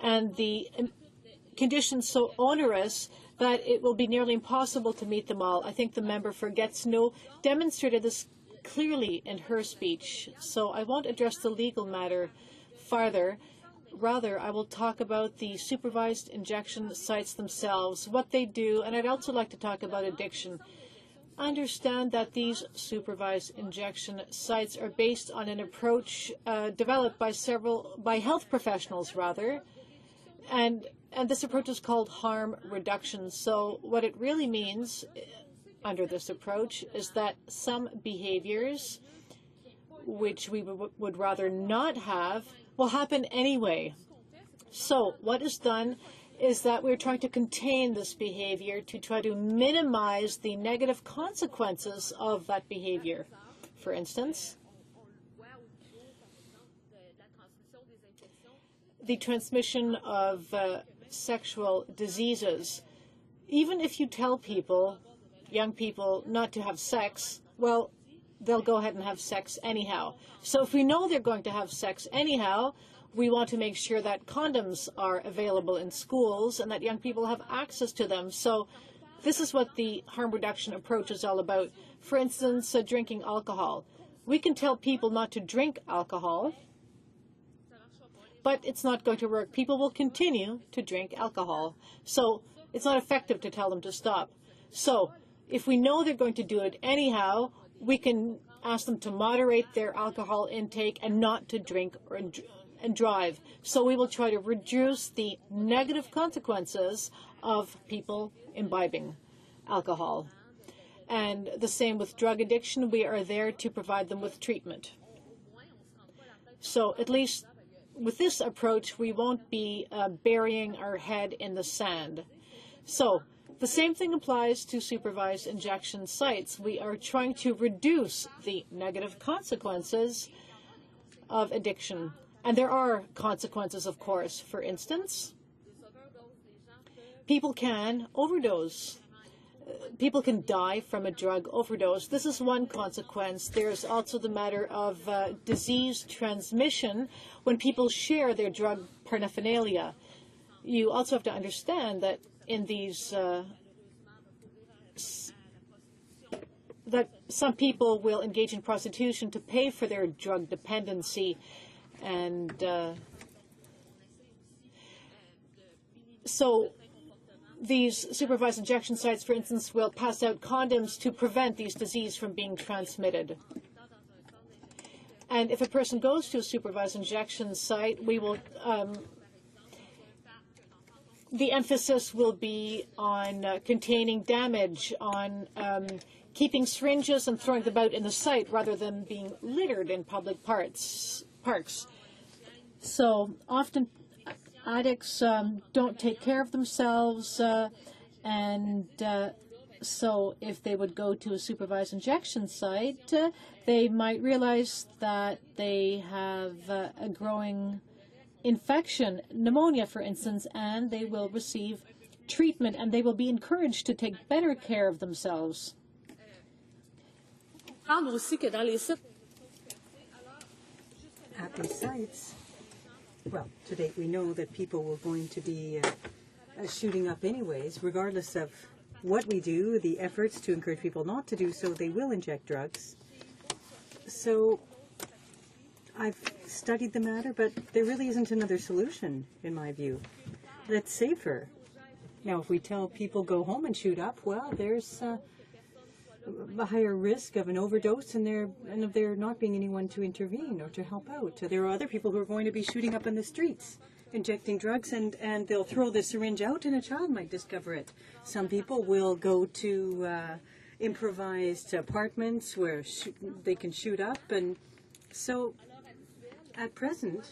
and the conditions so onerous that it will be nearly impossible to meet them all. I think the member for Gatineau demonstrated this clearly in her speech. So I won't address the legal matter farther. Rather, I will talk about the supervised injection sites themselves, what they do, and I'd also like to talk about addiction. I understand that these supervised injection sites are based on an approach developed by health professionals, and this approach is called harm reduction. So what it really means under this approach is that some behaviors which we would rather not have will happen anyway. So what is done is that we're trying to contain this behavior to try to minimize the negative consequences of that behavior. For instance, the transmission of sexual diseases. Even if you tell people, young people, not to have sex, well, they'll go ahead and have sex anyhow. So if we know they're going to have sex anyhow, we want to make sure that condoms are available in schools and that young people have access to them. So this is what the harm reduction approach is all about. For instance, drinking alcohol. We can tell people not to drink alcohol, but it's not going to work. People will continue to drink alcohol. So it's not effective to tell them to stop. So if we know they're going to do it anyhow, we can ask them to moderate their alcohol intake and not to drink and drive. So we will try to reduce the negative consequences of people imbibing alcohol. And the same with drug addiction. We are there to provide them with treatment. So at least with this approach, we won't be burying our head in the sand. So the same thing applies to supervised injection sites. We are trying to reduce the negative consequences of addiction. And there are consequences, of course. For instance, people can overdose. People can die from a drug overdose. This is one consequence. There's also the matter of disease transmission when people share their drug paraphernalia. You also have to understand that in these that some people will engage in prostitution to pay for their drug dependency, and so these supervised injection sites, for instance, will pass out condoms to prevent these diseases from being transmitted. And if a person goes to a supervised injection site, we will the emphasis will be on containing damage, on keeping syringes and throwing them out in the site rather than being littered in public parks. So often addicts don't take care of themselves, and so if they would go to a supervised injection site, they might realize that they have a growing infection, pneumonia, for instance, and they will receive treatment, and they will be encouraged to take better care of themselves. At these sites, well, to date we know that people were going to be shooting up anyways, regardless of what we do, the efforts to encourage people not to do so, they will inject drugs. So I've studied the matter, but there really isn't another solution, in my view, that's safer. Now, if we tell people go home and shoot up, well, there's a higher risk of an overdose, and of there not being anyone to intervene or to help out. There are other people who are going to be shooting up in the streets, injecting drugs, and they'll throw the syringe out, and a child might discover it. Some people will go to improvised apartments where they can shoot up, and so at present,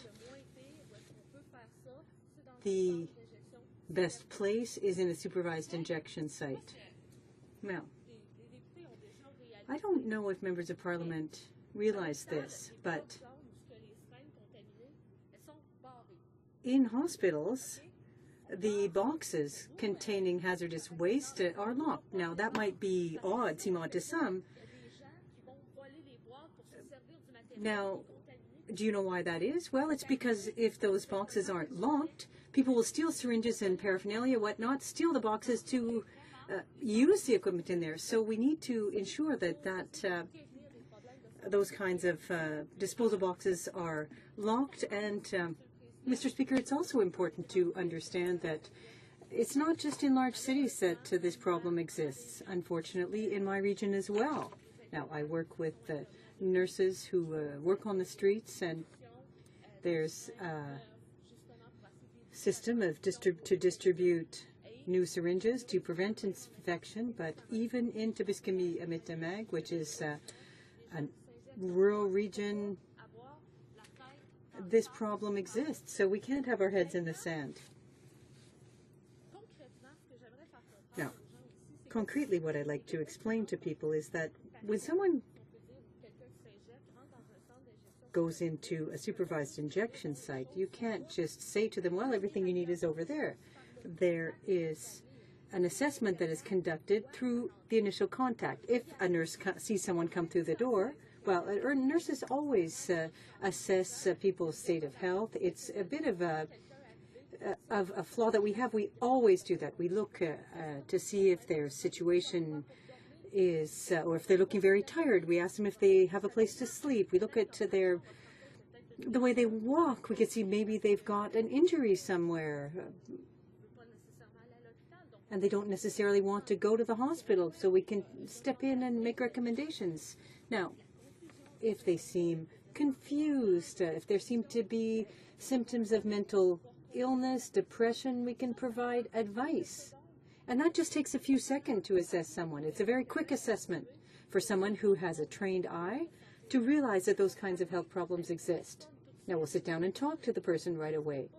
the best place is in a supervised injection site. Now, I don't know if members of Parliament realize this, but in hospitals, the boxes containing hazardous waste are locked. Now, that might be odd, seem odd to some. Now, do you know why that is? Well, it's because if those boxes aren't locked, people will steal syringes and paraphernalia, whatnot, steal the boxes to use the equipment in there. So we need to ensure that those kinds of disposal boxes are locked. And, Mr. Speaker, it's also important to understand that it's not just in large cities that this problem exists, unfortunately, in my region as well. Now, I work with nurses who work on the streets, and there's a system of to distribute new syringes to prevent infection, but even in Tibiskimi-Amitamag, which is a rural region, this problem exists, so we can't have our heads in the sand. Now, concretely, what I'd like to explain to people is that when someone goes into a supervised injection site, you can't just say to them, well, everything you need is over there. There is an assessment that is conducted through the initial contact. If a nurse sees someone come through the door, well, nurses always assess people's state of health. It's a bit of a flaw that we have. We always do that. We look to see if their situation is, or if they're looking very tired. We ask them if they have a place to sleep. We look at the way they walk. We can see maybe they've got an injury somewhere, and they don't necessarily want to go to the hospital, so we can step in and make recommendations. Now, if they seem confused, if there seem to be symptoms of mental illness, depression, we can provide advice. And that just takes a few seconds to assess someone. It's a very quick assessment for someone who has a trained eye to realize that those kinds of health problems exist. Now, we'll sit down and talk to the person right away.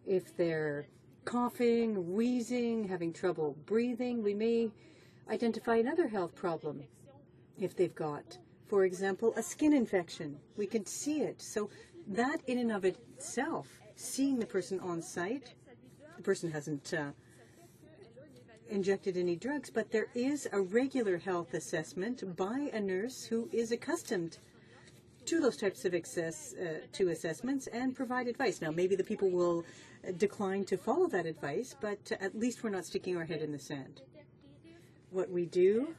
If they're coughing, wheezing, having trouble breathing, we may identify another health problem. If they've got, for example, a skin infection, we can see it. So that in and of itself, seeing the person on site, the person hasn't injected any drugs, but there is a regular health assessment by a nurse who is accustomed to those types of assessments and provide advice. Now, maybe the people will decline to follow that advice, but at least we're not sticking our head in the sand. What we do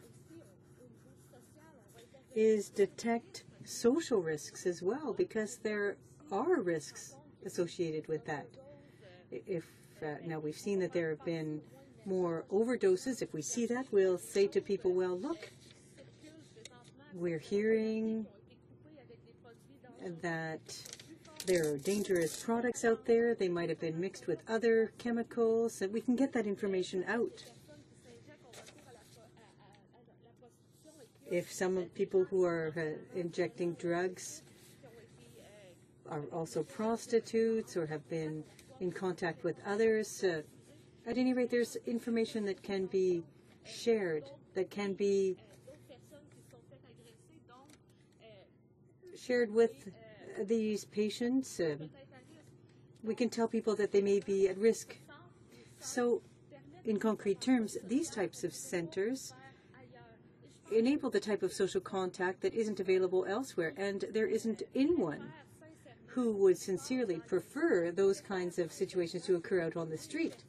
is detect social risks as well, because there are risks associated with that. Now, we've seen that there have been more overdoses. If we see that, we'll say to people, well, look, we're hearing that there are dangerous products out there. They might have been mixed with other chemicals, and we can get that information out. If some people who are injecting drugs are also prostitutes or have been in contact with others, at any rate, there's information that can be shared, that can be shared with these patients. We can tell people that they may be at risk. So, in concrete terms, these types of centers enable the type of social contact that isn't available elsewhere, and there isn't anyone who would sincerely prefer those kinds of situations to occur out on the street.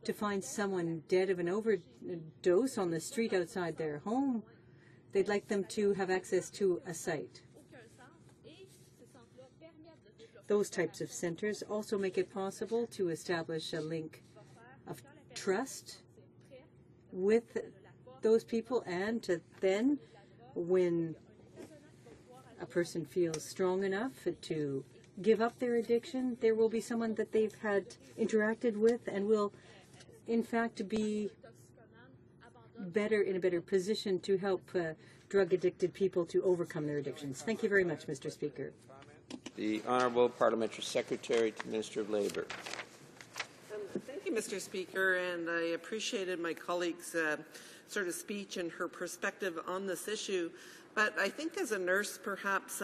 To find someone dead of an overdose on the street outside their home, they'd like them to have access to a site. Those types of centers also make it possible to establish a link of trust with those people, and to then, when a person feels strong enough to give up their addiction, there will be someone that they've had interacted with and will in fact be in a better position to help drug-addicted people to overcome their addictions. Thank you very much, Mr. Speaker. The Honourable Parliamentary Secretary to Minister of Labour. Thank you, Mr. Speaker, and I appreciated my colleague's sort of speech and her perspective on this issue. But I think as a nurse, perhaps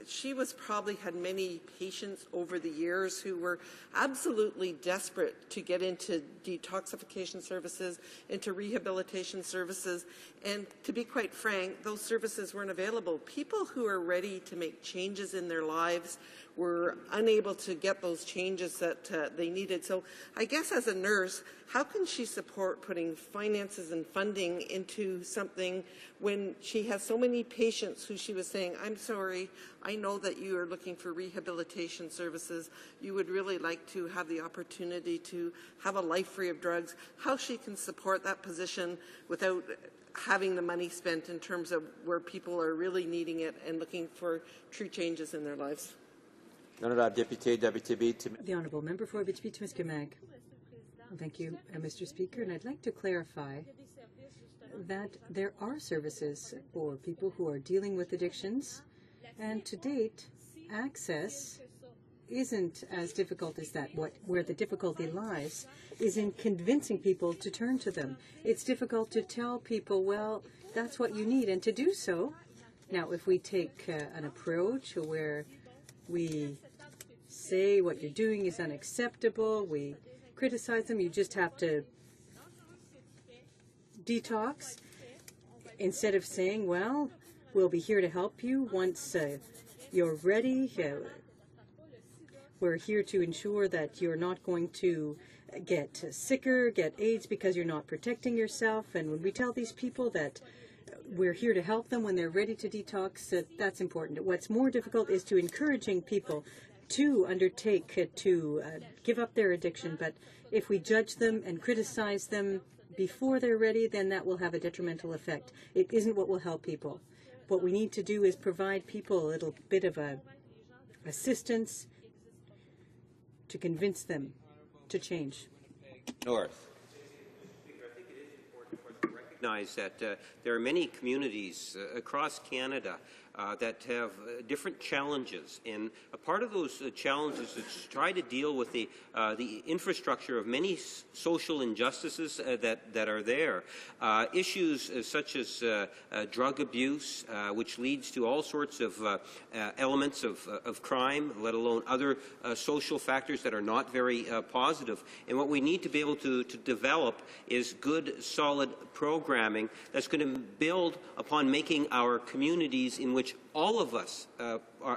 she probably had many patients over the years who were absolutely desperate to get into detoxification services, into rehabilitation services. And to be quite frank, those services weren't available. People who are ready to make changes in their lives were unable to get those changes that they needed. So I guess as a nurse, how can she support putting finances and funding into something when she has so many patients who she was saying, I'm sorry, I know that you are looking for rehabilitation services. You would really like to have the opportunity to have a life free of drugs. How she can support that position without having the money spent in terms of where people are really needing it and looking for true changes in their lives. The Honourable Member for Abitibi-Témiscamingue. Thank you, Mr. Speaker. And I'd like to clarify that there are services for people who are dealing with addictions, and to date, access isn't as difficult as that. Where the difficulty lies is in convincing people to turn to them. It's difficult to tell people, well, that's what you need, and to do so, Now, if we take an approach where we say what you're doing is unacceptable, we criticize them, you just have to detox, instead of saying, well, we'll be here to help you once you're ready. We're here to ensure that you're not going to get sicker, get AIDS because you're not protecting yourself. And when we tell these people that we're here to help them when they're ready to detox, that's important. What's more difficult is to encouraging people to undertake to give up their addiction. But if we judge them and criticize them before they're ready, then that will have a detrimental effect. It isn't what will help people. What we need to do is provide people a little bit of assistance to convince them to change. North. Recognize that there are many communities across Canada that have different challenges, and a part of those challenges is to try to deal with the infrastructure of many social injustices that are there. Issues such as drug abuse, which leads to all sorts of elements of crime, let alone other social factors that are not very positive. And what we need to be able to develop is good, solid programming that's going to build upon making our communities in which all of us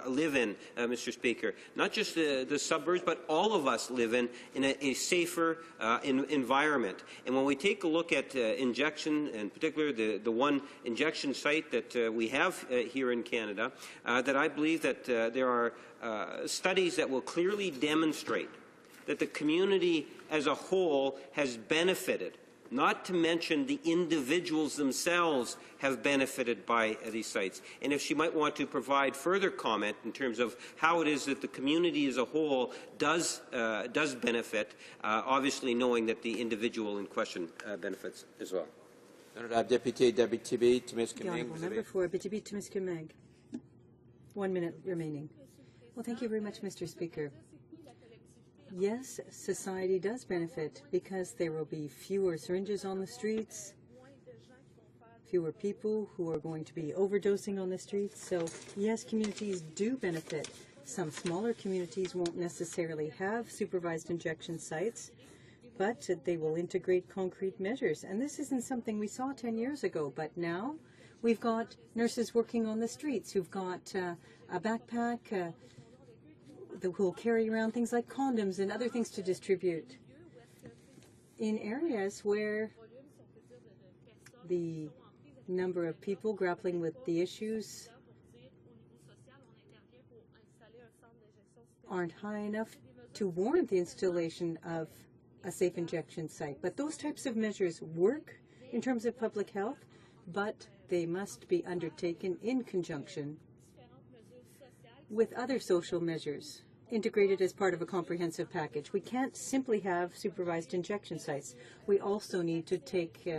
live in, Mr. Speaker, not just the suburbs, but all of us live in a safer environment. And when we take a look at injection, in particular the one injection site that we have here in Canada, that I believe that there are studies that will clearly demonstrate that the community as a whole has benefited. Not to mention the individuals themselves have benefited by these sites. And if she might want to provide further comment in terms of how it is that the community as a whole does benefit, obviously knowing that the individual in question benefits as well. Honorable Député d'Abitibi-Témiscamingue. The honourable member for Abitibi-Témiscamingue. 1 minute remaining. Well, thank you very much, Mr. Speaker. Yes, society does benefit because there will be fewer syringes on the streets, fewer people who are going to be overdosing on the streets. So, yes, communities do benefit. Some smaller communities won't necessarily have supervised injection sites, but they will integrate concrete measures. And this isn't something we saw 10 years ago, but now we've got nurses working on the streets who've got a backpack, who will carry around things like condoms and other things to distribute in areas where the number of people grappling with the issues aren't high enough to warrant the installation of a safe injection site. But those types of measures work in terms of public health, but they must be undertaken in conjunction with other social measures integrated as part of a comprehensive package. We can't simply have supervised injection sites. We also need to take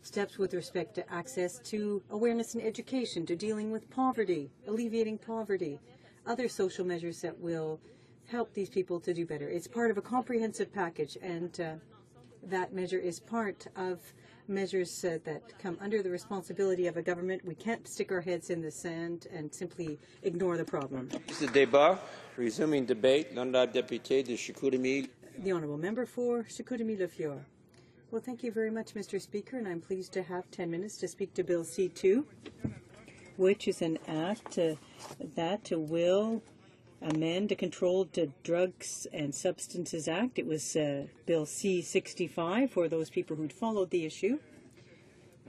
steps with respect to access to awareness and education, to dealing with poverty, alleviating poverty, other social measures that will help these people to do better. It's part of a comprehensive package, and that measure is part of measures that come under the responsibility of a government. We can't stick our heads in the sand and simply ignore the problem. The débat. Resuming debate. L'honorable député de Chicoutimi. The honourable member for Chicoutimi-Le-Fior. Well, thank you very much, Mr. Speaker, and I'm pleased to have 10 minutes to speak to Bill C-2, which is an act that will amend the Controlled Drugs and Substances Act. It was Bill C-65 for those people who'd followed the issue.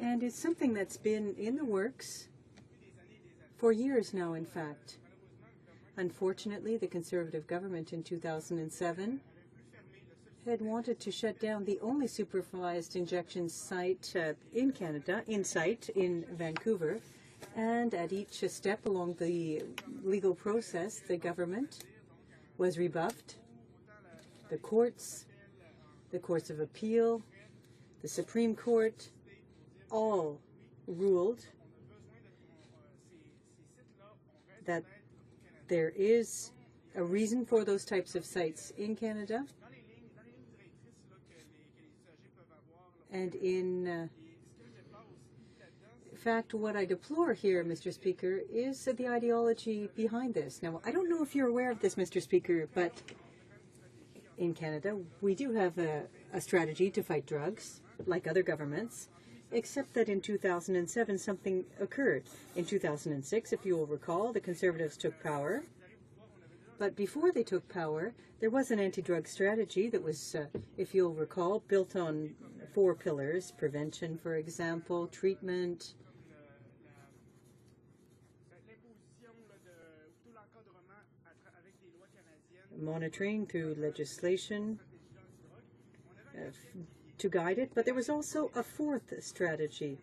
And it's something that's been in the works for years now, in fact. Unfortunately, the Conservative government in 2007 had wanted to shut down the only supervised injection site in Canada, in Vancouver. And at each step along the legal process, the government was rebuffed. The courts of appeal, the Supreme Court, all ruled that there is a reason for those types of sites in Canada. And in fact, what I deplore here, Mr. Speaker, is the ideology behind this. Now, I don't know if you're aware of this, Mr. Speaker, but in Canada, we do have a strategy to fight drugs, like other governments, except that in 2007 something occurred. In 2006, if you will recall, the Conservatives took power. But before they took power, there was an anti-drug strategy that was, if you'll recall, built on 4 pillars: prevention, for example, treatment, monitoring through legislation to guide it. But there was also a 4th strategy.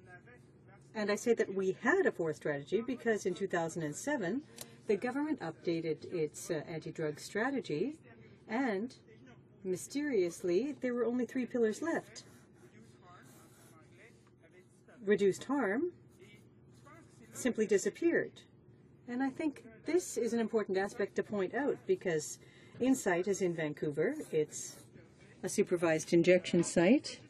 And I say that we had a 4th strategy because in 2007, the government updated its anti-drug strategy, and mysteriously, there were only 3 pillars left. Reduced harm simply disappeared. And I think this is an important aspect to point out because Insight is in Vancouver. It's a supervised injection site,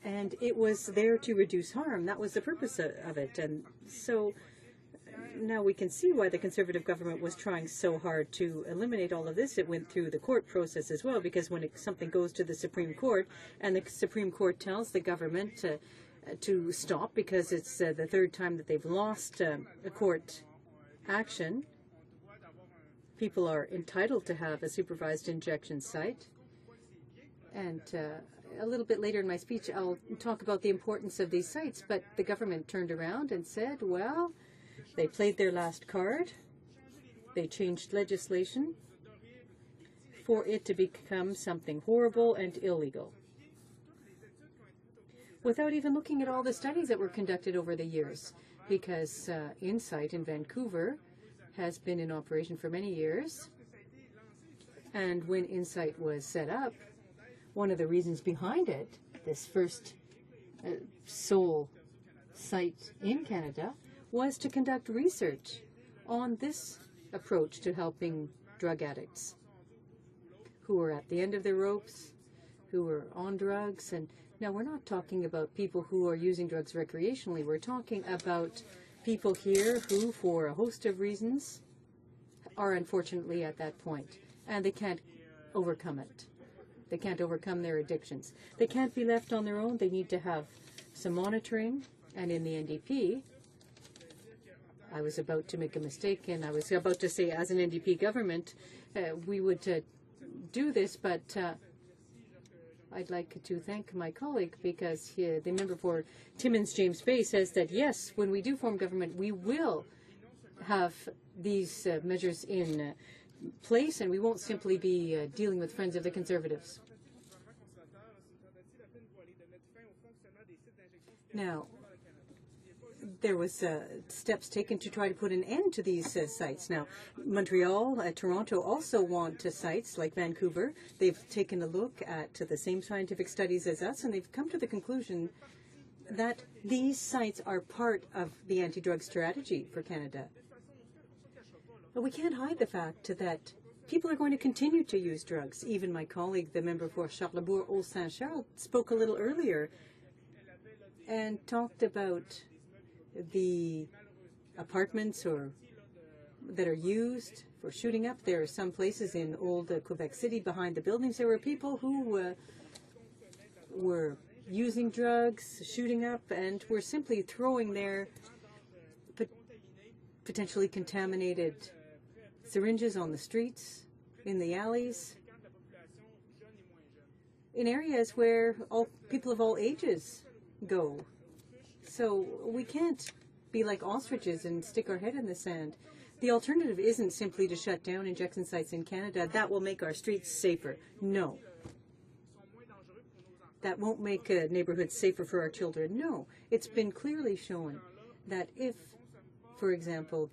and it was there to reduce harm. That was the purpose of it. And so now we can see why the Conservative government was trying so hard to eliminate all of this. It went through the court process as well, because when something goes to the Supreme Court and the Supreme Court tells the government to stop because it's the 3rd time that they've lost a court action, people are entitled to have a supervised injection site. And a little bit later in my speech, I'll talk about the importance of these sites. But the government turned around and said, well, they played their last card. They changed legislation for it to become something horrible and illegal, without even looking at all the studies that were conducted over the years, because Insight in Vancouver has been in operation for many years. And when Insight was set up, one of the reasons behind it, this first sole site in Canada, was to conduct research on this approach to helping drug addicts who are at the end of their ropes, who are on drugs. And now we're not talking about people who are using drugs recreationally. We're talking about people here who, for a host of reasons, are unfortunately at that point, and they can't overcome it. They can't overcome their addictions. They can't be left on their own. They need to have some monitoring. And in the NDP, I was about to make a mistake, and I was about to say, as an NDP government, we would do this, but I'd like to thank my colleague, because the member for Timmins James Bay says that, yes, when we do form government, we will have these measures in place, and we won't simply be dealing with friends of the Conservatives. Now, there was steps taken to try to put an end to these sites. Now, Montreal, Toronto also want sites like Vancouver. They've taken a look at the same scientific studies as us, and they've come to the conclusion that these sites are part of the anti-drug strategy for Canada. But we can't hide the fact that people are going to continue to use drugs. Even my colleague, the member for Charlebourg-Saint-Charles, spoke a little earlier and talked about the apartments that are used for shooting up. There are some places in old Quebec City behind the buildings. There were people who were using drugs, shooting up, and were simply throwing their potentially contaminated syringes on the streets, in the alleys, in areas where people of all ages go. So we can't be like ostriches and stick our head in the sand. The alternative isn't simply to shut down injection sites in Canada. That will make our streets safer. No. That won't make neighborhoods safer for our children. No. It's been clearly shown that if, for example,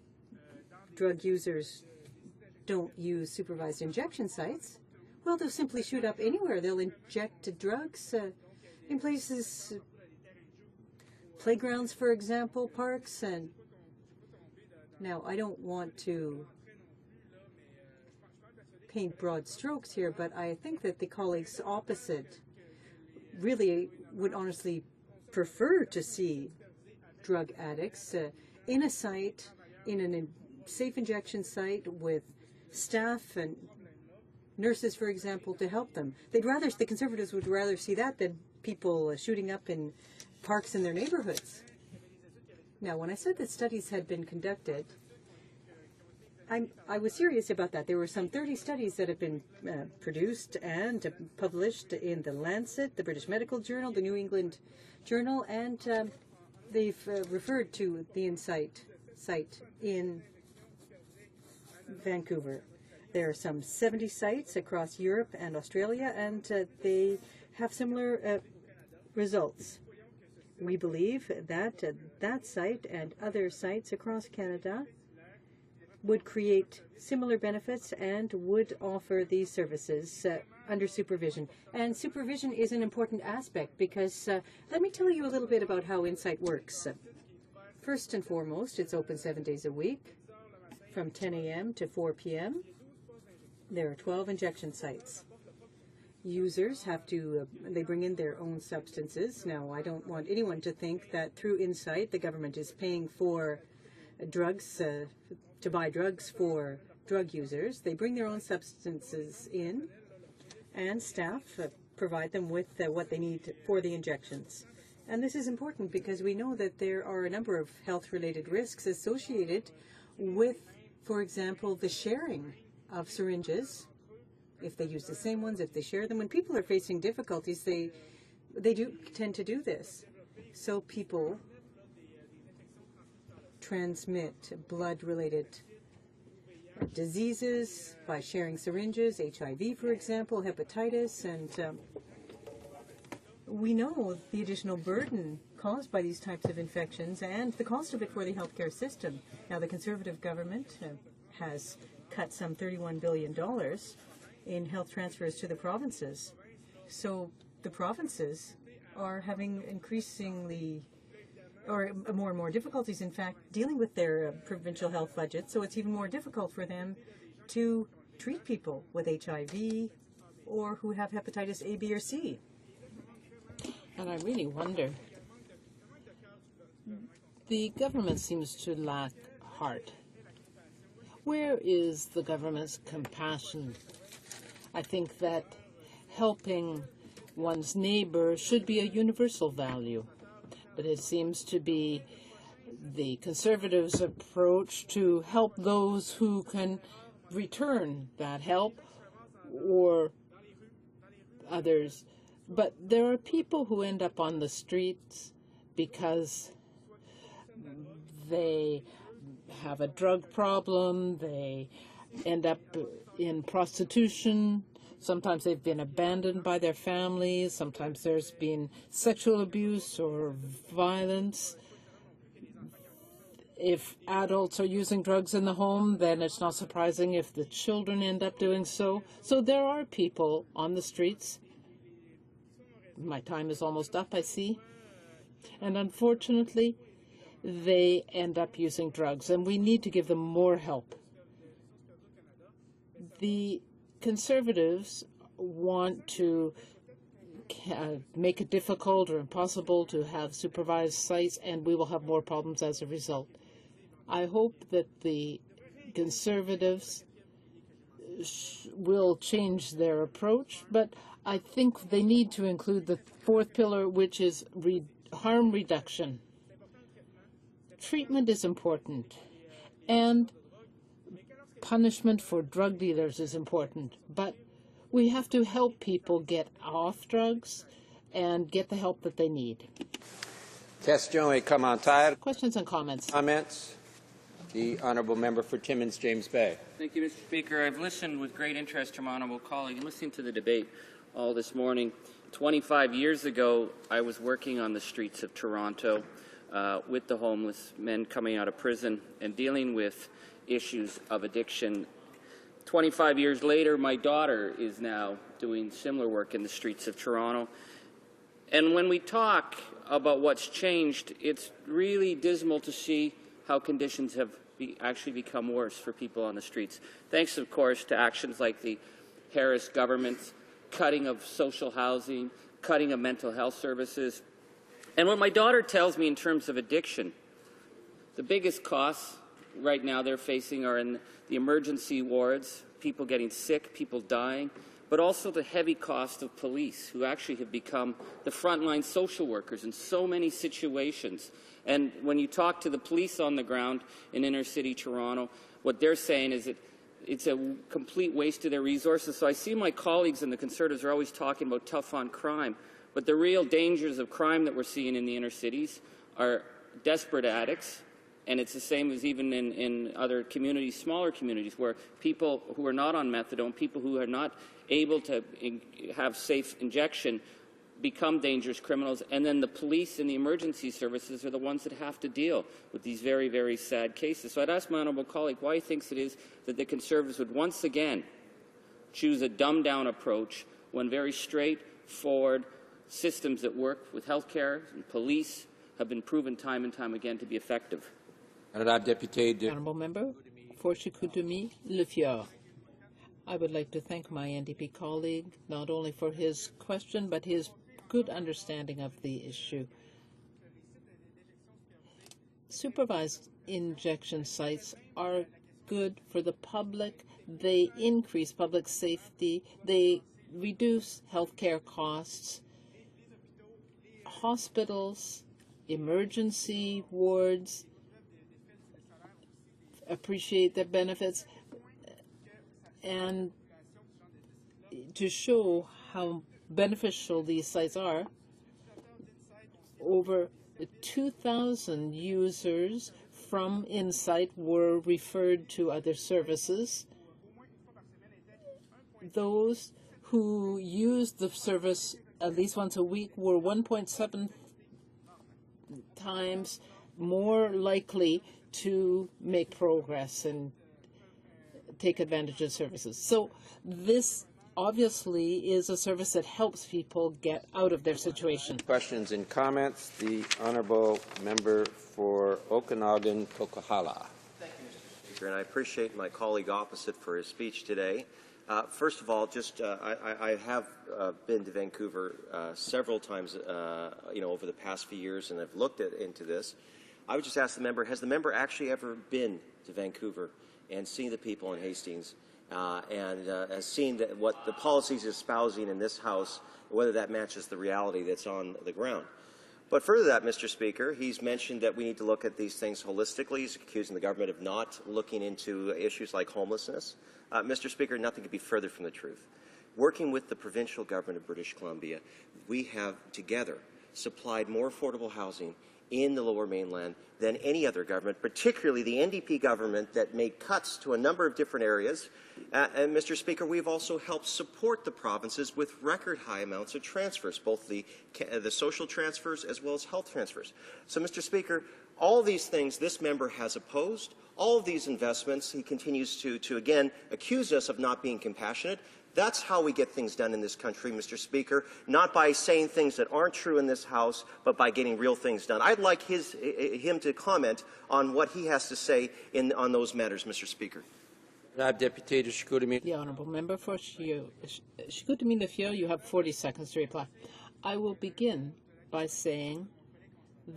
drug users don't use supervised injection sites, well, they'll simply shoot up anywhere. They'll inject drugs in places, playgrounds, for example, parks. And now, I don't want to paint broad strokes here, but I think that the colleagues opposite really would honestly prefer to see drug addicts in a site, in a safe injection site with staff and nurses, for example, to help them. The Conservatives would rather see that than people shooting up in parks in their neighborhoods. Now, when I said that studies had been conducted, I was serious about that. There were some 30 studies that have been produced and published in the Lancet, the British Medical Journal, the New England Journal, and they've referred to the Insight site in Vancouver. There are some 70 sites across Europe and Australia, and they have similar results. We believe that that site and other sites across Canada would create similar benefits and would offer these services under supervision. And supervision is an important aspect because let me tell you a little bit about how Insight works. First and foremost, it's open 7 days a week from 10 a.m. to 4 p.m. There are 12 injection sites. Users have to, they bring in their own substances. Now, I don't want anyone to think that through Insight the government is paying for drugs, to buy drugs for drug users. They bring their own substances in, and staff provide them with what they need for the injections. And this is important because we know that there are a number of health-related risks associated with, for example, the sharing of syringes. If they use the same ones, if they share them. When people are facing difficulties, they do tend to do this. So people transmit blood-related diseases by sharing syringes, HIV, for example, hepatitis, and we know the additional burden caused by these types of infections and the cost of it for the healthcare system. Now, the Conservative government has cut some $31 billion in health transfers to the provinces. So the provinces are having increasingly or more and more difficulties, in fact, dealing with their provincial health budget. So it's even more difficult for them to treat people with HIV or who have hepatitis A, B, or C. And I really wonder, the government seems to lack heart. Where is the government's compassion? I think that helping one's neighbor should be a universal value. But it seems to be the Conservatives' approach to help those who can return that help or others. But there are people who end up on the streets because they have a drug problem, they end up in prostitution. Sometimes they've been abandoned by their families. Sometimes there's been sexual abuse or violence. If adults are using drugs in the home, then it's not surprising if the children end up doing so. So there are people on the streets. My time is almost up, I see. And unfortunately, they end up using drugs, and we need to give them more help. The Conservatives want to make it difficult or impossible to have supervised sites, and we will have more problems as a result. I hope that the Conservatives will change their approach, but I think they need to include the fourth pillar, which is harm reduction. Treatment is important, and punishment for drug dealers is important, but we have to help people get off drugs and get the help that they need. Question commentaire. Questions and comments. Comments. The honourable member for Timmins, James Bay. Thank you, Mr. Speaker. I've listened with great interest to my honourable colleague and listening to the debate all this morning. 25 years ago, I was working on the streets of Toronto with the homeless men coming out of prison and dealing with issues of addiction. 25 years later, my daughter is now doing similar work in the streets of Toronto. And when we talk about what's changed, it's really dismal to see how conditions have actually become worse for people on the streets. Thanks, of course, to actions like the Harris government's cutting of social housing, cutting of mental health services. And what my daughter tells me in terms of addiction The biggest costs right now they're facing are in the emergency wards, people getting sick, people dying, but also the heavy cost of police, who actually have become the frontline social workers in so many situations. And when you talk to the police on the ground in inner city Toronto, what they're saying is that it's a complete waste of their resources. So I see my colleagues and the Conservatives are always talking about tough on crime, but the real dangers of crime that we're seeing in the inner cities are desperate addicts, and it's the same as even in other communities, smaller communities, where people who are not on methadone, people who are not able to have safe injection, become dangerous criminals, and then the police and the emergency services are the ones that have to deal with these very, very sad cases. So I'd ask my honourable colleague why he thinks it is that the Conservatives would once again choose a dumbed-down approach when very straightforward systems that work with healthcare and police have been proven time and time again to be effective. Honourable Member for Chicoutimi-Le-Fjord. I would like to thank my NDP colleague not only for his question but his good understanding of the issue. Supervised injection sites are good for the public. They increase public safety. They reduce healthcare costs. Hospitals, emergency wards appreciate the benefits. And to show how beneficial these sites are, over 2,000 users from Insight were referred to other services. Those who used the service at least once a week were 1.7 times more likely to make progress and take advantage of services. So this obviously is a service that helps people get out of their situation. Questions and comments. The honourable member for Okanagan-Coquihalla. Thank you, Mr. Speaker, and I appreciate my colleague opposite for his speech today. First of all, I have been to Vancouver several times, over the past few years, and I've looked into this. I would just ask the member: has the member actually ever been to Vancouver and seen the people in Hastings, and has seen what the policies is espousing in this House, whether that matches the reality that's on the ground? But further to that, Mr. Speaker, he's mentioned that we need to look at these things holistically. He's accusing the government of not looking into issues like homelessness. Mr. Speaker, nothing could be further from the truth. Working with the provincial government of British Columbia, we have together supplied more affordable housing in the Lower Mainland than any other government, particularly the NDP government that made cuts to a number of different areas. And, Mr. Speaker, we've also helped support the provinces with record high amounts of transfers, both the social transfers as well as health transfers. So, Mr. Speaker, all these things this member has opposed. All of these investments, he continues to again accuse us of not being compassionate. That's how we get things done in this country, Mr. Speaker, not by saying things that aren't true in this House, but by getting real things done. I'd like him to comment on what he has to say on those matters, Mr. Speaker. The honourable member for Chicoutimi-Le-Fjord, you have 40 seconds to reply. I will begin by saying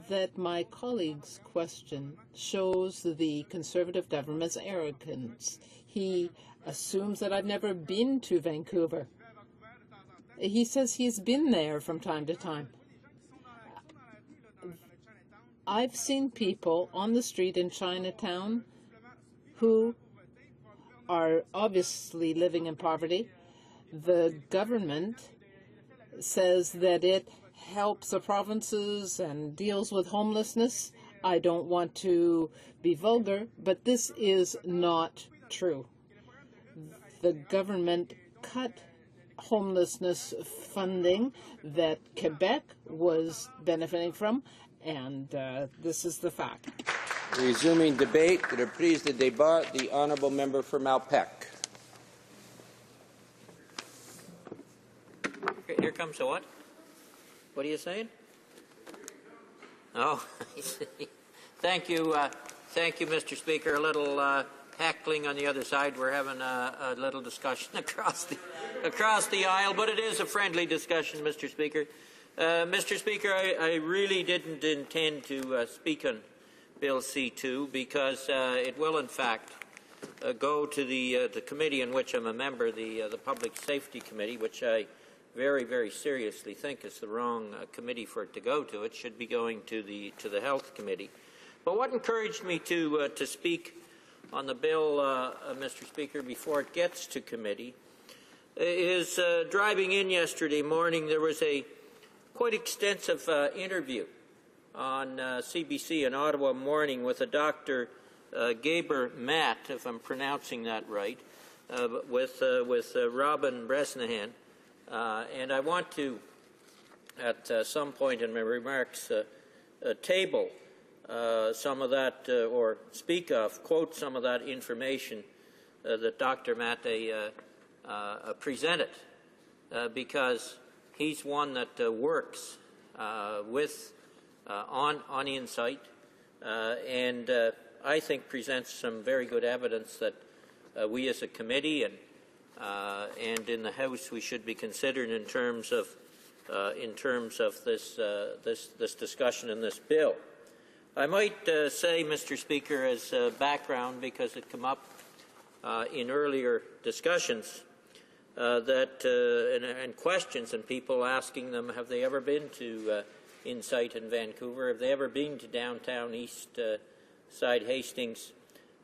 that my colleague's question shows the Conservative government's arrogance. He assumes that I've never been to Vancouver. He says he's been there from time to time. I've seen people on the street in Chinatown who are obviously living in poverty. The government says that it helps the provinces and deals with homelessness. I don't want to be vulgar, but this is not true. The government cut homelessness funding that Quebec was benefiting from, and this is the fact. Resuming debate, the reprise de débat, the honourable member for Malpeque. Here comes a what? What are you saying? Oh, I see. Thank you, Mr. Speaker. A little heckling on the other side. We're having a little discussion across the aisle, but it is a friendly discussion, Mr. Speaker. Mr. Speaker, I really didn't intend to speak on Bill C-2 because it will, in fact, go to the committee in which I'm a member, the Public Safety Committee, which I very, very seriously think is the wrong committee for it to go to. It should be going to the Health Committee. But what encouraged me to speak on the bill, Mr. Speaker, before it gets to committee, is driving in yesterday morning. There was a quite extensive interview on CBC in Ottawa Morning with a Dr. Gaber Matt, if I'm pronouncing that right, with Robin Bresnahan. And I want to, at some point in my remarks, table some of that, or quote some of that information that Dr. Matte presented, because he's one that works on Insight, and I think presents some very good evidence that we as a committee and in the House we should be considering in terms of this discussion in this bill. I might say, Mr. Speaker, as background, because it came up in earlier discussions, and questions and people asking them, have they ever been to Insight in Vancouver? Have they ever been to downtown East Side Hastings?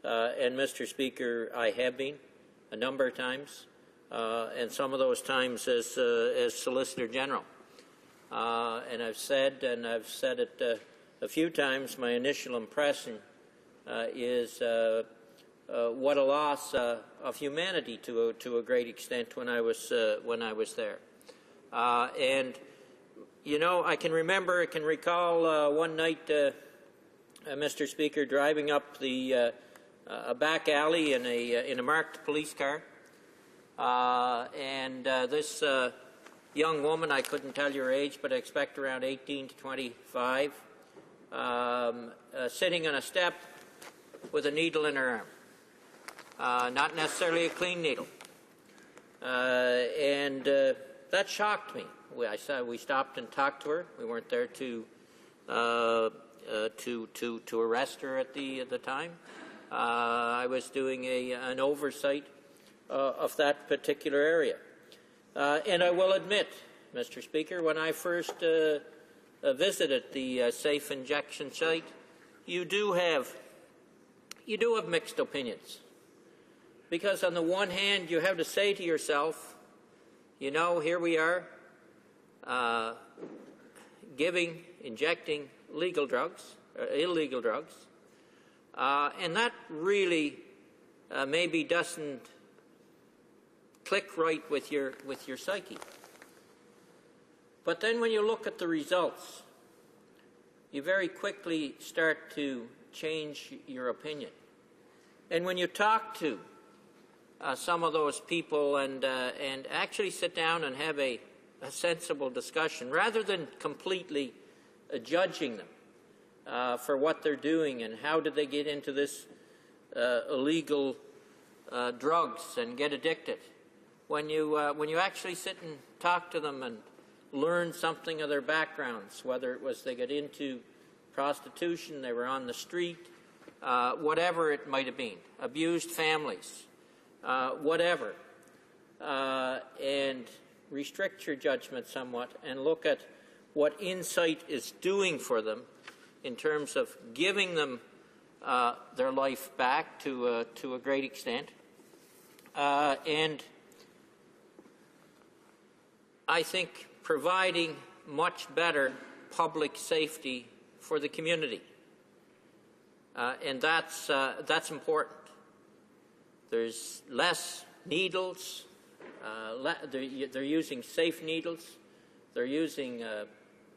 And Mr. Speaker, I have been a number of times, and some of those times as Solicitor General. And I've said it a few times, my initial impression is what a loss of humanity to a great extent when I was there. And you know, I can recall one night, Mr. Speaker, driving up a back alley in a marked police car, and this young woman, I couldn't tell you her age, but I expect around 18 to 25, sitting on a step with a needle in her arm, not necessarily a clean needle, and that shocked me. We stopped and talked to her. We weren't there to arrest her at the time. I was doing an oversight of that particular area. And I will admit, Mr. Speaker, when I first visited the safe injection site, you do have mixed opinions. Because on the one hand, you have to say to yourself, you know, here we are, injecting illegal drugs, and that really maybe doesn't click right with your psyche. But then when you look at the results, you very quickly start to change your opinion. And when you talk to some of those people and actually sit down and have a sensible discussion, rather than completely judging them for what they're doing and how did they get into this illegal drugs and get addicted. When you actually sit and talk to them and learn something of their backgrounds, whether it was they got into prostitution, they were on the street, whatever it might have been, abused families, whatever, and restrict your judgment somewhat and look at what Insight is doing for them in terms of giving them their life back to a great extent. And I think providing much better public safety for the community. And that's important. There's less needles. They're using safe needles. They're using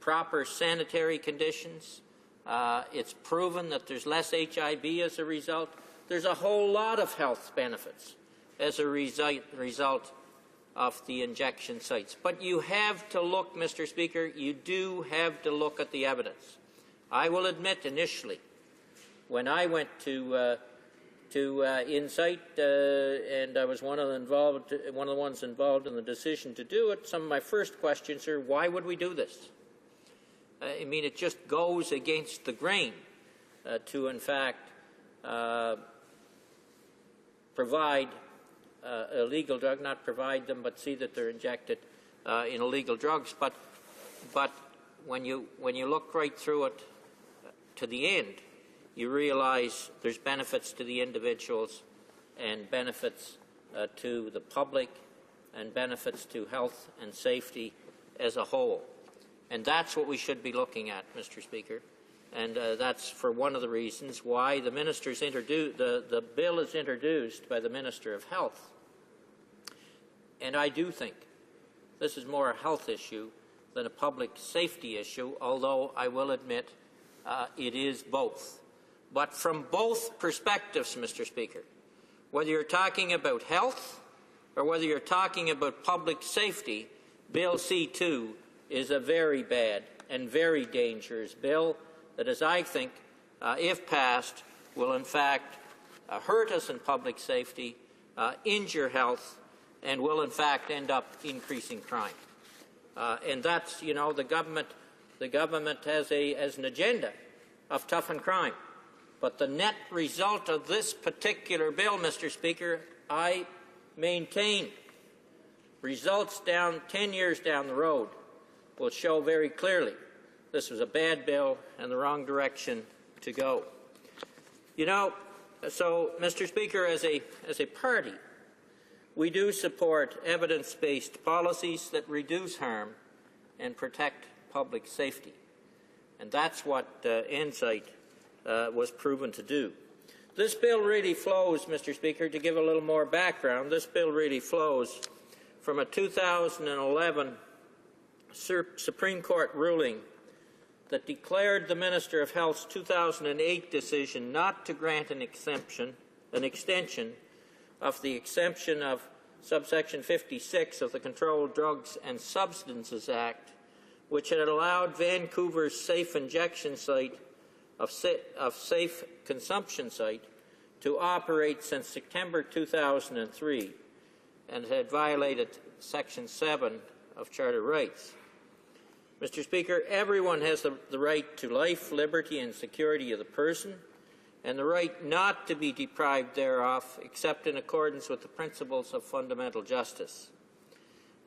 proper sanitary conditions. It's proven that there's less HIV as a result. There's a whole lot of health benefits as a result of the injection sites. But you have to look, Mr. Speaker, you do have to look at the evidence. I will admit initially, when I went to Insight, and I was one of the ones involved in the decision to do it, some of my first questions are, why would we do this? I mean, it just goes against the grain to, in fact, provide illegal drug, not provide them, but see that they're injected in illegal drugs. But when you look right through it to the end, you realize there's benefits to the individuals and benefits to the public and benefits to health and safety as a whole. And that's what we should be looking at, Mr. Speaker. And that's for one of the reasons why the minister's the bill is introduced by the Minister of Health. And I do think this is more a health issue than a public safety issue, although I will admit it is both. But from both perspectives, Mr. Speaker, whether you're talking about health or whether you're talking about public safety, Bill C-2 is a very bad and very dangerous bill that, as I think, if passed, will in fact hurt us in public safety, injure health, and will in fact end up increasing crime. And that's, you know, the government has an agenda of toughen crime. But the net result of this particular bill, Mr. Speaker, I maintain, results down 10 years down the road will show very clearly this was a bad bill and the wrong direction to go. You know, so, Mr. Speaker, as a party, we do support evidence-based policies that reduce harm and protect public safety. And that's what Insight was proven to do. This bill really flows, Mr. Speaker, to give a little more background, this bill really flows from a 2011 Supreme Court ruling that declared the Minister of Health's 2008 decision not to grant an extension of the exemption of subsection 56 of the Controlled Drugs and Substances Act, which had allowed Vancouver's safe injection site of safe consumption site to operate since September 2003 and had violated Section 7 of Charter rights. Mr. Speaker, everyone has the right to life, liberty, and security of the person, and the right not to be deprived thereof except in accordance with the principles of fundamental justice.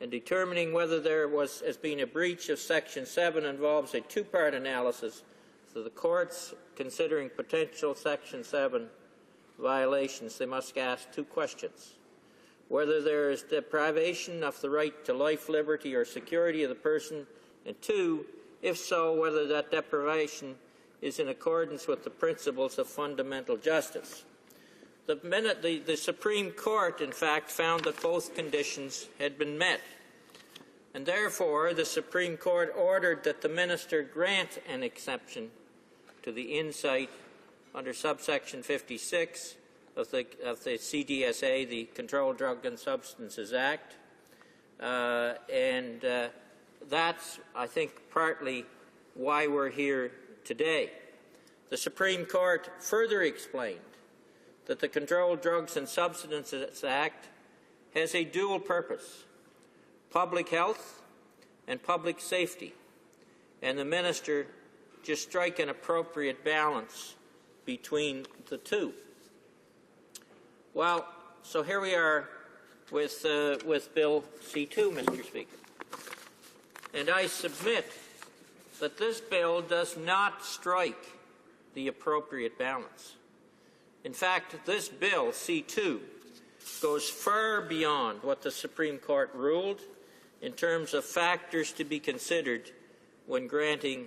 And determining whether there has been a breach of Section 7 involves a two-part analysis. So the courts, considering potential Section 7 violations, they must ask two questions: whether there is deprivation of the right to life, liberty, or security of the person, and two, if so, whether that deprivation is in accordance with the principles of fundamental justice. The Supreme Court, in fact, found that both conditions had been met. And therefore, the Supreme Court ordered that the minister grant an exception to the Insight under subsection 56 of the CDSA, the Controlled Drug and Substances Act. That's, I think, partly why we're here today. The Supreme Court further explained that the Controlled Drugs and Substances Act has a dual purpose: public health and public safety, and the minister just strike an appropriate balance between the two. Well, so here we are with Bill C-2, Mr. Speaker. And I submit that this bill does not strike the appropriate balance. In fact, this bill, C-2, goes far beyond what the Supreme Court ruled in terms of factors to be considered when granting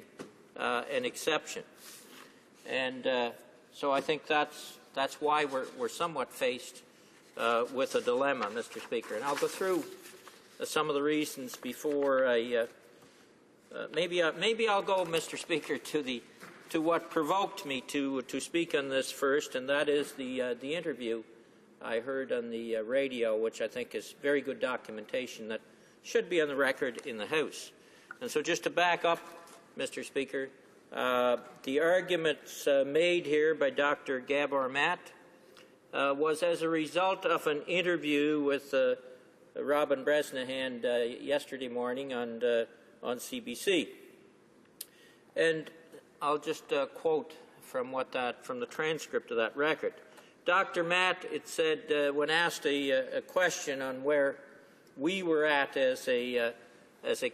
an exception. And so I think that's why we're somewhat faced with a dilemma, Mr. Speaker. And I'll go through some of the reasons before I maybe I'll go, Mr. Speaker, to what provoked me to speak on this first, and that is the interview I heard on the radio, which I think is very good documentation that should be on the record in the House. And so just to back up, Mr. Speaker, the arguments made here by Dr. Gabor Matt was as a result of an interview with Robin Bresnahan yesterday morning on CBC. And I'll just quote from the transcript of that record. Dr. Matt, it said, when asked a question on where we were at as a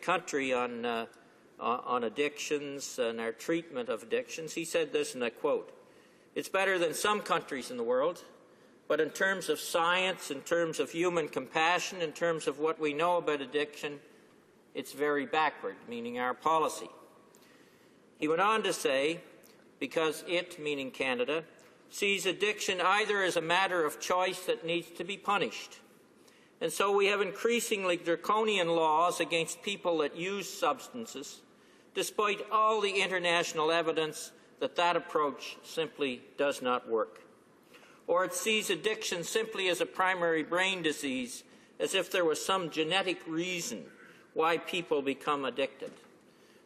country on addictions and our treatment of addictions, he said this, and I quote, "It's better than some countries in the world, but in terms of science, in terms of human compassion, in terms of what we know about addiction, it's very backward," meaning our policy. He went on to say, because it, meaning Canada, sees addiction either as a matter of choice that needs to be punished. And so we have increasingly draconian laws against people that use substances, despite all the international evidence that that approach simply does not work. Or it sees addiction simply as a primary brain disease, as if there was some genetic reason why people become addicted.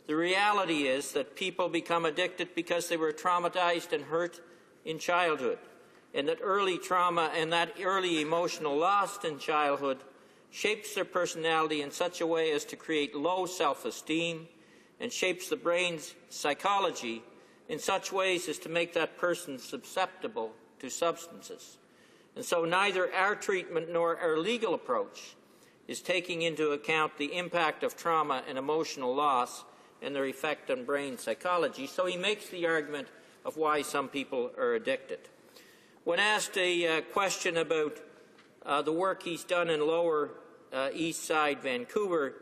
The reality is that people become addicted because they were traumatized and hurt in childhood, and that early trauma and that early emotional loss in childhood shapes their personality in such a way as to create low self-esteem and shapes the brain's psychology in such ways as to make that person susceptible to substances. And so neither our treatment nor our legal approach is taking into account the impact of trauma and emotional loss and their effect on brain psychology. So he makes the argument of why some people are addicted. When asked a question about the work he's done in Lower East Side Vancouver,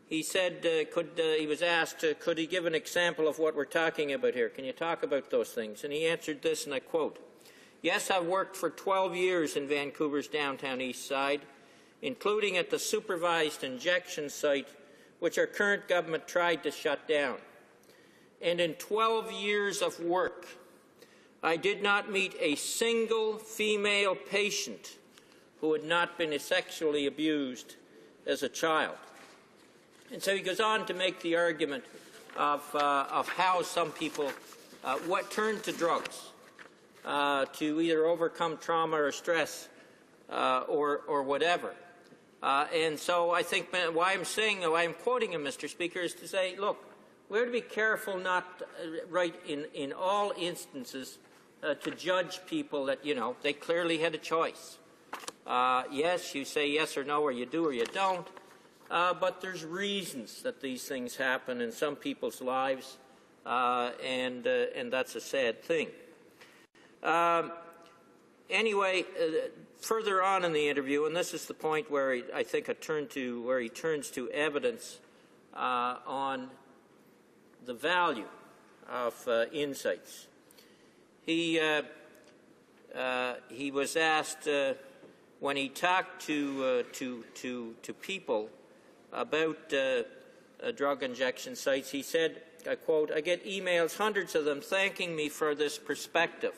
he said, he was asked, could he give an example of what we're talking about here? Can you talk about those things? And he answered this, and I quote, "Yes, I've worked for 12 years in Vancouver's downtown East Side, including at the supervised injection site, which our current government tried to shut down. And in 12 years of work, I did not meet a single female patient who had not been sexually abused as a child." And so he goes on to make the argument of how some people turn to drugs to either overcome trauma or stress or whatever. And so I think why I'm quoting him, Mr. Speaker, is to say, look, we have to be careful not, in all instances, to judge people that, they clearly had a choice. Yes, you say yes or no, or you do or you don't. But there's reasons that these things happen in some people's lives, and that's a sad thing. Anyway, further on in the interview, and this is the point where he turns to evidence on the value of insights. He was asked when he talked to people about drug injection sites. He said, I quote, "I get emails, hundreds of them, thanking me for this perspective.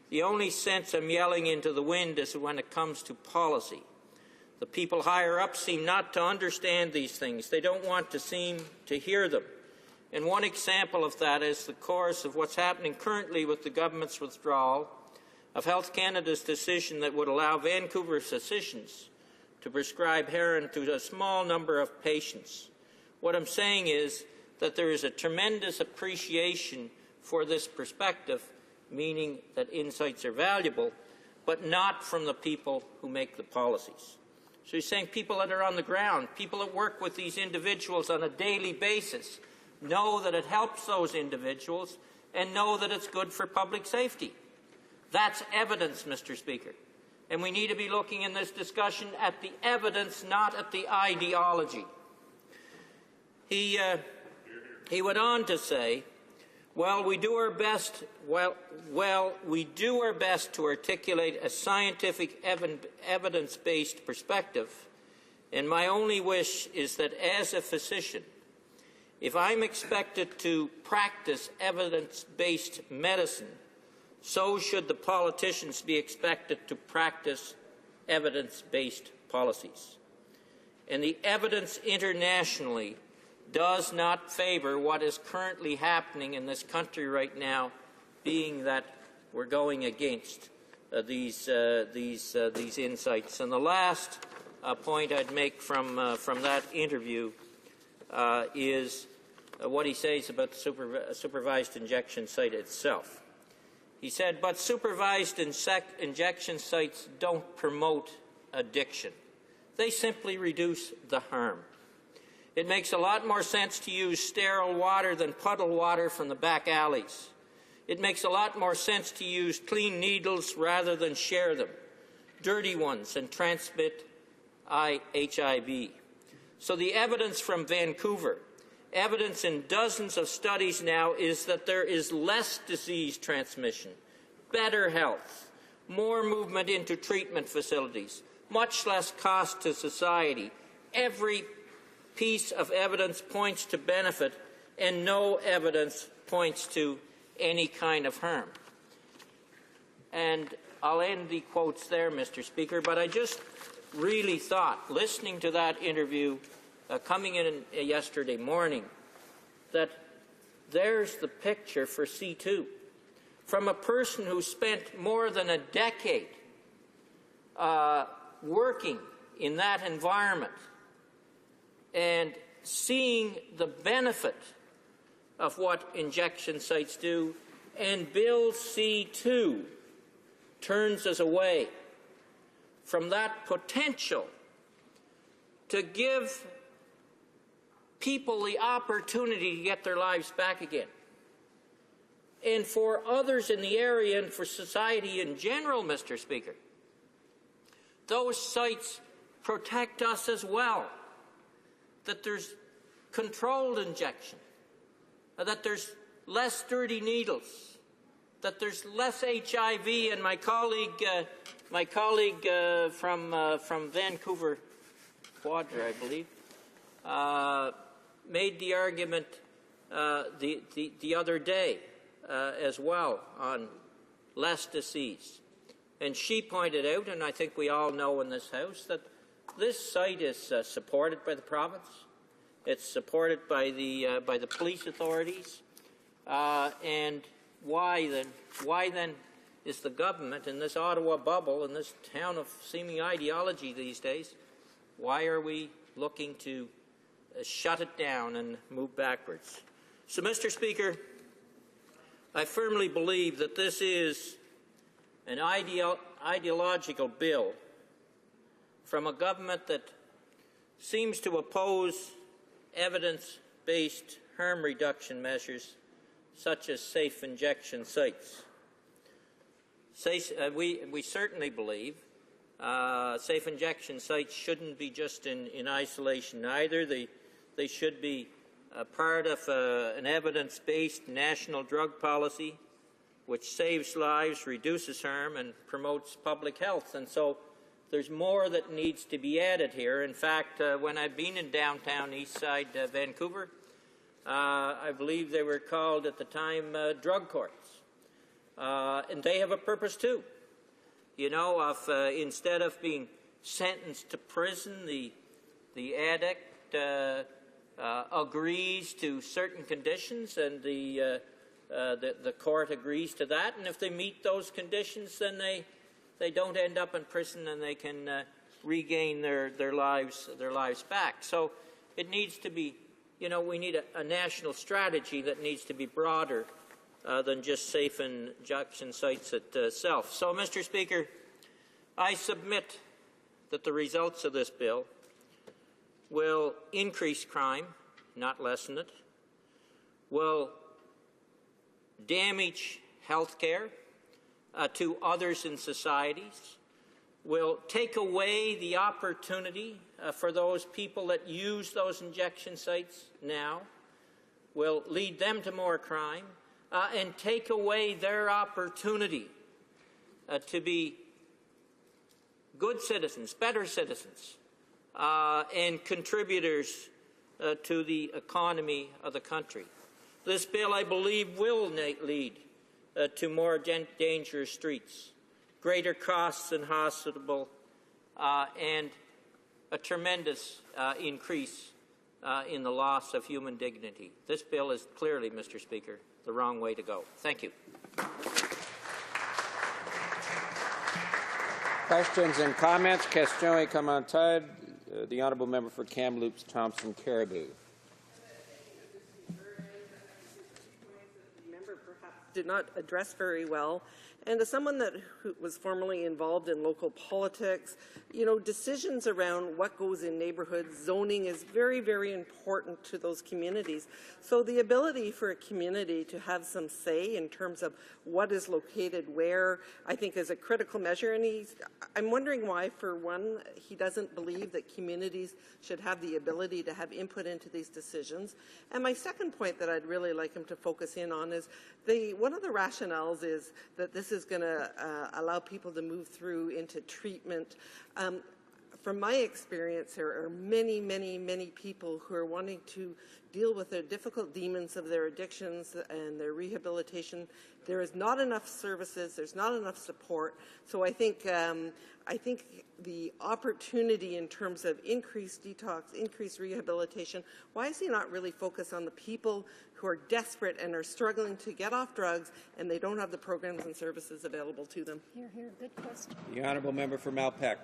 The only sense I'm yelling into the wind is when it comes to policy. The people higher up seem not to understand these things. They don't want to seem to hear them. And one example of that is the course of what's happening currently with the government's withdrawal of Health Canada's decision that would allow Vancouver physicians to prescribe heroin to a small number of patients. What I'm saying is that there is a tremendous appreciation for this perspective, meaning that insights are valuable, but not from the people who make the policies." So he's saying people that are on the ground, people that work with these individuals on a daily basis, know that it helps those individuals and know that it's good for public safety. That's evidence, Mr. Speaker. And we need to be looking in this discussion at the evidence, not at the ideology. He went on to say, we do our best to articulate a scientific evidence-based perspective, and my only wish is that as a physician, if I'm expected to practice evidence-based medicine, so should the politicians be expected to practice evidence-based policies. And the evidence internationally does not favor what is currently happening in this country right now, being that we're going against these insights. And the last point I'd make from that interview is what he says about the supervised injection site itself. He said, but supervised injection sites don't promote addiction. They simply reduce the harm. It makes a lot more sense to use sterile water than puddle water from the back alleys. It makes a lot more sense to use clean needles rather than share them, dirty ones, and transmit HIV. So the evidence from Vancouver, evidence in dozens of studies now, is that there is less disease transmission, better health, more movement into treatment facilities, much less cost to society. Every piece of evidence points to benefit, and no evidence points to any kind of harm. And I'll end the quotes there, Mr. Speaker, but I just really thought, listening to that interview coming in yesterday morning, that there's the picture for C2 from a person who spent more than a decade working in that environment and seeing the benefit of what injection sites do, and Bill C2 turns us away from that potential to give people the opportunity to get their lives back again. And for others in the area and for society in general, Mr. Speaker, those sites protect us as well, that there's controlled injection, that there's less dirty needles, that there's less HIV. And my colleague from Vancouver Quadra, I believe, made the argument the other day as well on less disease. And she pointed out, and I think we all know in this House, that this site is supported by the province. It's supported by the police authorities. And why then is the government in this Ottawa bubble, in this town of seeming ideology these days, why are we looking to shut it down and move backwards? So, Mr. Speaker, I firmly believe that this is an ideological bill from a government that seems to oppose evidence-based harm reduction measures such as safe injection sites. We certainly believe safe injection sites shouldn't be just in isolation either. They should be part of an evidence-based national drug policy which saves lives, reduces harm, and promotes public health. And so there's more that needs to be added here. In fact, when I've been in downtown East Side Vancouver, I believe they were called at the time drug courts. And they have a purpose too. You know, instead of being sentenced to prison, the addict agrees to certain conditions, and the court agrees to that. And if they meet those conditions, then they don't end up in prison, and they can regain their lives back. So it needs to be, you know, we need a national strategy that needs to be broader than just safe injection sites itself. So, Mr. Speaker, I submit that the results of this bill will increase crime, not lessen it, will damage health care to others in societies, will take away the opportunity for those people that use those injection sites now, will lead them to more crime, and take away their opportunity to be good citizens, better citizens, and contributors to the economy of the country. This bill, I believe, will lead to more dangerous streets, greater costs in hospital, and a tremendous increase in the loss of human dignity. This bill is clearly, Mr. Speaker, the wrong way to go. Thank you. Questions and comments. Question et commentaire. The honourable member for Kamloops, Thompson Caribou. did not address very well. And as someone who was formerly involved in local politics, decisions around what goes in neighborhoods, zoning is very, very important to those communities. So the ability for a community to have some say in terms of what is located where, I think is a critical measure. And I'm wondering why, for one, he doesn't believe that communities should have the ability to have input into these decisions. And my second point that I'd really like him to focus in on is one of the rationales is that this is going to allow people to move through into treatment. From my experience, there are many, many, many people who are wanting to deal with the difficult demons of their addictions and their rehabilitation. There is not enough services. There's not enough support. So I think the opportunity in terms of increased detox, increased rehabilitation, why is he not really focused on the people who are desperate and are struggling to get off drugs and they don't have the programs and services available to them? Here, good question. The honourable member for Malpeque.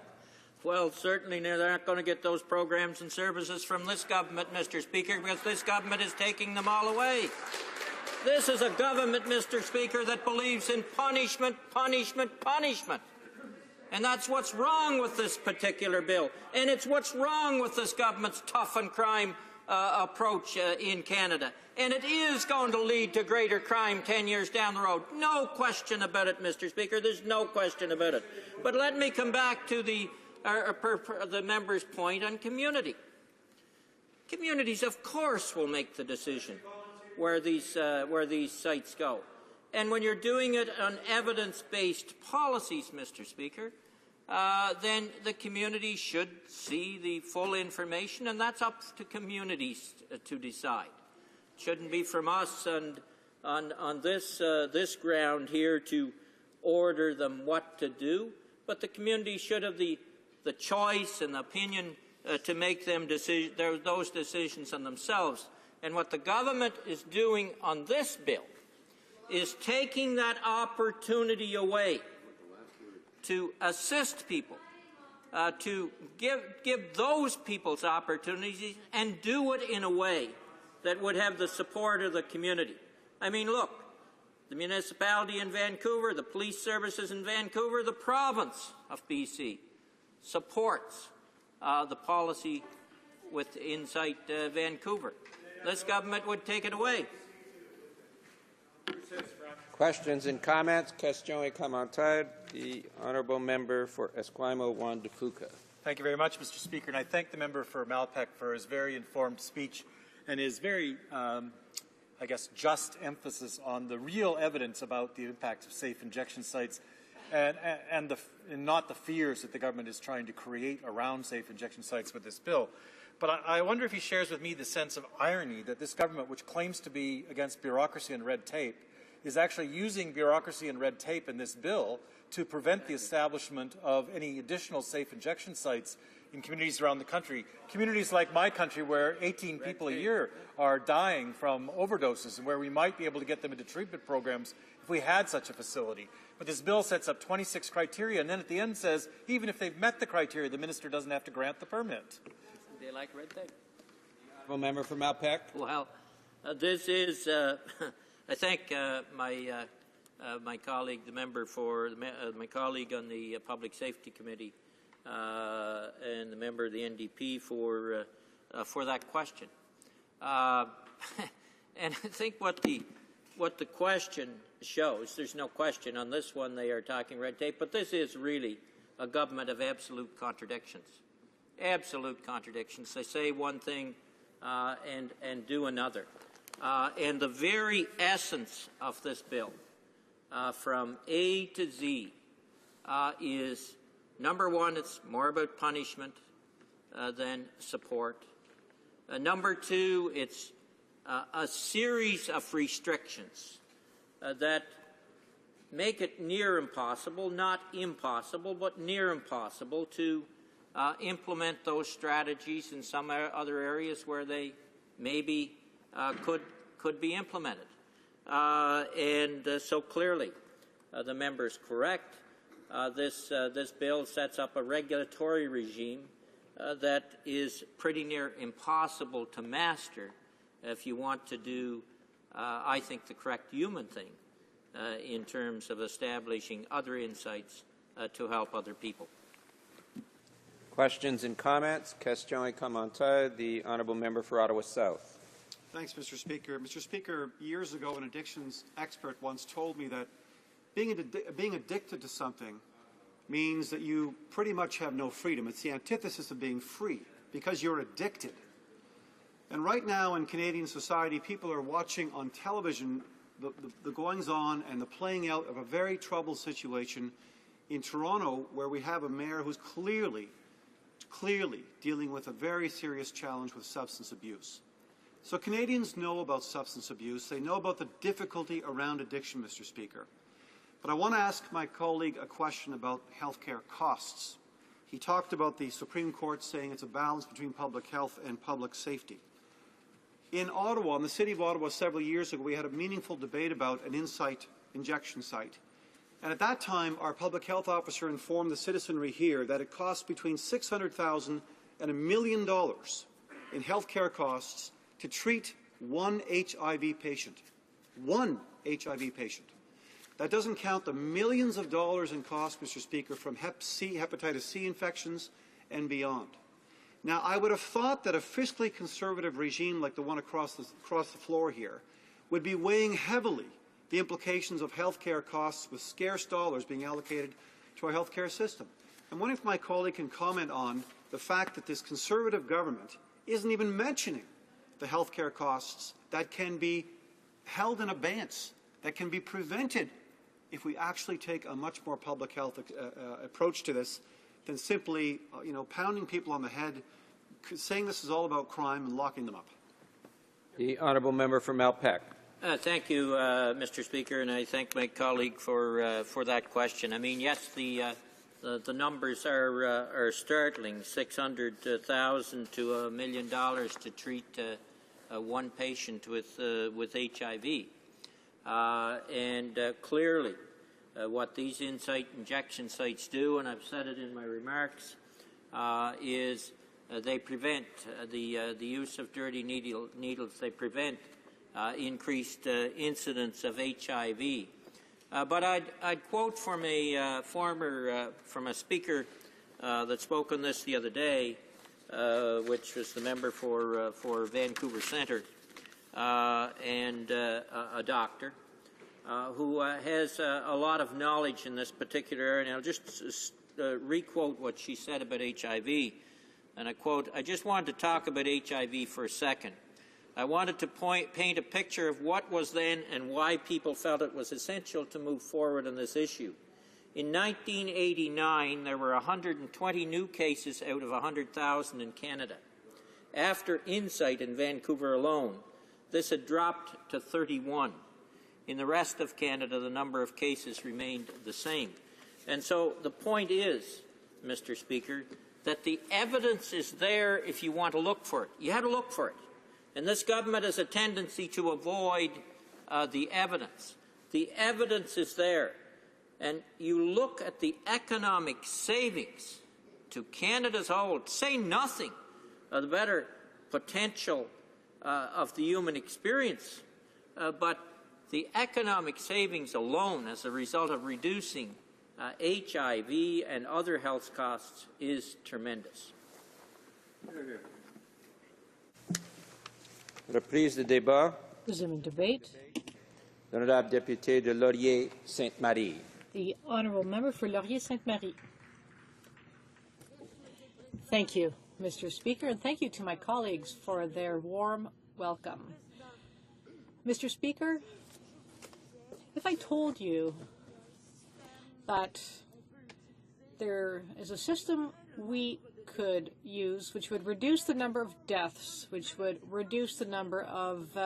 Well, certainly they're not going to get those programs and services from this government, Mr. Speaker, because this government is taking them all away. This is a government, Mr. Speaker, that believes in punishment, punishment, punishment. And that's what's wrong with this particular bill. And it's what's wrong with this government's tough on crime approach in Canada. And it is going to lead to greater crime 10 years down the road. No question about it, Mr. Speaker. There's no question about it. But let me come back to the member's point on community. Communities, of course, will make the decision where these sites go. And when you're doing it on evidence-based policies, Mr. Speaker, then the community should see the full information, and that's up to communities to decide. It shouldn't be from us and on this ground here to order them what to do, but the community should have the choice and opinion to make those decisions on themselves. And what the government is doing on this bill is taking that opportunity away to assist people, to give those people's opportunities and do it in a way that would have the support of the community. I mean, look, the municipality in Vancouver, the police services in Vancouver, the province of BC supports the policy inside Vancouver. This government would take it away. Questions and comments? Question et commentaire. The honourable member for Esquimalt Juan de Fuca. Thank you very much, Mr. Speaker, and I thank the member for Malpeque for his very informed speech and his very, just emphasis on the real evidence about the impact of safe injection sites and not the fears that the government is trying to create around safe injection sites with this bill. But I wonder if he shares with me the sense of irony that this government, which claims to be against bureaucracy and red tape, is actually using bureaucracy and red tape in this bill to prevent the establishment of any additional safe injection sites in communities around the country. Communities like my country, where 18 people a year are dying from overdoses and where we might be able to get them into treatment programs if we had such a facility. But this bill sets up 26 criteria and then at the end says even if they've met the criteria, the minister doesn't have to grant the permit. They like red tape. Honourable member for Malpeque. Well, this is, I thank my colleague, the member for my colleague on the Public Safety Committee, and the member of the NDP for that question. And I think what the question shows, there's no question on this one they are talking red tape, but this is really a government of absolute contradictions. Absolute contradictions. They say one thing and do another. And the very essence of this bill, from A to Z, is, number one, it's more about punishment than support. Number two, it's a series of restrictions that make it near impossible, not impossible, but near impossible to implement those strategies in some other areas where they maybe could be implemented. So clearly, the member is correct. This bill sets up a regulatory regime that is pretty near impossible to master if you want to do, I think, the correct human thing in terms of establishing other insights to help other people. Questions and comments? Question et commentaire. The honourable member for Ottawa South. Thanks, Mr. Speaker. Mr. Speaker, years ago, an addictions expert once told me that being addicted to something means that you pretty much have no freedom. It's the antithesis of being free, because you're addicted. And right now in Canadian society, people are watching on television the goings-on and the playing out of a very troubled situation in Toronto, where we have a mayor who's clearly dealing with a very serious challenge with substance abuse. So Canadians know about substance abuse. They know about the difficulty around addiction, Mr. Speaker. But I want to ask my colleague a question about healthcare costs. He talked about the Supreme Court saying it's a balance between public health and public safety. In Ottawa, in the city of Ottawa, several years ago, we had a meaningful debate about an injection site. And at that time, our public health officer informed the citizenry here that it costs between $600,000 and $1 million in healthcare costs to treat one HIV patient. One HIV patient. That doesn't count the millions of dollars in costs, Mr. Speaker, from hepatitis C infections and beyond. Now, I would have thought that a fiscally conservative regime like the one across the floor here would be weighing heavily the implications of healthcare costs with scarce dollars being allocated to our healthcare system. I'm wondering if my colleague can comment on the fact that this Conservative government isn't even mentioning the healthcare costs that can be held in abeyance, that can be prevented if we actually take a much more public health approach to this than simply, pounding people on the head, saying this is all about crime and locking them up. The honourable member for Malpeque. Thank you, Mr. Speaker, and I thank my colleague for that question. I mean, yes, the numbers are startling: $600,000 to $1 million to treat one patient with HIV, and clearly, what these injection sites do, and I've said it in my remarks, is they prevent the use of dirty needles. They prevent increased incidence of HIV. But I'd quote from a from a speaker that spoke on this the other day, which was the member for Vancouver Centre, and a doctor who has a lot of knowledge in this particular area. And I'll just requote what she said about HIV. And I quote, "I just wanted to talk about HIV for a second. I wanted to paint a picture of what was then and why people felt it was essential to move forward on this issue. In 1989, there were 120 new cases out of 100,000 in Canada. After Insight in Vancouver alone, this had dropped to 31. In the rest of Canada, the number of cases remained the same." And so the point is, Mr. Speaker, that the evidence is there if you want to look for it. You have to look for it. And this government has a tendency to avoid the evidence. The evidence is there. And you look at the economic savings to Canada's whole, say nothing of the better potential of the human experience, but the economic savings alone as a result of reducing HIV and other health costs is tremendous. Reprise de débat. Resuming debate. L'honorable député de Laurier-Sainte-Marie. The honourable member for Laurier-Sainte-Marie. Thank you, Mr. Speaker, and thank you to my colleagues for their warm welcome. Mr. Speaker, if I told you that there is a system we could use which would reduce the number of deaths, which would reduce the number of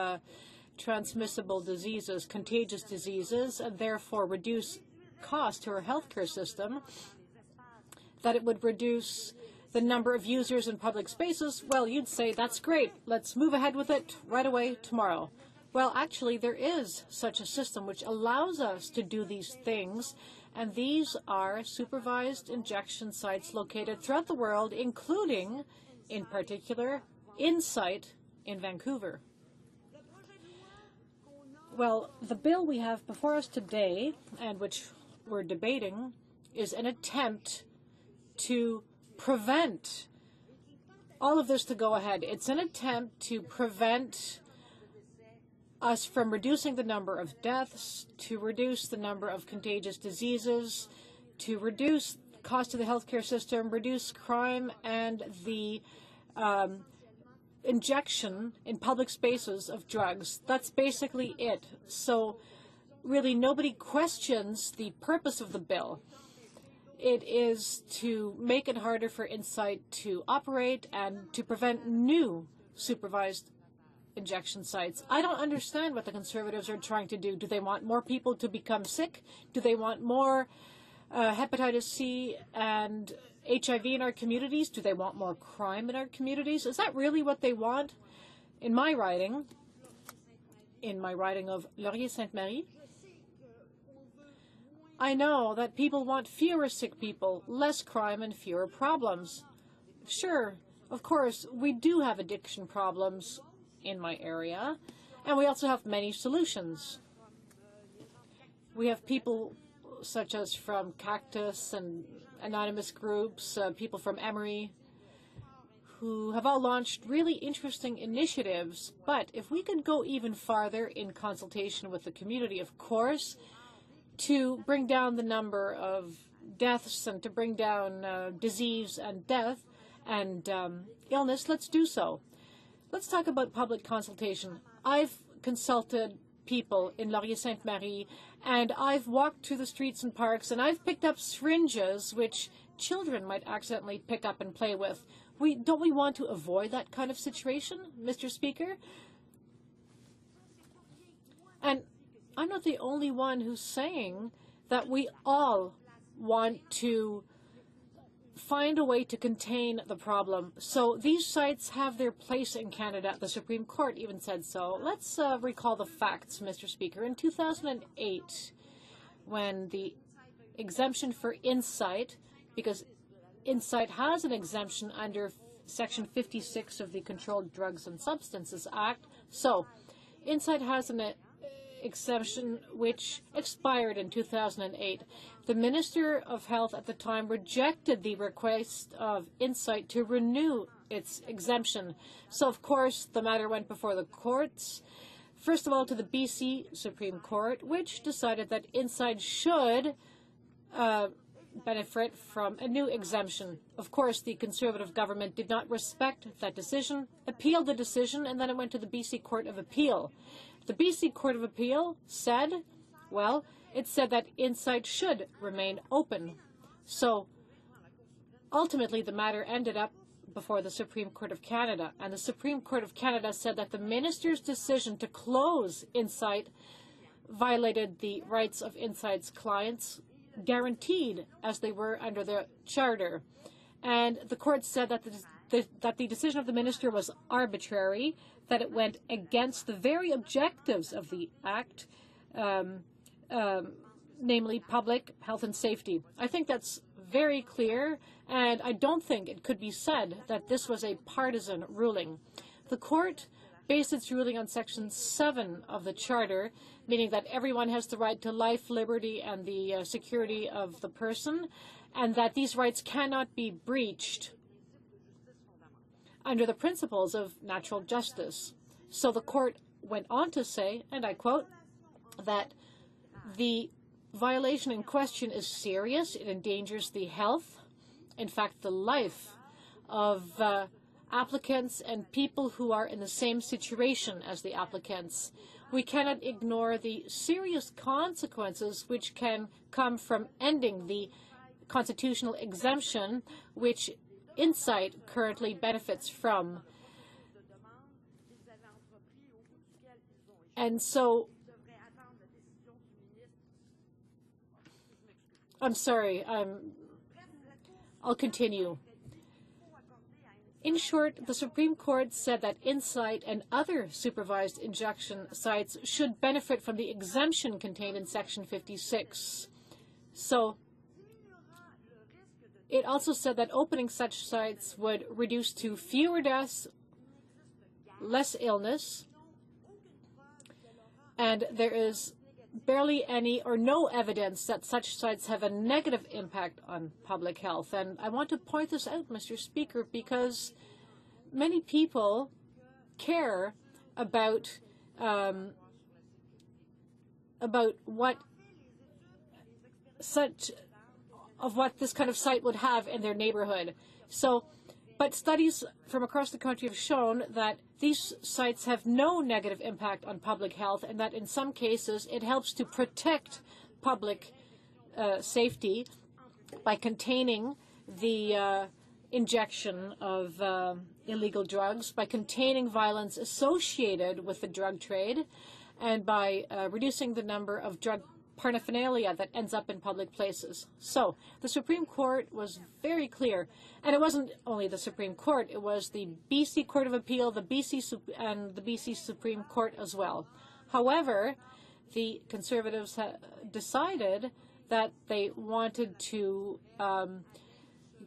transmissible diseases, contagious diseases, and therefore reduce cost to our healthcare system, that it would reduce the number of users in public spaces, well, you'd say, that's great, let's move ahead with it right away tomorrow. Well, actually, there is such a system which allows us to do these things, and these are supervised injection sites located throughout the world, including, in particular, Insight in Vancouver. Well, the bill we have before us today, and which we're debating, is an attempt to prevent all of this to go ahead. It's an attempt to prevent us from reducing the number of deaths, to reduce the number of contagious diseases, to reduce the cost of the healthcare system, reduce crime, and the injection in public spaces of drugs. That's basically it. So really nobody questions the purpose of the bill. It is to make it harder for Insight to operate and to prevent new supervised injection sites. I don't understand what the Conservatives are trying to do. Do they want more people to become sick? Do they want more hepatitis C and HIV in our communities? Do they want more crime in our communities? Is that really what they want? In my riding of Laurier-Sainte-Marie, I know that people want fewer sick people, less crime, and fewer problems. Sure, of course, we do have addiction problems in my area, and we also have many solutions. We have people such as from Cactus and anonymous groups, people from Emory, who have all launched really interesting initiatives. But if we could go even farther in consultation with the community, of course, to bring down the number of deaths and to bring down disease and death and illness, let's do so. Let's talk about public consultation. I've consulted people in Laurier-Sainte-Marie, and I've walked through the streets and parks, and I've picked up syringes which children might accidentally pick up and play with. Don't we want to avoid that kind of situation, Mr. Speaker? And I'm not the only one who's saying that we all want to find a way to contain the problem. So these sites have their place in Canada. The Supreme Court even said so. Let's recall the facts, Mr. Speaker. In 2008, when the exemption for Insight, because Insight has an exemption under Section 56 of the Controlled Drugs and Substances Act, so Insight has an exemption which expired in 2008. The Minister of Health at the time rejected the request of Insight to renew its exemption. So, of course, the matter went before the courts. First of all, to the BC Supreme Court, which decided that Insight should benefit from a new exemption. Of course, the Conservative government did not respect that decision, appealed the decision, and then it went to the BC Court of Appeal. The BC Court of Appeal said, well, it said that Insight should remain open. So ultimately, the matter ended up before the Supreme Court of Canada, and the Supreme Court of Canada said that the minister's decision to close Insight violated the rights of Insight's clients, guaranteed as they were under the charter. And the court said that the decision of the minister was arbitrary, that it went against the very objectives of the Act, namely public health and safety. I think that's very clear, and I don't think it could be said that this was a partisan ruling. The court based its ruling on Section 7 of the Charter, meaning that everyone has the right to life, liberty, and the security of the person, and that these rights cannot be breached under the principles of natural justice. So the court went on to say, and I quote, that the violation in question is serious. It endangers the health, in fact, the life of applicants and people who are in the same situation as the applicants. We cannot ignore the serious consequences which can come from ending the constitutional exemption which Insight currently benefits from. And so, I'm sorry, I'll continue. In short, the Supreme Court said that Insight and other supervised injection sites should benefit from the exemption contained in Section 56. So, it also said that opening such sites would reduce to fewer deaths, less illness, And there is barely any or no evidence that such sites have a negative impact on public health. And I want to point this out, Mr. Speaker, because many people care about what this kind of site would have in their neighborhood. But studies from across the country have shown that these sites have no negative impact on public health, and that in some cases it helps to protect public safety by containing the injection of illegal drugs, by containing violence associated with the drug trade, and by reducing the number of drug paraphernalia that ends up in public places. So the Supreme Court was very clear, and it wasn't only the Supreme Court, it was the BC Court of Appeal, the BC Supreme Court as well. However, the Conservatives decided that they wanted to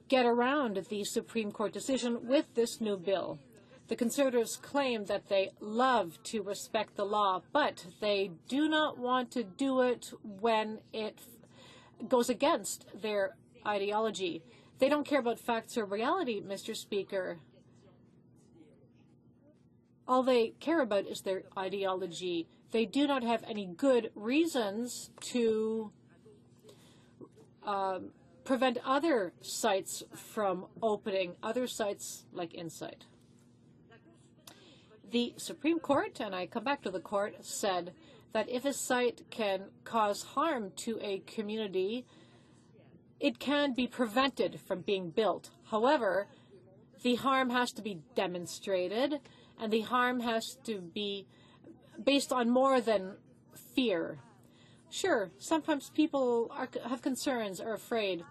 get around the Supreme Court decision with this new bill. The Conservatives claim that they love to respect the law, but they do not want to do it when it goes against their ideology. They don't care about facts or reality, Mr. Speaker. All they care about is their ideology. They do not have any good reasons to prevent other sites from opening, other sites like Insight. The Supreme Court, and I come back to the court, said that if a site can cause harm to a community, it can be prevented from being built. However, the harm has to be demonstrated, and the harm has to be based on more than fear. Sure, sometimes people have concerns, are afraid.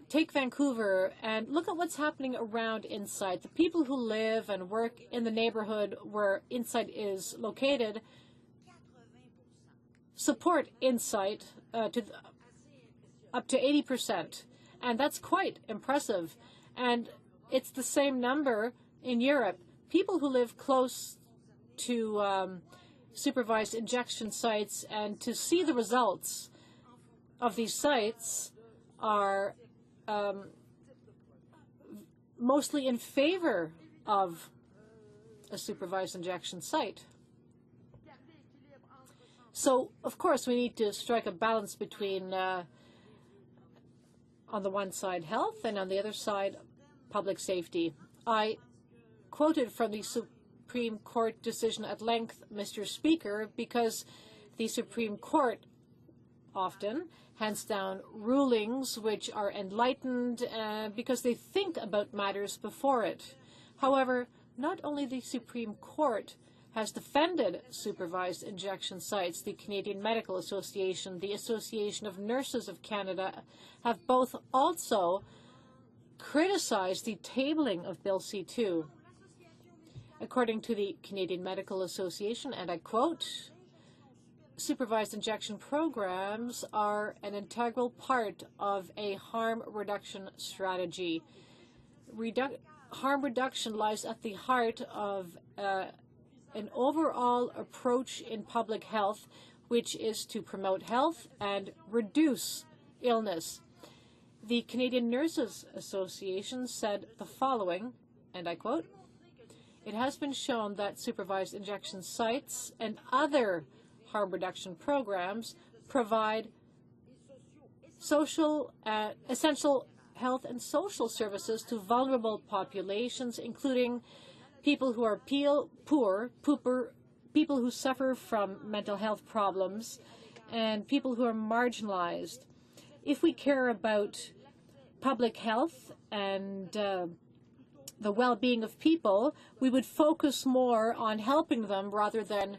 Take Vancouver and look at what's happening around Insight. The people who live and work in the neighborhood where Insight is located support Insight up to 80%. And that's quite impressive. And it's the same number in Europe. People who live close to supervised injection sites and to see the results of these sites are mostly in favor of a supervised injection site. So, of course, we need to strike a balance between, on the one side, health, and on the other side, public safety. I quoted from the Supreme Court decision at length, Mr. Speaker, because the Supreme Court often hands down rulings which are enlightened because they think about matters before it. However, not only the Supreme Court has defended supervised injection sites, the Canadian Medical Association, the Association of Nurses of Canada have both also criticized the tabling of Bill C-2. According to the Canadian Medical Association, and I quote, supervised injection programs are an integral part of a harm reduction strategy. Harm reduction lies at the heart of an overall approach in public health, which is to promote health and reduce illness. The Canadian Nurses Association said the following, and I quote, "It has been shown that supervised injection sites and other harm reduction programs provide essential health and social services to vulnerable populations, including people who are poor, people who suffer from mental health problems, and people who are marginalized. If we care about public health and the well-being of people, we would focus more on helping them rather than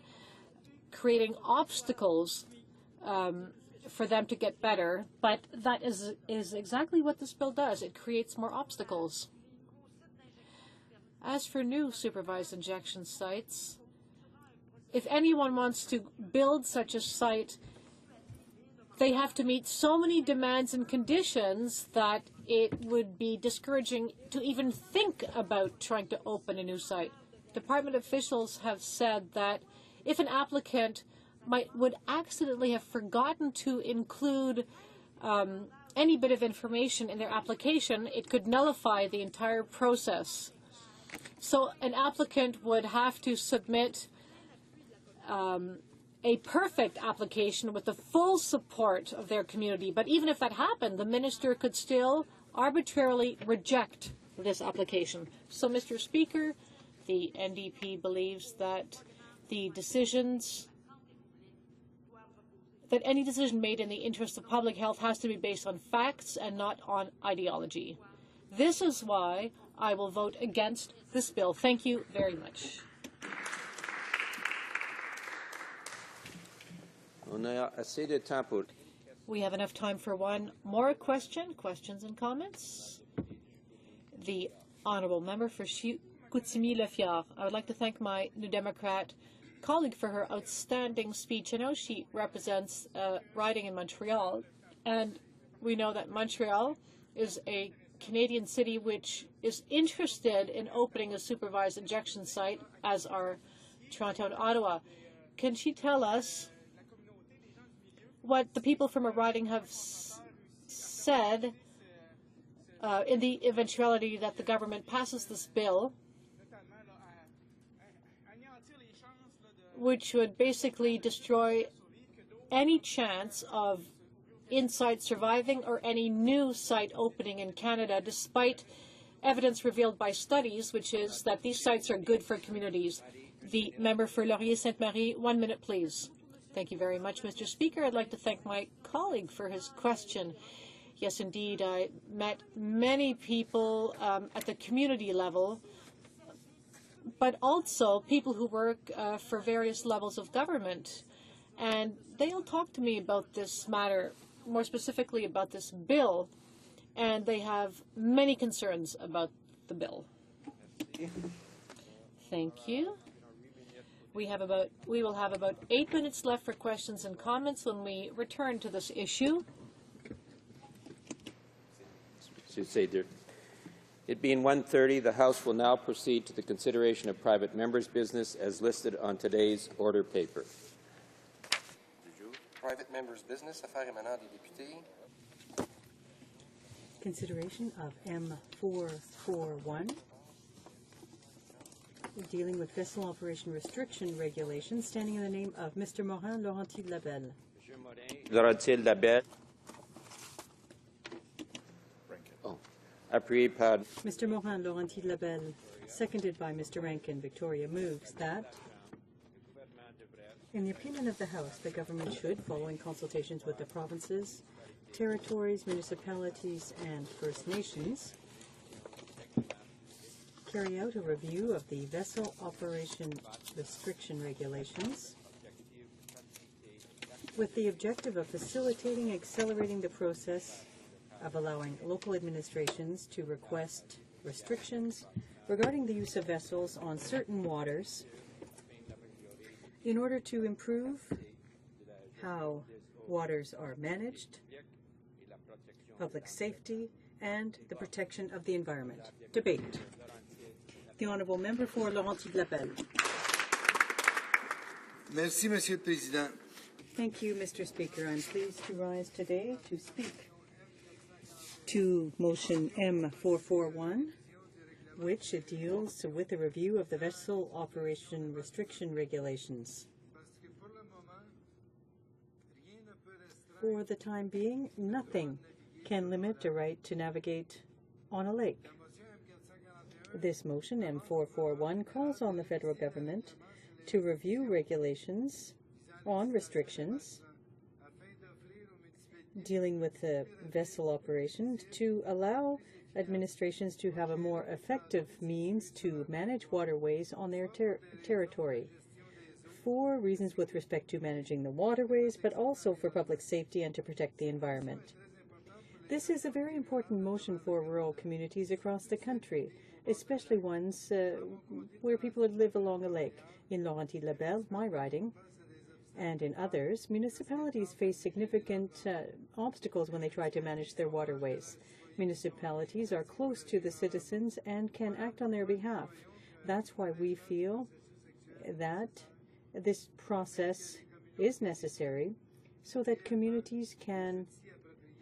creating obstacles for them to get better." But that is exactly what this bill does. It creates more obstacles. As for new supervised injection sites, if anyone wants to build such a site, they have to meet so many demands and conditions that it would be discouraging to even think about trying to open a new site. Department officials have said that if an applicant would accidentally have forgotten to include any bit of information in their application, it could nullify the entire process. So an applicant would have to submit a perfect application with the full support of their community. But even if that happened, the minister could still arbitrarily reject this application. So, Mr. Speaker, the NDP believes that any decision made in the interest of public health has to be based on facts and not on ideology. This is why I will vote against this bill. Thank you very much. We have enough time for one more question. Questions and comments? The Honourable Member for Chicoutimi-Le-Fjord. I would like to thank my New Democrat colleague for her outstanding speech. I know she represents riding in Montreal, and we know that Montreal is a Canadian city which is interested in opening a supervised injection site, as are Toronto and Ottawa. Can she tell us what the people from her riding have said in the eventuality that the government passes this bill, which would basically destroy any chance of InSite surviving or any new site opening in Canada, despite evidence revealed by studies, which is that these sites are good for communities. The member for Laurier-Sainte-Marie, 1 minute, please. Thank you very much, Mr. Speaker. I'd like to thank my colleague for his question. Yes, indeed, I met many people at the community level, but also people who work for various levels of government. And they'll talk to me about this matter, more specifically about this bill, and they have many concerns about the bill. Thank you. We will have about 8 minutes left for questions and comments when we return to this issue. It being 1:30, the House will now proceed to the consideration of private members' business as listed on today's order paper. Private members' business, affaires émanant des députés. Consideration of M441, dealing with vessel operation restriction regulations, standing in the name of Mr. Morin Laurenti-Labelle. Laurenti-Labelle. Appuyé par Mr. Morin Laurenti-Labelle, seconded by Mr. Rankin. Victoria moves that, in the opinion of the House, the government should, following consultations with the provinces, territories, municipalities, and First Nations, carry out a review of the vessel operation restriction regulations with the objective of facilitating and accelerating the process of allowing local administrations to request restrictions regarding the use of vessels on certain waters in order to improve how waters are managed, public safety, and the protection of the environment. Debate. The Honourable Member for Laurenti-Labelle. Merci, Monsieur le Président. Thank you, Mr. Speaker. I'm pleased to rise today to speak to motion M441, which deals with a review of the vessel operation restriction regulations. For the time being, nothing can limit a right to navigate on a lake. This motion, M441, calls on the federal government to review regulations on restrictions dealing with the vessel operation to allow administrations to have a more effective means to manage waterways on their territory for reasons with respect to managing the waterways, but also for public safety and to protect the environment. This is a very important motion for rural communities across the country, especially ones where people live along a lake. In Laurenti-Labelle, my riding, and in others, municipalities face significant obstacles when they try to manage their waterways. Municipalities are close to the citizens and can act on their behalf. That's why we feel that This process is necessary so that communities can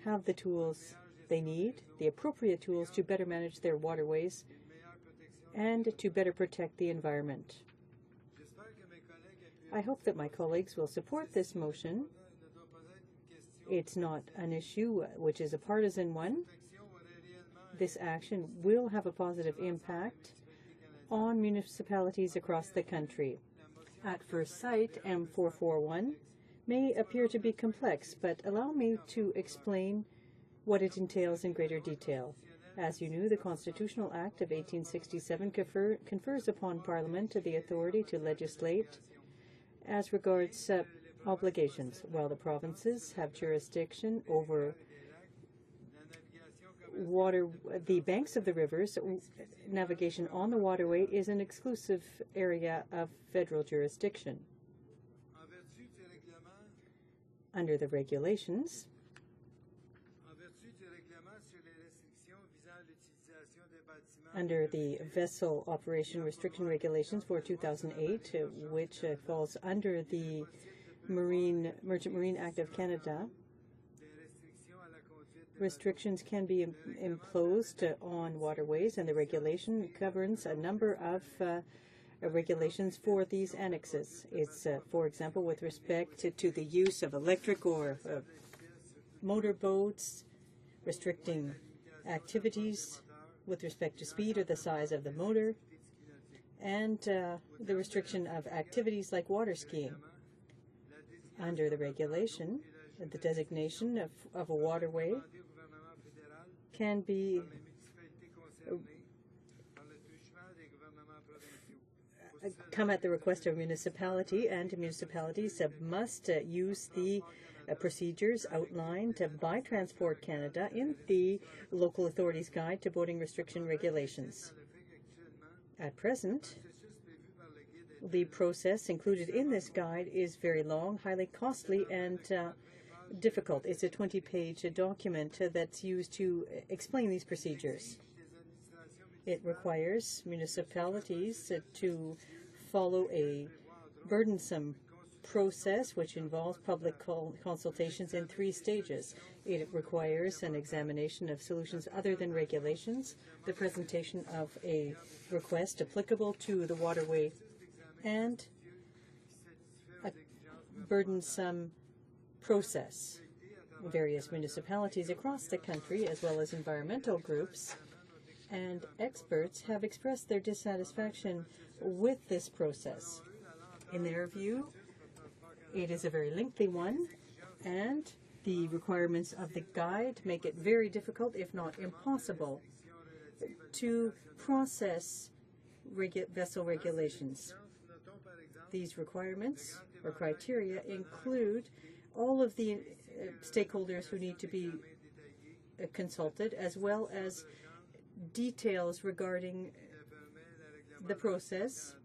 have the tools they need, the appropriate tools to better manage their waterways and to better protect the environment. I hope that my colleagues will support this motion. It's not an issue which is a partisan one. This action will have a positive impact on municipalities across the country. At first sight, M441 may appear to be complex, but allow me to explain what it entails in greater detail. As you knew, the Constitutional Act of 1867 confers upon Parliament the authority to legislate as regards obligations, while the provinces have jurisdiction over the banks of the rivers. Navigation on the waterway is an exclusive area of federal jurisdiction. Under the regulations, under the Vessel Operation Restriction Regulations for 2008, which falls under the Merchant Marine Act of Canada, restrictions can be imposed on waterways, and the regulation governs a number of regulations for these annexes. It's, for example, with respect to the use of electric or motorboats, restricting activities with respect to speed or the size of the motor, and the restriction of activities like water skiing. Under the regulation, the designation of a waterway can be come at the request of a municipality, and municipalities must use the procedures outlined by Transport Canada in the Local Authorities Guide to Boating Restriction Regulations. At present, the process included in this guide is very long, highly costly, and difficult. It's a 20-page document that's used to explain these procedures. It requires municipalities to follow a burdensome process which involves public consultations in 3 stages. It requires an examination of solutions other than regulations, the presentation of a request applicable to the waterway, and a burdensome process. Various municipalities across the country, as well as environmental groups and experts, have expressed their dissatisfaction with this process. In their view, it is a very lengthy one, and the requirements of the guide make it very difficult, if not impossible, to process vessel regulations. These requirements or criteria include all of the stakeholders who need to be consulted, as well as details regarding the process.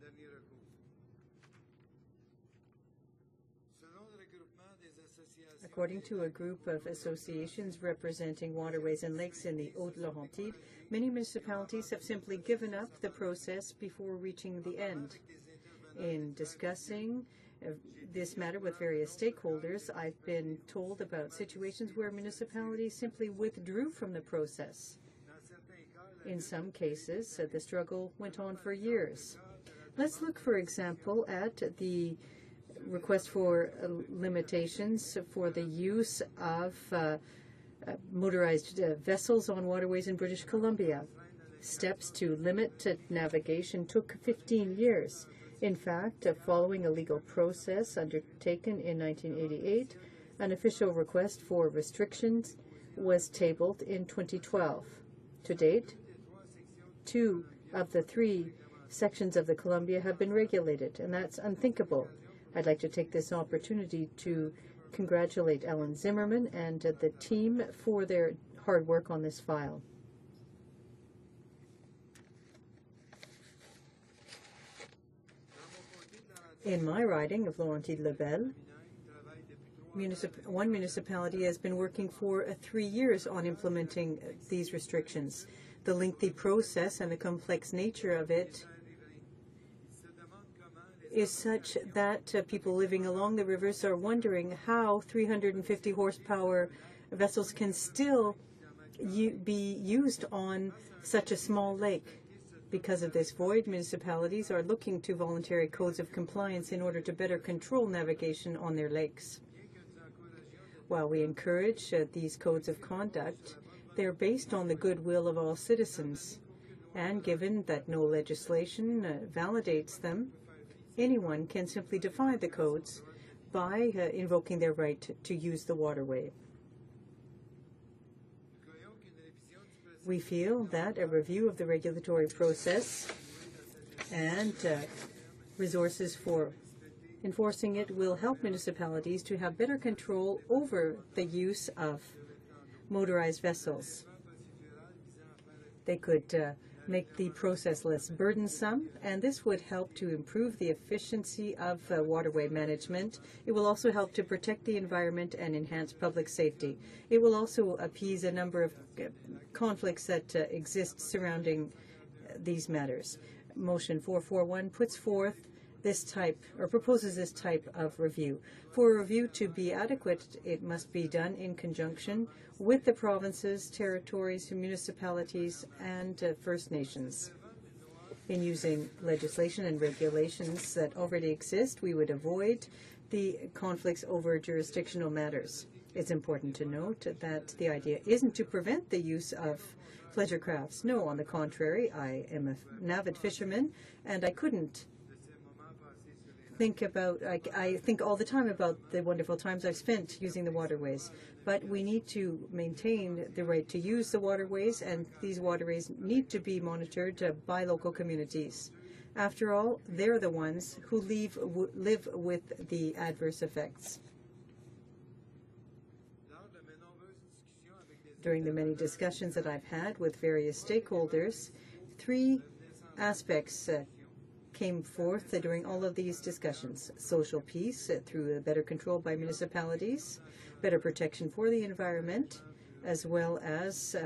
According to a group of associations representing waterways and lakes in the Haute-Laurentide, many municipalities have simply given up the process before reaching the end. In discussing this matter with various stakeholders, I've been told about situations where municipalities simply withdrew from the process. In some cases, the struggle went on for years. Let's look, for example, at the request for limitations for the use of motorized vessels on waterways in British Columbia. Steps to limit navigation took 15 years. In fact, following a legal process undertaken in 1988, an official request for restrictions was tabled in 2012. To date, 2 of the 3 sections of the Columbia have been regulated, and that's unthinkable. I'd like to take this opportunity to congratulate Ellen Zimmerman and the team for their hard work on this file. In my riding of Laurentide-Lebel, one municipality has been working for 3 years on implementing these restrictions. The lengthy process and the complex nature of it is such that people living along the rivers are wondering how 350 horsepower vessels can still be used on such a small lake. Because of this void, municipalities are looking to voluntary codes of compliance in order to better control navigation on their lakes. While we encourage these codes of conduct, they're based on the goodwill of all citizens. And given that no legislation validates them, anyone can simply defy the codes by invoking their right to use the waterway. We feel that a review of the regulatory process and resources for enforcing it will help municipalities to have better control over the use of motorized vessels. They could make the process less burdensome, and this would help to improve the efficiency of waterway management. It will also help to protect the environment and enhance public safety. It will also appease a number of conflicts that exist surrounding these matters. Motion 441 puts forth this type, or proposes this type of review. For a review to be adequate, it must be done in conjunction with the provinces, territories, municipalities, and First Nations. In using legislation and regulations that already exist, we would avoid the conflicts over jurisdictional matters. It's important to note that the idea isn't to prevent the use of pleasure crafts. No, on the contrary, I am an avid fisherman, and I couldn't I think all the time about the wonderful times I've spent using the waterways. But we need to maintain the right to use the waterways, and these waterways need to be monitored by local communities. After all, they're the ones who live with the adverse effects. During the many discussions that I've had with various stakeholders, three aspects came forth during all of these discussions: social peace through better control by municipalities, better protection for the environment, as well as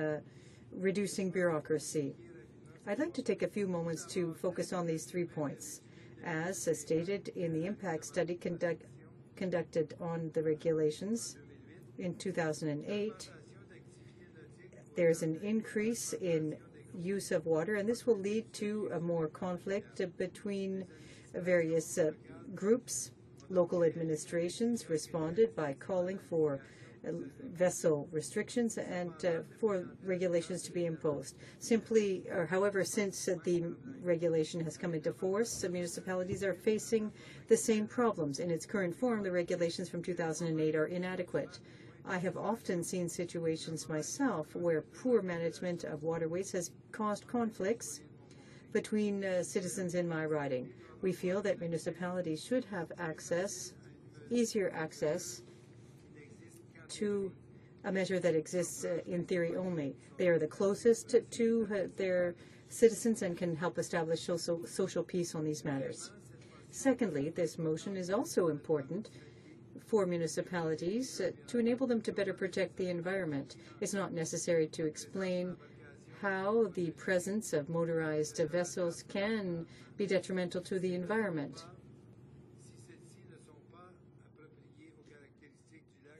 reducing bureaucracy. I'd like to take a few moments to focus on these 3 points. As stated in the impact study conducted on the regulations in 2008, there's an increase in use of water, and this will lead to a more conflict between various groups. Local administrations responded by calling for vessel restrictions and for regulations to be imposed. However, since the regulation has come into force, the municipalities are facing the same problems. In its current form, the regulations from 2008 are inadequate. I have often seen situations myself where poor management of waterways has caused conflicts between citizens in my riding. We feel that municipalities should have easier access to a measure that exists in theory only. They are the closest to their citizens and can help establish social peace on these matters. Secondly, this motion is also important for municipalities to enable them to better protect the environment. It's not necessary to explain how the presence of motorized vessels can be detrimental to the environment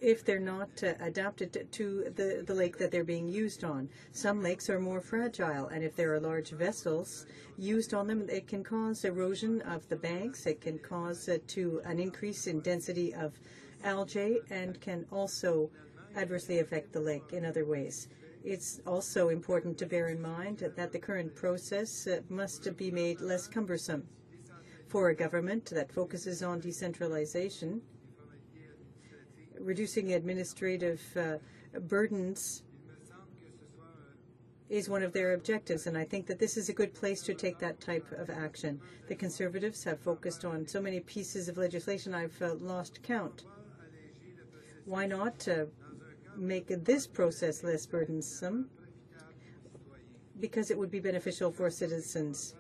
if they're not adapted to the lake that they're being used on. Some lakes are more fragile, and if there are large vessels used on them, it can cause erosion of the banks. It can cause an increase in density of algae and can also adversely affect the lake in other ways. It's also important to bear in mind that the current process must be made less cumbersome. For a government that focuses on decentralization, reducing administrative burdens is one of their objectives, and I think that this is a good place to take that type of action. The Conservatives have focused on so many pieces of legislation I've lost count. Why not make this process less burdensome? Because it would be beneficial for citizens.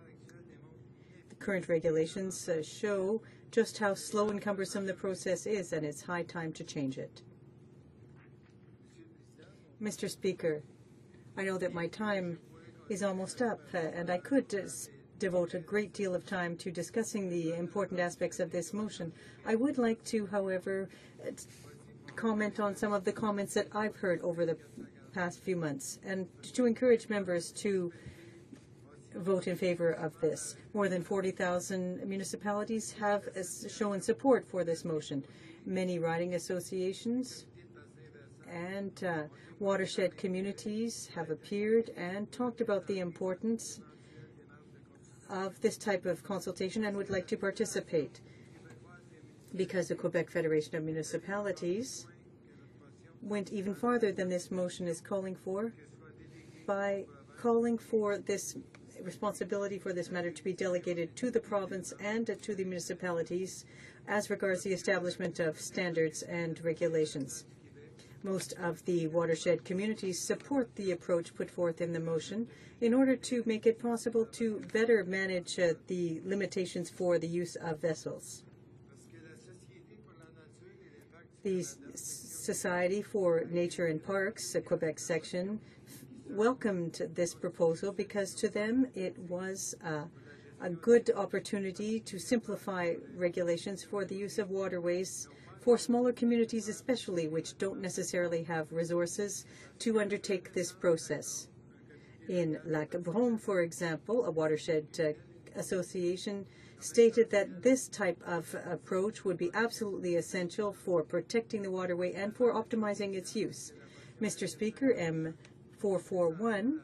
The current regulations show just how slow and cumbersome the process is, and it's high time to change it. Mr. Speaker, I know that my time is almost up, and I could devote a great deal of time to discussing the important aspects of this motion. I would like to, however, comment on some of the comments that I've heard over the past few months and to encourage members to vote in favor of this. More than 40,000 municipalities have shown support for this motion. Many riding associations and watershed communities have appeared and talked about the importance of this type of consultation and would like to participate. Because the Quebec Federation of Municipalities went even farther than this motion is calling for by calling for this responsibility for this matter to be delegated to the province and to the municipalities as regards the establishment of standards and regulations. Most of the watershed communities support the approach put forth in the motion in order to make it possible to better manage the limitations for the use of vessels. The Society for Nature and Parks, the Quebec section, welcomed this proposal because to them it was a good opportunity to simplify regulations for the use of waterways for smaller communities especially, which don't necessarily have resources to undertake this process. In Lac Brome, for example, a watershed association stated that this type of approach would be absolutely essential for protecting the waterway and for optimizing its use. Mr. Speaker, M441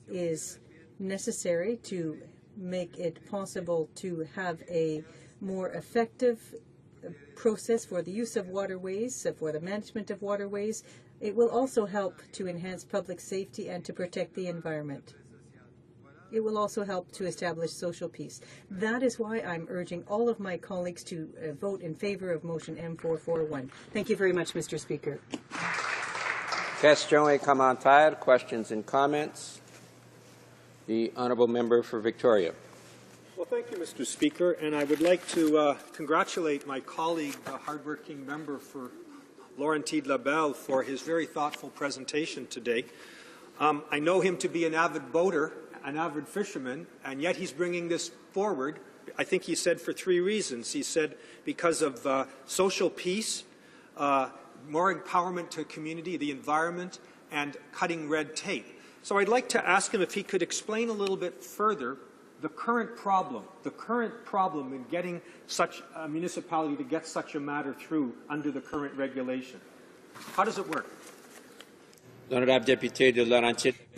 is necessary to make it possible to have a more effective process for the use of waterways, for the management of waterways. It will also help to enhance public safety and to protect the environment. It will also help to establish social peace. That is why I'm urging all of my colleagues to vote in favor of motion M441. Thank you very much, Mr. Speaker. Question et commentaires, questions and comments. The honourable member for Victoria. Well, thank you, Mr. Speaker, and I would like to congratulate my colleague, the hardworking member for Laurentides Labelle, for his very thoughtful presentation today. I know him to be an avid boater, an avid fisherman, and yet he's bringing this forward, I think he said for 3 reasons. He said because of social peace, more empowerment to community, the environment, and cutting red tape. So I'd like to ask him if he could explain a little bit further the current problem in getting such a municipality to get such a matter through under the current regulation. How does it work? The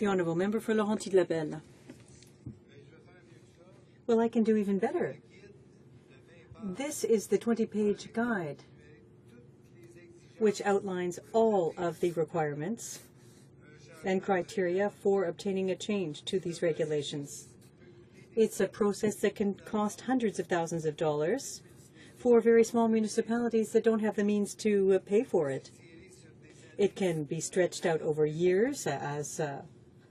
Honourable Member for Laurentides Labelle. Well, I can do even better. This is the 20-page guide which outlines all of the requirements and criteria for obtaining a change to these regulations. It's a process that can cost hundreds of thousands of dollars for very small municipalities that don't have the means to pay for it. It can be stretched out over years, as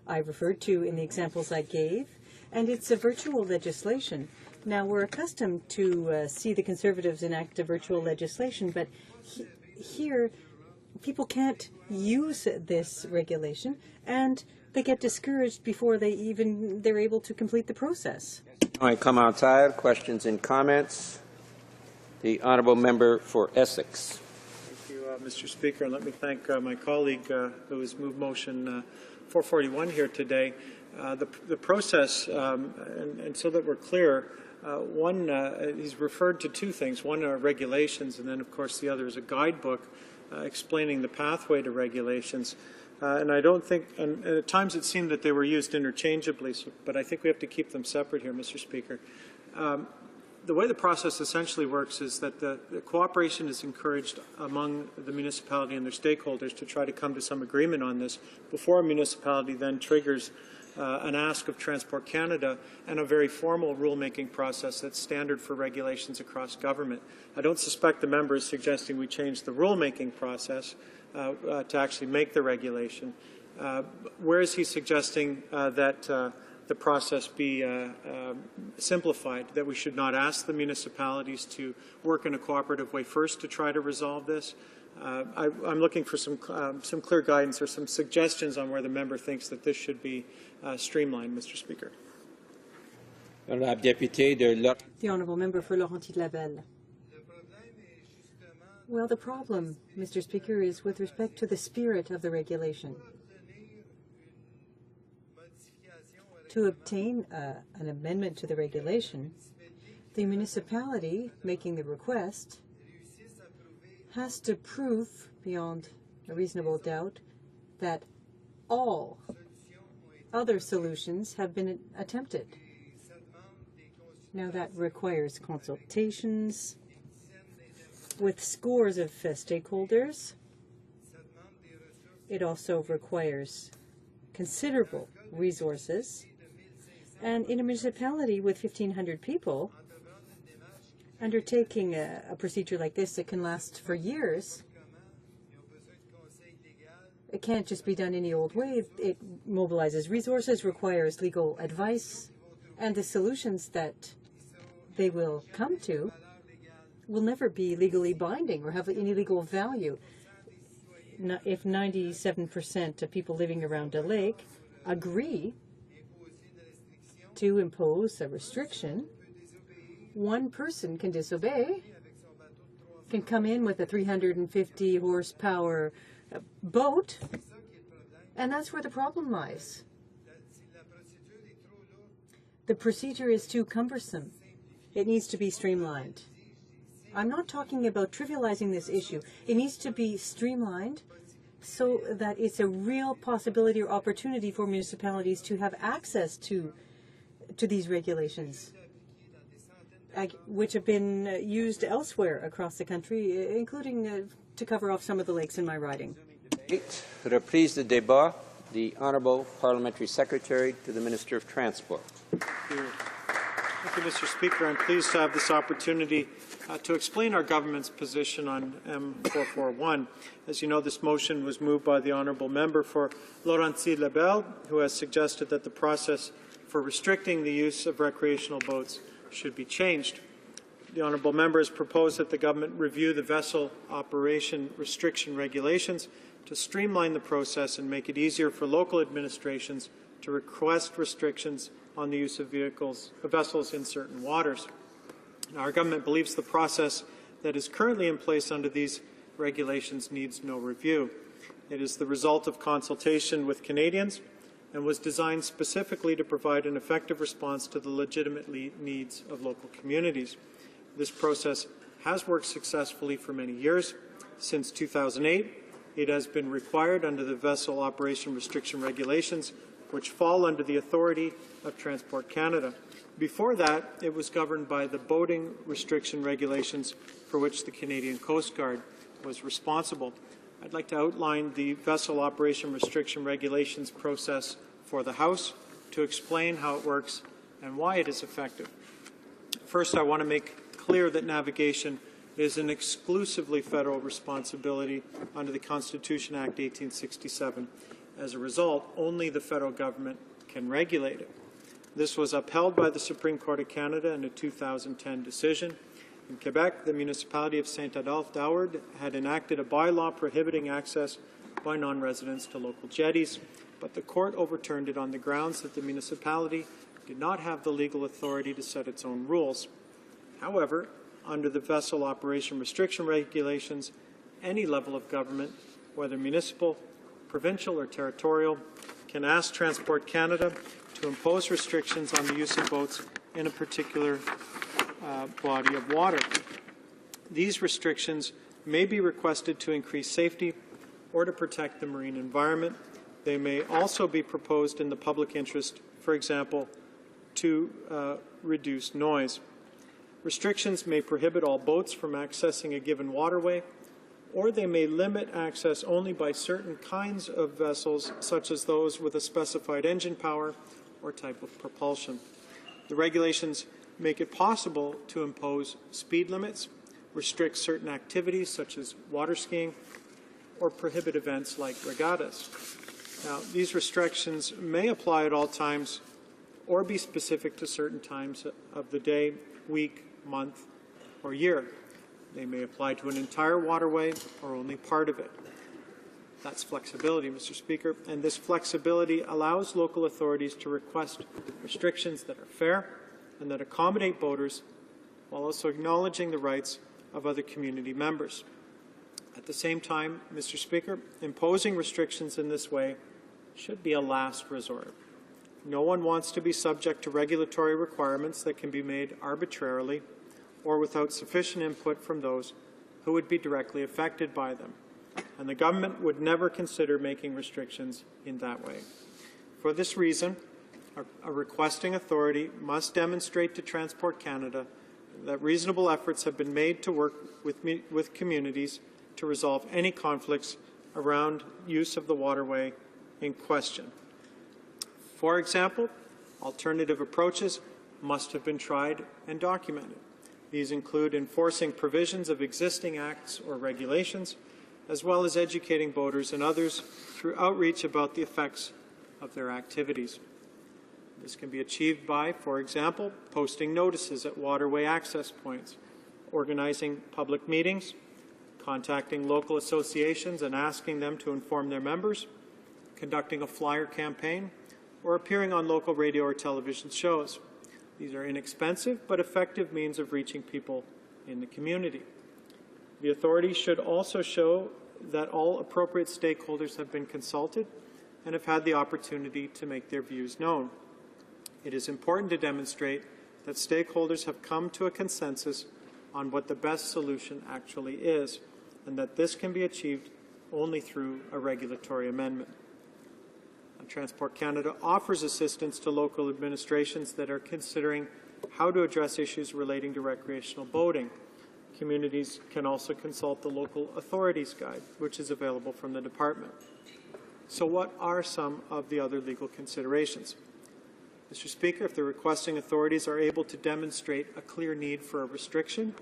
I referred to in the examples I gave, and it's a virtual legislation. Now, we're accustomed to see the Conservatives enact a virtual legislation, but here people can't use this regulation, and they get discouraged before they're able to complete the process. Commentaires, questions and comments. The honourable member for Essex. Thank you, Mr. Speaker, and let me thank my colleague who has moved motion 441 here today. The process, and so that we're clear, he's referred to 2 things. One are regulations, and then, of course, the other is a guidebook explaining the pathway to regulations. And I don't think, and at times it seemed that they were used interchangeably, but I think we have to keep them separate here, Mr. Speaker. The way the process essentially works is that the cooperation is encouraged among the municipality and their stakeholders to try to come to some agreement on this before a municipality then triggers an ask of Transport Canada and a very formal rulemaking process that's standard for regulations across government. I don't suspect the member is suggesting we change the rulemaking process to actually make the regulation. Where is he suggesting that the process be simplified, that we should not ask the municipalities to work in a cooperative way first to try to resolve this? I'm looking for some clear guidance or some suggestions on where the member thinks that this should be streamlined, Mr. Speaker. The Honourable Member for Laurentides-Labelle. Well, the problem, Mr. Speaker, is with respect to the spirit of the regulation. To obtain an amendment to the regulation, the municipality making the request has to prove beyond a reasonable doubt that all other solutions have been attempted. Now that requires consultations with scores of stakeholders. It also requires considerable resources. And in a municipality with 1,500 people, undertaking a procedure like this that can last for years, it can't just be done any old way. It mobilizes resources, requires legal advice, and the solutions that they will come to will never be legally binding or have any legal value. If 97% of people living around a lake agree to impose a restriction, one person can disobey, can come in with a 350 horsepower boat, and that's where the problem lies. The procedure is too cumbersome. It needs to be streamlined. I'm not talking about trivializing this issue. It needs to be streamlined so that it's a real possibility or opportunity for municipalities to have access to these regulations, which have been used elsewhere across the country, including to cover off some of the lakes in my riding. Reprise de débat. The Honourable Parliamentary Secretary to the Minister of Transport. Thank you, Mr. Speaker. I'm pleased to have this opportunity to explain our government's position on M441. As you know, this motion was moved by the Honourable Member for Laurentides-Labelle, who has suggested that the process for restricting the use of recreational boats should be changed. The Honourable Member has proposed that the government review the vessel operation restriction regulations to streamline the process and make it easier for local administrations to request restrictions on the use of vessels in certain waters. Now, our government believes the process that is currently in place under these regulations needs no review. It is the result of consultation with Canadians and was designed specifically to provide an effective response to the legitimate needs of local communities. This process has worked successfully for many years. Since 2008, it has been required under the Vessel Operation Restriction Regulations, which fall under the authority of Transport Canada. Before that, it was governed by the Boating Restriction Regulations, for which the Canadian Coast Guard was responsible. I'd like to outline the Vessel Operation Restriction Regulations process for the House to explain how it works and why it is effective. First, I want to make clear that navigation is an exclusively federal responsibility under the Constitution Act 1867. As a result, only the federal government can regulate it. This was upheld by the Supreme Court of Canada in a 2010 decision. In Quebec, the municipality of Saint-Adolphe-d'Howard had enacted a bylaw prohibiting access by non-residents to local jetties, but the court overturned it on the grounds that the municipality did not have the legal authority to set its own rules. However, under the Vessel Operation Restriction Regulations, any level of government, whether municipal, provincial or territorial, can ask Transport Canada to impose restrictions on the use of boats in a particular body of water. These restrictions may be requested to increase safety or to protect the marine environment. They may also be proposed in the public interest, for example, to reduce noise. Restrictions may prohibit all boats from accessing a given waterway, or they may limit access only by certain kinds of vessels, such as those with a specified engine power or type of propulsion. The regulations make it possible to impose speed limits, restrict certain activities, such as water skiing, or prohibit events like regattas. Now, these restrictions may apply at all times or be specific to certain times of the day, week, month, or year. They may apply to an entire waterway or only part of it. That's flexibility, Mr. Speaker, and this flexibility allows local authorities to request restrictions that are fair and that accommodate boaters while also acknowledging the rights of other community members. At the same time, Mr. Speaker, imposing restrictions in this way should be a last resort. No one wants to be subject to regulatory requirements that can be made arbitrarily or without sufficient input from those who would be directly affected by them, and the government would never consider making restrictions in that way. For this reason, a requesting authority must demonstrate to Transport Canada that reasonable efforts have been made to work with communities to resolve any conflicts around use of the waterway in question. For example, alternative approaches must have been tried and documented. These include enforcing provisions of existing acts or regulations, as well as educating boaters and others through outreach about the effects of their activities. This can be achieved by, for example, posting notices at waterway access points, organizing public meetings, contacting local associations and asking them to inform their members, conducting a flyer campaign, or appearing on local radio or television shows. These are inexpensive but effective means of reaching people in the community. The authorities should also show that all appropriate stakeholders have been consulted and have had the opportunity to make their views known. It is important to demonstrate that stakeholders have come to a consensus on what the best solution actually is, and that this can be achieved only through a regulatory amendment. Transport Canada offers assistance to local administrations that are considering how to address issues relating to recreational boating. Communities can also consult the Local Authorities Guide, which is available from the Department. So what are some of the other legal considerations? Mr. Speaker, if the requesting authorities are able to demonstrate a clear need for a restriction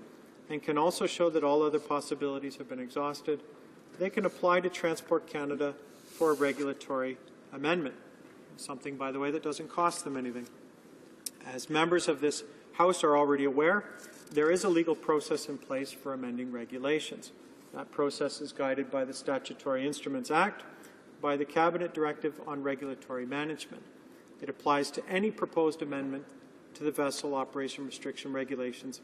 and can also show that all other possibilities have been exhausted, they can apply to Transport Canada for a regulatory amendment, something, by the way, that doesn't cost them anything. As members of this House are already aware, there is a legal process in place for amending regulations. That process is guided by the Statutory Instruments Act, by the Cabinet Directive on Regulatory Management. It applies to any proposed amendment to the vessel operation restriction regulations,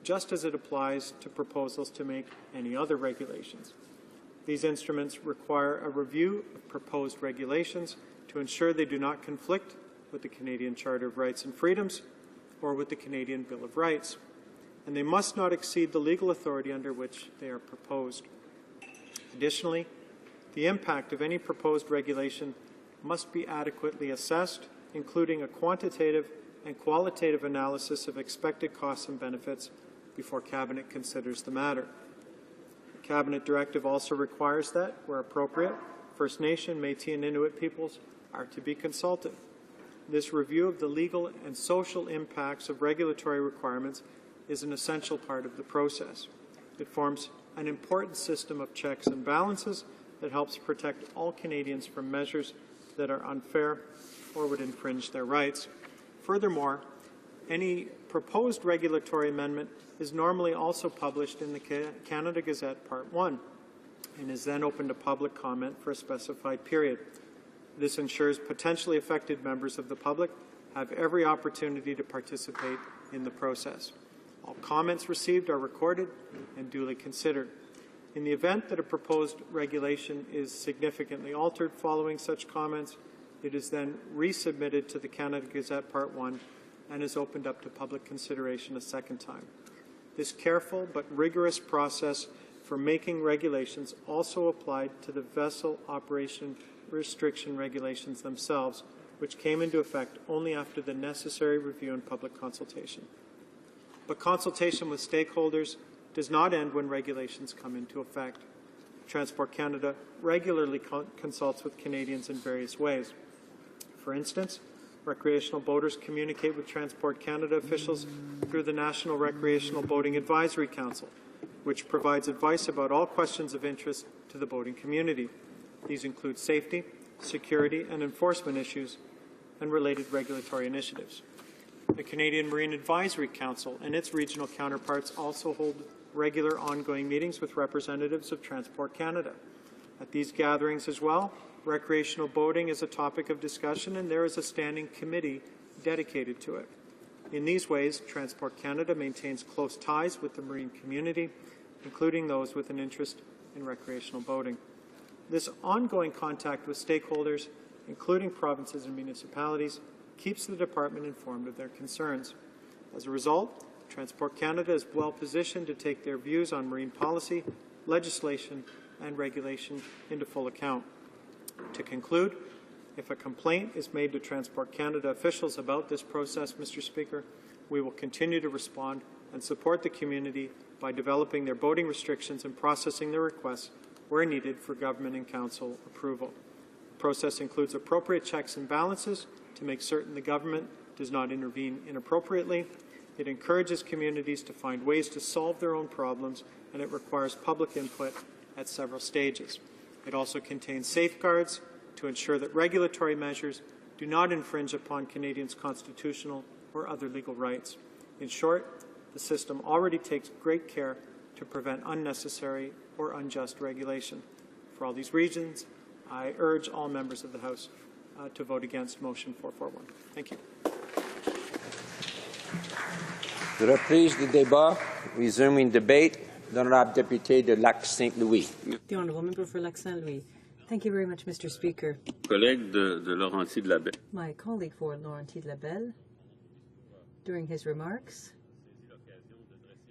just as it applies to proposals to make any other regulations. These instruments require a review of proposed regulations to ensure they do not conflict with the Canadian Charter of Rights and Freedoms or with the Canadian Bill of Rights, and they must not exceed the legal authority under which they are proposed. Additionally, the impact of any proposed regulation must be adequately assessed, including a quantitative and qualitative analysis of expected costs and benefits before Cabinet considers the matter. Cabinet Directive also requires that, where appropriate, First Nation, Métis and Inuit peoples are to be consulted. This review of the legal and social impacts of regulatory requirements is an essential part of the process. It forms an important system of checks and balances that helps protect all Canadians from measures that are unfair or would infringe their rights. Furthermore, any proposed regulatory amendment is normally also published in the Canada Gazette Part 1 and is then open to public comment for a specified period. This ensures potentially affected members of the public have every opportunity to participate in the process. All comments received are recorded and duly considered. In the event that a proposed regulation is significantly altered following such comments, it is then resubmitted to the Canada Gazette Part 1 and is opened up to public consideration a second time. This careful but rigorous process for making regulations also applied to the vessel operation restriction regulations themselves, which came into effect only after the necessary review and public consultation. But consultation with stakeholders does not end when regulations come into effect. Transport Canada regularly consults with Canadians in various ways. For instance, recreational boaters communicate with Transport Canada officials through the National Recreational Boating Advisory Council, which provides advice about all questions of interest to the boating community. These include safety, security, and enforcement issues and related regulatory initiatives. The Canadian Marine Advisory Council and its regional counterparts also hold regular ongoing meetings with representatives of Transport Canada. At these gatherings as well, recreational boating is a topic of discussion, and there is a standing committee dedicated to it. In these ways, Transport Canada maintains close ties with the marine community, including those with an interest in recreational boating. This ongoing contact with stakeholders, including provinces and municipalities, keeps the department informed of their concerns. As a result, Transport Canada is well positioned to take their views on marine policy, legislation, and regulation into full account. To conclude, if a complaint is made to Transport Canada officials about this process, Mr. Speaker, we will continue to respond and support the community by developing their boating restrictions and processing their requests where needed for government and council approval. The process includes appropriate checks and balances to make certain the government does not intervene inappropriately. It encourages communities to find ways to solve their own problems, and it requires public input at several stages. It also contains safeguards to ensure that regulatory measures do not infringe upon Canadians' constitutional or other legal rights. In short, the system already takes great care to prevent unnecessary or unjust regulation. For all these reasons, I urge all members of the House to vote against Motion 441. Thank you. Reprise du débat. Resuming debate. L'honorable député de Lac-Saint-Louis. The Honourable Member for Lac-Saint-Louis. Thank you very much, Mr. Speaker. Collègue de Laurentides de la Belle. My colleague for Laurentides de la Belle, during his remarks,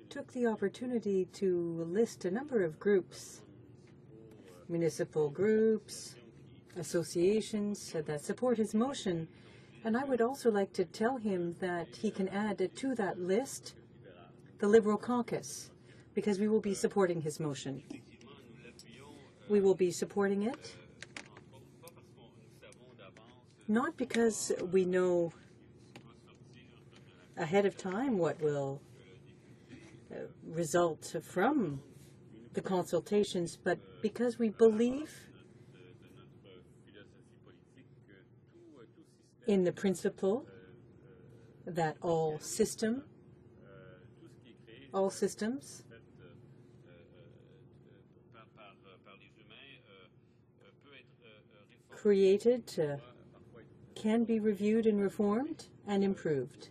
took the opportunity to list a number of groups, municipal groups, associations that support his motion. And I would also like to tell him that he can add to that list the Liberal caucus, because we will be supporting his motion. We will be supporting it not because we know ahead of time what will result from the consultations, but because we believe in the principle that all systems created can be reviewed and reformed and improved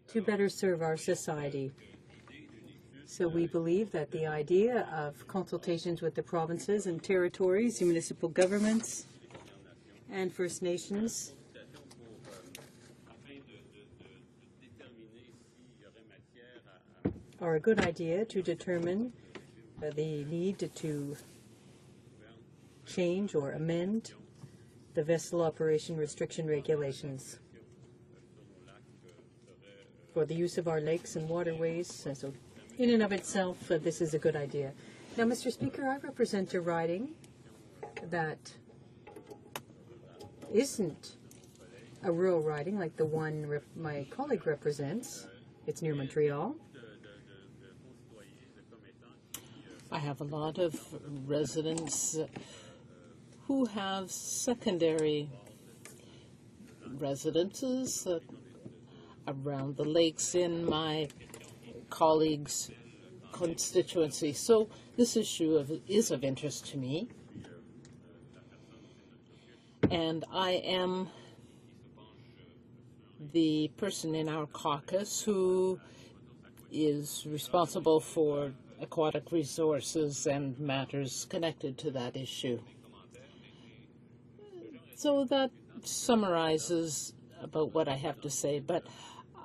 to better serve our society. So we believe that the idea of consultations with the provinces and territories, municipal governments, and First Nations are a good idea to determine the need to change or amend the vessel operation restriction regulations for the use of our lakes and waterways. So in and of itself, this is a good idea. Now, Mr. Speaker, I represent a riding that isn't a rural riding like the one my colleague represents. It's near Montreal. I have a lot of residents who have secondary residences around the lakes in my colleagues' constituency. So this issue is of interest to me. And I am the person in our caucus who is responsible for aquatic resources and matters connected to that issue. So that summarizes about what I have to say, but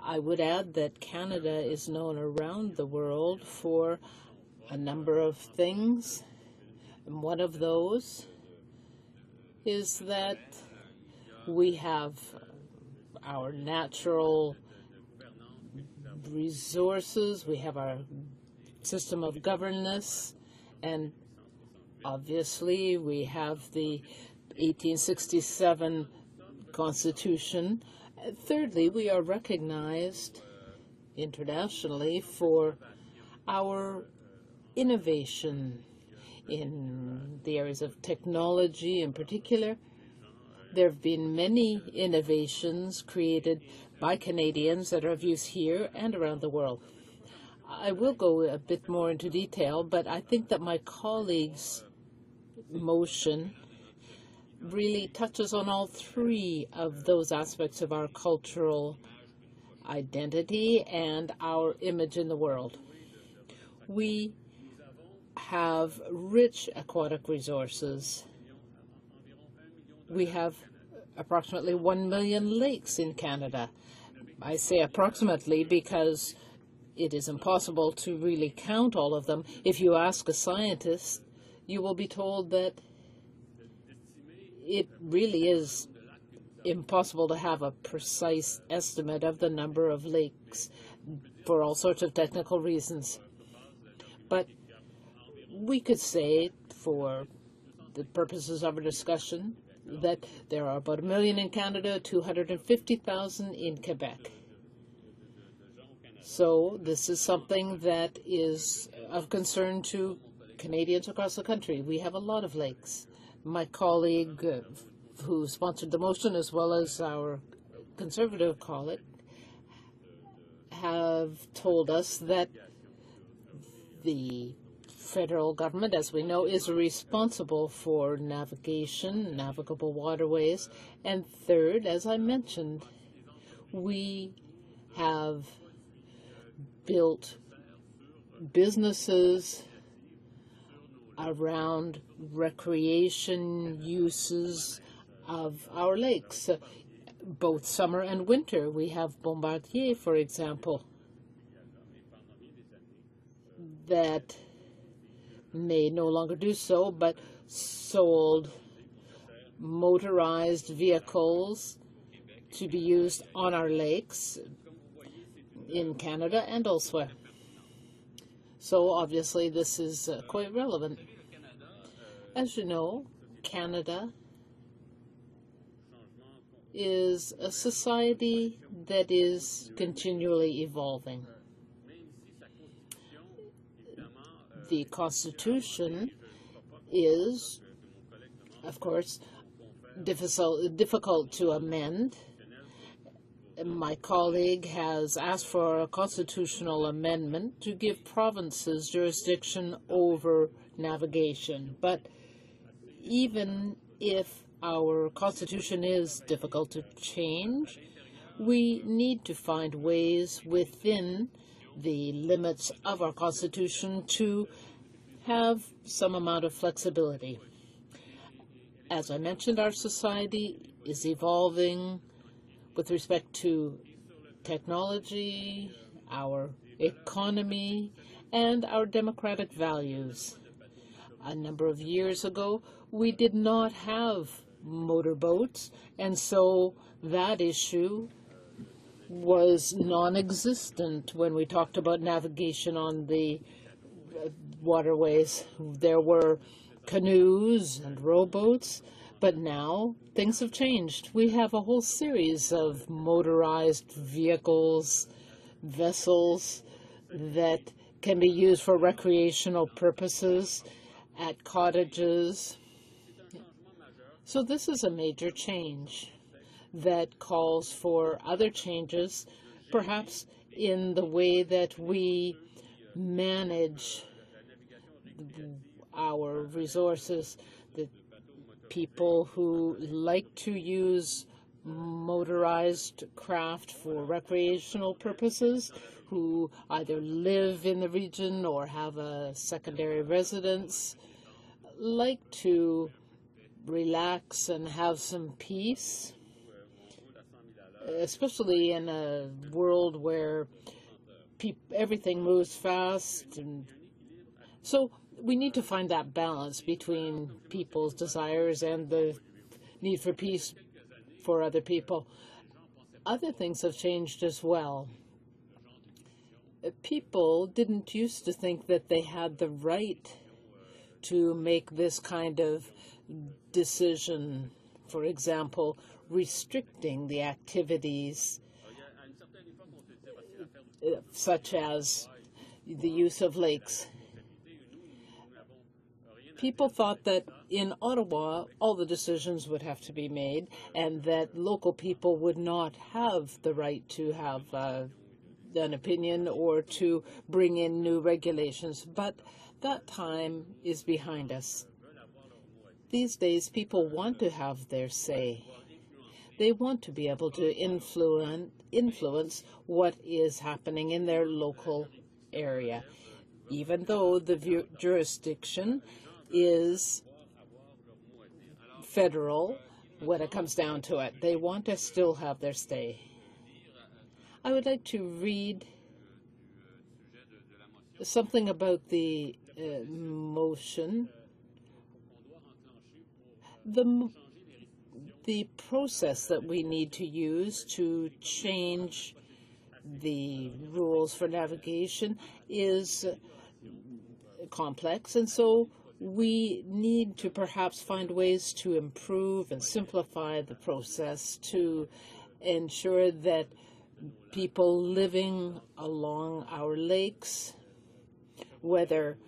I would add that Canada is known around the world for a number of things, and one of those is that we have our natural resources, we have our system of governance, and obviously we have the 1867 Constitution. Thirdly, we are recognized internationally for our innovation in the areas of technology in particular. There have been many innovations created by Canadians that are of use here and around the world. I will go a bit more into detail, but I think that my colleague's motion really touches on all three of those aspects of our cultural identity and our image in the world. We have rich aquatic resources. We have approximately 1 million lakes in Canada. I say approximately because it is impossible to really count all of them. If you ask a scientist, you will be told that it really is impossible to have a precise estimate of the number of lakes for all sorts of technical reasons. But we could say, for the purposes of our discussion, that there are about 1 million in Canada, 250,000 in Quebec. So this is something that is of concern to Canadians across the country. We have a lot of lakes. My colleague who sponsored the motion, as well as our Conservative colleague, have told us that the federal government, as we know, is responsible for navigation, navigable waterways. And third, as I mentioned, we have built businesses around recreation uses of our lakes, both summer and winter. We have Bombardier, for example, that may no longer do so, but sold motorized vehicles to be used on our lakes in Canada and elsewhere. So obviously this is quite relevant. As you know, Canada is a society that is continually evolving. The Constitution is, of course, difficult to amend. My colleague has asked for a constitutional amendment to give provinces jurisdiction over navigation. But even if our Constitution is difficult to change, we need to find ways within the limits of our Constitution to have some amount of flexibility. As I mentioned, our society is evolving with respect to technology, our economy, and our democratic values. A number of years ago, we did not have motorboats, and so that issue was non-existent when we talked about navigation on the waterways. There were canoes and rowboats, but now things have changed. We have a whole series of motorized vehicles, vessels that can be used for recreational purposes at cottages. So this is a major change that calls for other changes, perhaps in the way that we manage our resources. The people who like to use motorized craft for recreational purposes, who either live in the region or have a secondary residence, like to relax and have some peace, especially in a world where everything moves fast. And so we need to find that balance between people's desires and the need for peace for other people. Other things have changed as well. People didn't used to think that they had the right to make this kind of decision, for example, restricting the activities such as the use of lakes. People thought that in Ottawa, all the decisions would have to be made and that local people would not have the right to have an opinion or to bring in new regulations. But that time is behind us. These days, people want to have their say. They want to be able to influence what is happening in their local area, even though the jurisdiction is federal. When it comes down to it, they want to still have their say. I would like to read something about the motion. The process that we need to use to change the rules for navigation is complex, and so we need to perhaps find ways to improve and simplify the process to ensure that people living along our lakes, whether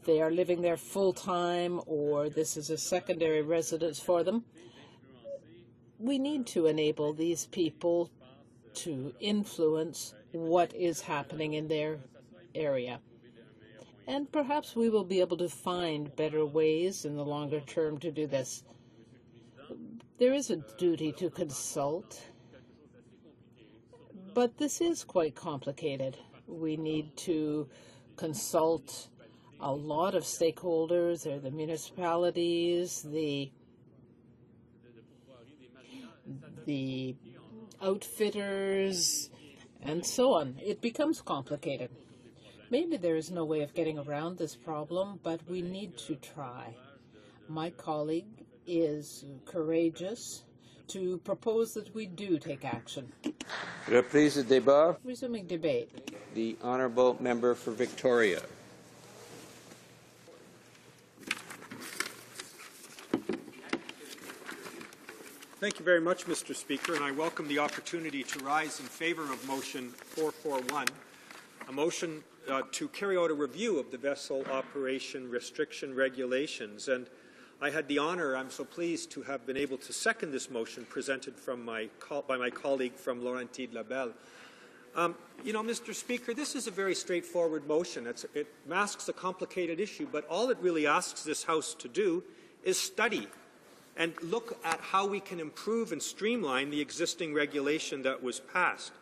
they are living there full-time or this is a secondary residence for them, we need to enable these people to influence what is happening in their area. And perhaps we will be able to find better ways in the longer term to do this. There is a duty to consult, but this is quite complicated. We need to consult a lot of stakeholders, or the municipalities, the outfitters, and so on. It becomes complicated. Maybe there is no way of getting around this problem, but we need to try. My colleague is courageous to propose that we do take action. Reprise du débat. Resuming debate. The honourable member for Victoria. Thank you very much, Mr. Speaker, and I welcome the opportunity to rise in favour of Motion 441, a motion to carry out a review of the vessel operation restriction regulations. And I had the honour, I'm so pleased to have been able to second this motion presented by my colleague from Laurentides-Labelle. You know, Mr. Speaker, this is a very straightforward motion. It masks a complicated issue, but all it really asks this House to do is study and look at how we can improve and streamline the existing regulation that was passed.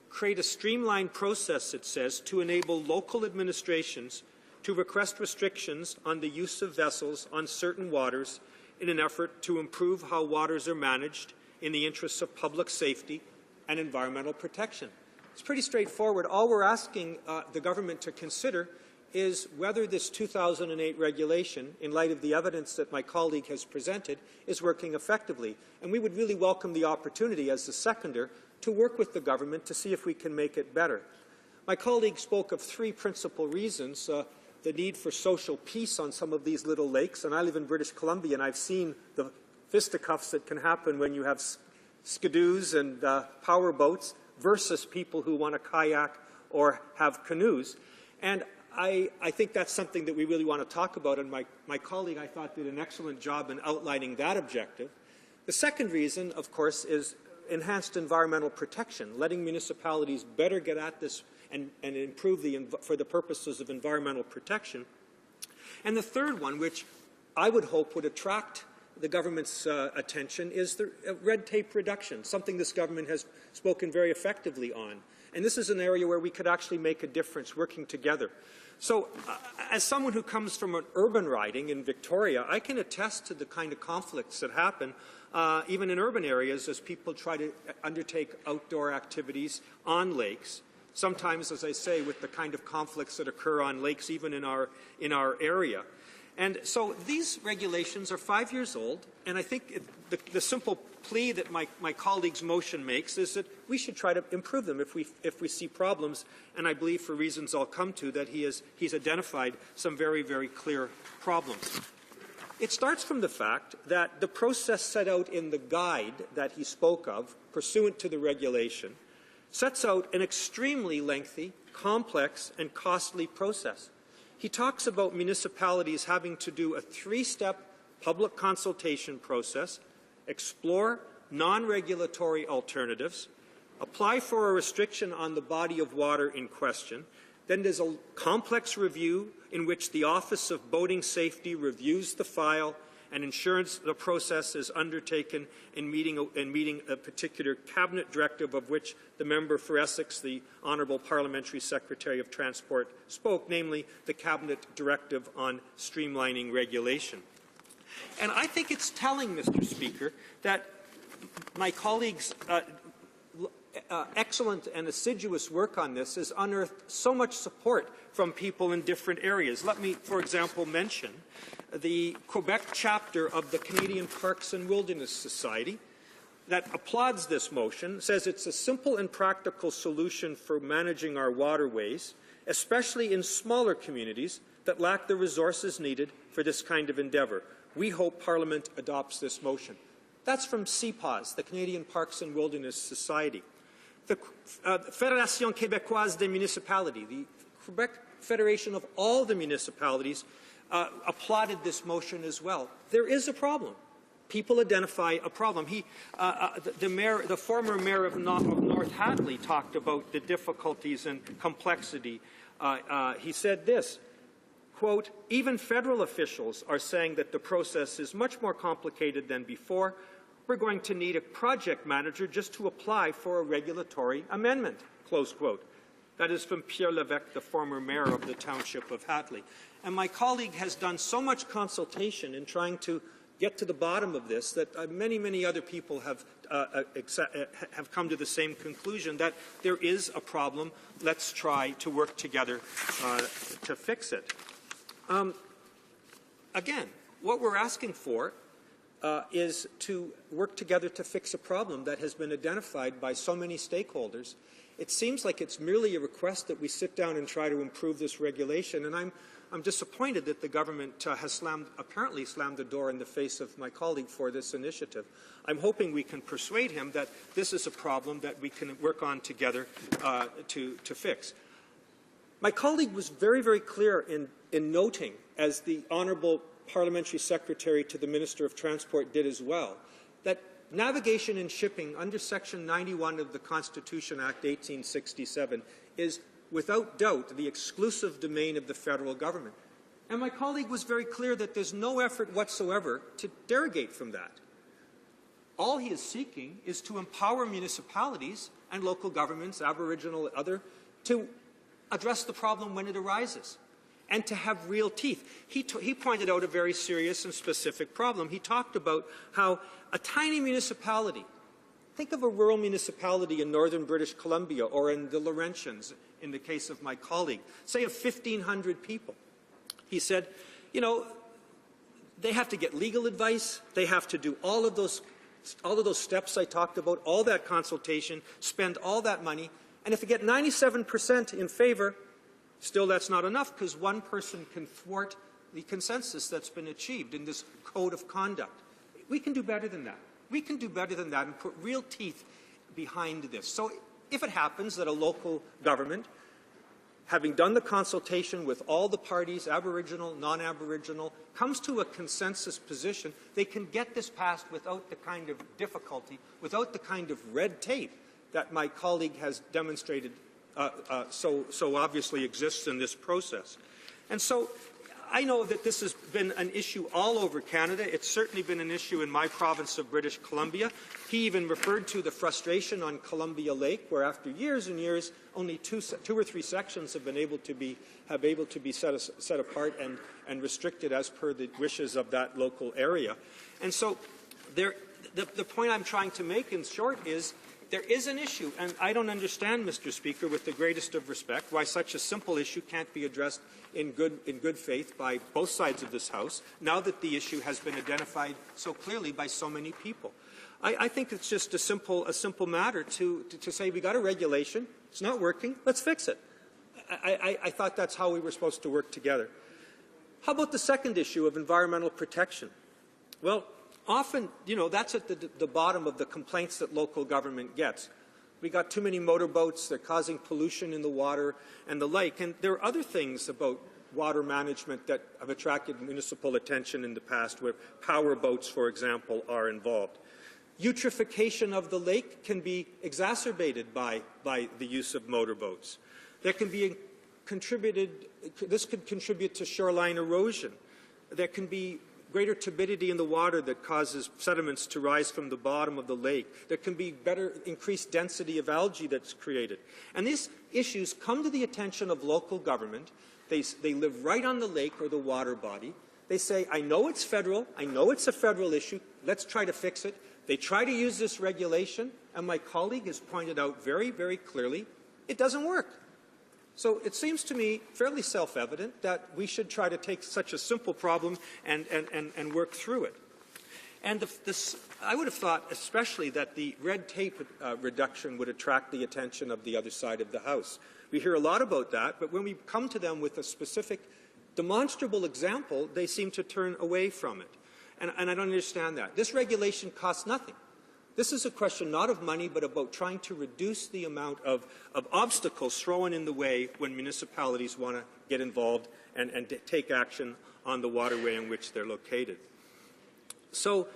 Create a streamlined process, it says, to enable local administrations to request restrictions on the use of vessels on certain waters in an effort to improve how waters are managed in the interests of public safety and environmental protection. It's pretty straightforward. All we're asking the government to consider is whether this 2008 regulation, in light of the evidence that my colleague has presented, is working effectively. And we would really welcome the opportunity, as the seconder, to work with the government to see if we can make it better. My colleague spoke of three principal reasons. The need for social peace on some of these little lakes. And I live in British Columbia, and I've seen the fisticuffs that can happen when you have skidoos and power boats versus people who want to kayak or have canoes. And I think that's something that we really want to talk about, and my colleague, I thought, did an excellent job in outlining that objective. The second reason, of course, is enhanced environmental protection, letting municipalities better get at this and improve for the purposes of environmental protection. And the third one, which I would hope would attract the government's attention, is the red tape reduction, something this government has spoken very effectively on. And this is an area where we could actually make a difference working together. So as someone who comes from an urban riding in Victoria, I can attest to the kind of conflicts that happen even in urban areas as people try to undertake outdoor activities on lakes. Sometimes, as I say, with the kind of conflicts that occur on lakes even in our area. And so these regulations are 5 years old, and I think the simple plea that my colleague's motion makes is that we should try to improve them if we see problems, and I believe for reasons I'll come to that he's identified some very, very clear problems. It starts from the fact that the process set out in the guide that he spoke of, pursuant to the regulation, sets out an extremely lengthy, complex, and costly process. He talks about municipalities having to do a three-step public consultation process, explore non-regulatory alternatives, apply for a restriction on the body of water in question, Then there's a complex review in which the Office of Boating Safety reviews the file and ensures the process is undertaken in meeting a particular cabinet directive of which the member for Essex, the Honourable Parliamentary Secretary of Transport, spoke, namely the cabinet directive on streamlining regulation. And I think it's telling, Mr. Speaker, that my colleagues' excellent and assiduous work on this has unearthed so much support from people in different areas. Let me, for example, mention the Quebec chapter of the Canadian Parks and Wilderness Society that applauds this motion, says it's a simple and practical solution for managing our waterways, especially in smaller communities that lack the resources needed for this kind of endeavour. We hope Parliament adopts this motion. That's from CPAWS, the Canadian Parks and Wilderness Society. The Fédération Québécoise des Municipalités, the Quebec Federation of all the municipalities, applauded this motion as well. There is a problem. People identify a problem. The former mayor of North Hadley talked about the difficulties and complexity. He said this, quote, "Even federal officials are saying that the process is much more complicated than before. We're going to need a project manager just to apply for a regulatory amendment," close quote. That is from Pierre Levesque, the former mayor of the township of Hadley. And my colleague has done so much consultation in trying to get to the bottom of this that many, many other people have come to the same conclusion, that there is a problem. Let's try to work together to fix it. Again, what we're asking for is to work together to fix a problem that has been identified by so many stakeholders. It seems like it's merely a request that we sit down and try to improve this regulation, and I'm disappointed that the government has apparently slammed the door in the face of my colleague for this initiative. I'm hoping we can persuade him that this is a problem that we can work on together to fix. My colleague was very, very clear in noting, as the Honourable Parliamentary Secretary to the Minister of Transport did as well, that navigation and shipping under Section 91 of the Constitution Act 1867 is without doubt the exclusive domain of the federal government. And my colleague was very clear that there's no effort whatsoever to derogate from that. All he is seeking is to empower municipalities and local governments, Aboriginal, other, to address the problem when it arises and to have real teeth. He pointed out a very serious and specific problem. He talked about how a tiny municipality, think of a rural municipality in northern British Columbia or in the Laurentians, in the case of my colleague, say of 1,500 people. He said, you know, they have to get legal advice, they have to do all of those steps I talked about, all that consultation, spend all that money, and if they get 97% in favor, still that's not enough because one person can thwart the consensus that's been achieved in this code of conduct. We can do better than that. We can do better than that and put real teeth behind this. So if it happens that a local government, having done the consultation with all the parties, Aboriginal, non-Aboriginal, comes to a consensus position, they can get this passed without the kind of difficulty, without the kind of red tape that my colleague has demonstrated so obviously exists in this process. And so I know that this has been an issue all over Canada. It's certainly been an issue in my province of British Columbia. He even referred to the frustration on Columbia Lake, where after years and years, only two or three sections have been able to be set apart and restricted as per the wishes of that local area. And so the point I'm trying to make in short is there is an issue, and I don't understand, Mr. Speaker, with the greatest of respect, why such a simple issue can't be addressed in good faith by both sides of this House, now that the issue has been identified so clearly by so many people. I think it's just a simple matter to say we got a regulation, it's not working, let's fix it. I thought that's how we were supposed to work together. How about the second issue of environmental protection? Well, often, you know, that's at the bottom of the complaints that local government gets. We got too many motorboats, they're causing pollution in the water and the like. And there are other things about water management that have attracted municipal attention in the past, where power boats, for example, are involved. Eutrophication of the lake can be exacerbated by the use of motorboats. There can be this could contribute to shoreline erosion. There can be greater turbidity in the water that causes sediments to rise from the bottom of the lake. There can be increased density of algae that's created. And these issues come to the attention of local government. They live right on the lake or the water body. They say, I know it's federal. I know it's a federal issue. Let's try to fix it. They try to use this regulation, and my colleague has pointed out very, very clearly, it doesn't work. So it seems to me fairly self-evident that we should try to take such a simple problem and work through it. And I would have thought especially that the red tape reduction would attract the attention of the other side of the House. We hear a lot about that, but when we come to them with a specific demonstrable example, they seem to turn away from it. And I don't understand that. This regulation costs nothing. This is a question not of money, but about trying to reduce the amount of obstacles thrown in the way when municipalities want to get involved and take action on the waterway in which they're located. So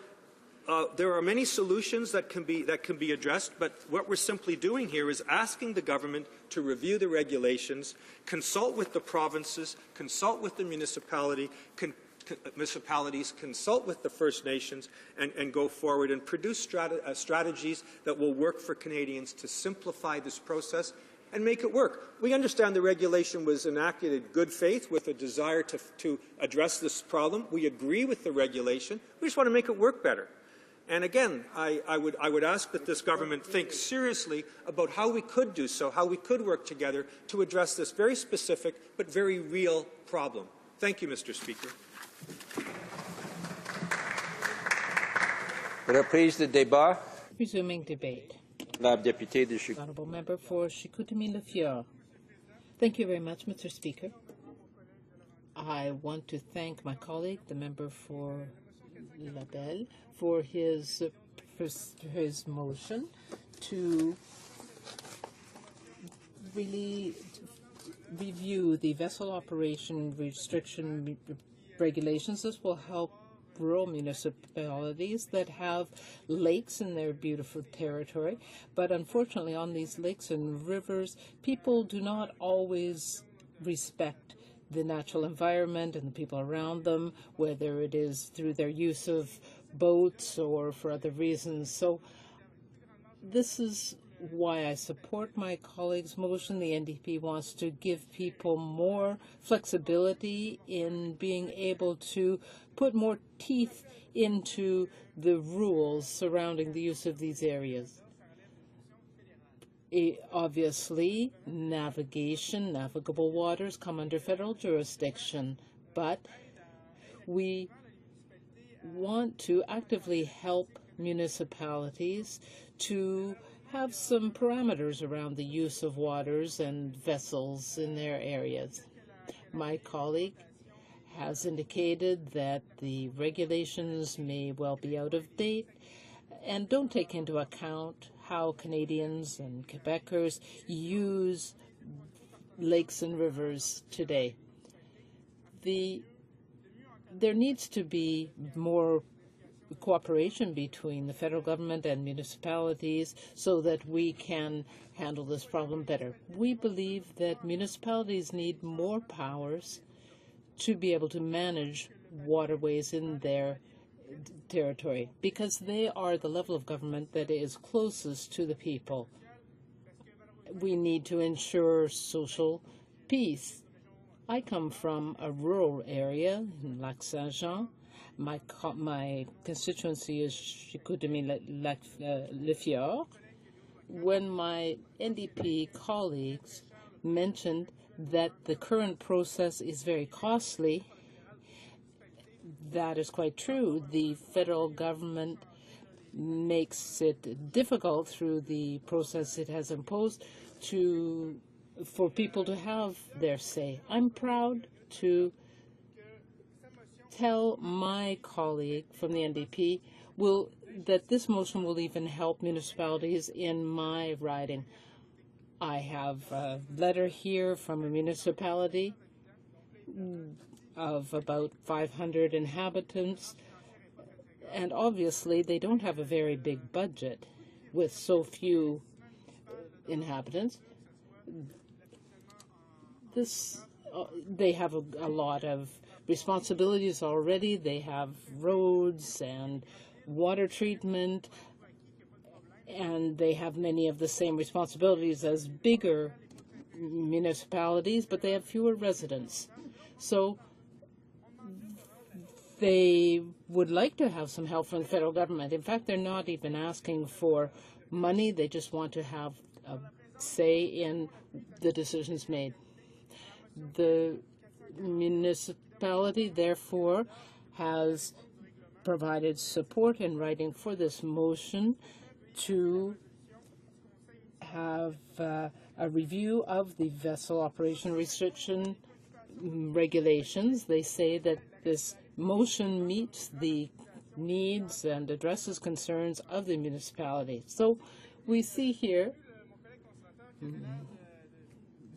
there are many solutions that can be addressed, but what we're simply doing here is asking the government to review the regulations, consult with the provinces, consult with the municipalities, consult with the First Nations, and go forward and produce strategies that will work for Canadians to simplify this process and make it work. We understand the regulation was enacted in good faith with a desire to address this problem. We agree with the regulation. We just want to make it work better. And again, I would ask that this government think seriously about how we could do so, how we could work together to address this very specific but very real problem. Thank you, Mr. Speaker. Reprise de débat. Resuming debate. La députée de Chicoutimi. Honourable Member for Chicoutimi-Le-Fjord. Thank you very much, Mr. Speaker. I want to thank my colleague, the member for Labelle, for his motion to really review the vessel operation restriction regulations. This will help rural municipalities that have lakes in their beautiful territory. But unfortunately, on these lakes and rivers, people do not always respect the natural environment and the people around them, whether it is through their use of boats or for other reasons. So this is why I support my colleague's motion. The NDP wants to give people more flexibility in being able to put more teeth into the rules surrounding the use of these areas. Obviously, navigable waters come under federal jurisdiction, but we want to actively help municipalities to have some parameters around the use of waters and vessels in their areas. My colleague has indicated that the regulations may well be out of date and don't take into account how Canadians and Quebecers use lakes and rivers today. There needs to be more cooperation between the federal government and municipalities so that we can handle this problem better. We believe that municipalities need more powers to be able to manage waterways in their territory because they are the level of government that is closest to the people. We need to ensure social peace. I come from a rural area in Lac-Saint-Jean. My constituency is Chicoutimi-Le-Fjord. When my NDP colleagues mentioned that the current process is very costly, that is quite true. The federal government makes it difficult through the process it has imposed for people to have their say. I'm proud to tell my colleague from the NDP that this motion will even help municipalities in my riding. I have a letter here from a municipality of about 500 inhabitants, and obviously they don't have a very big budget with so few inhabitants. they have a lot of responsibilities already. They have roads and water treatment, and they have many of the same responsibilities as bigger municipalities, but they have fewer residents. So they would like to have some help from the federal government. In fact, they're not even asking for money. They just want to have a say in the decisions made. The municipality, therefore, has provided support in writing for this motion to have a review of the vessel operation restriction regulations. They say that this motion meets the needs and addresses concerns of the municipality. So we see here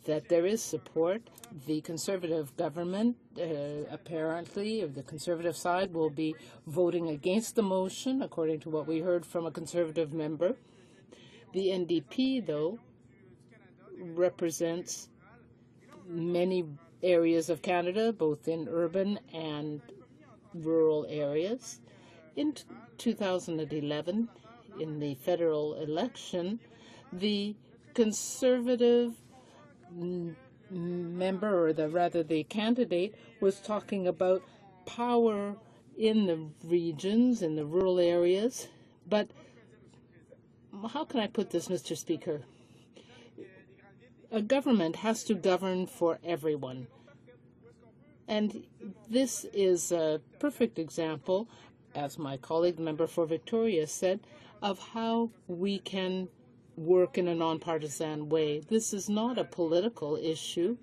that there is support. The Conservative government, apparently, or the Conservative side, will be voting against the motion, according to what we heard from a Conservative member. The NDP, though, represents many areas of Canada, both in urban and rural areas. In 2011, in the federal election, the Conservative member, or the candidate, was talking about power in the regions, in the rural areas. But how can I put this, Mr. Speaker? A government has to govern for everyone. And this is a perfect example, as my colleague, the member for Victoria, said, of how we can work in a nonpartisan way. This is not a political issue.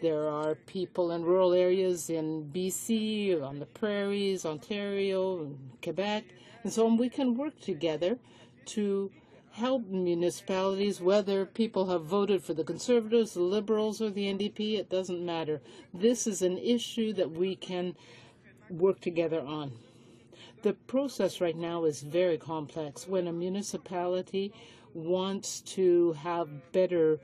There are people in rural areas in BC, on the prairies, Ontario, Quebec, and so on. We can work together to help municipalities, whether people have voted for the Conservatives, the Liberals, or the NDP, it doesn't matter. This is an issue that we can work together on. The process right now is very complex. When a municipality wants to have better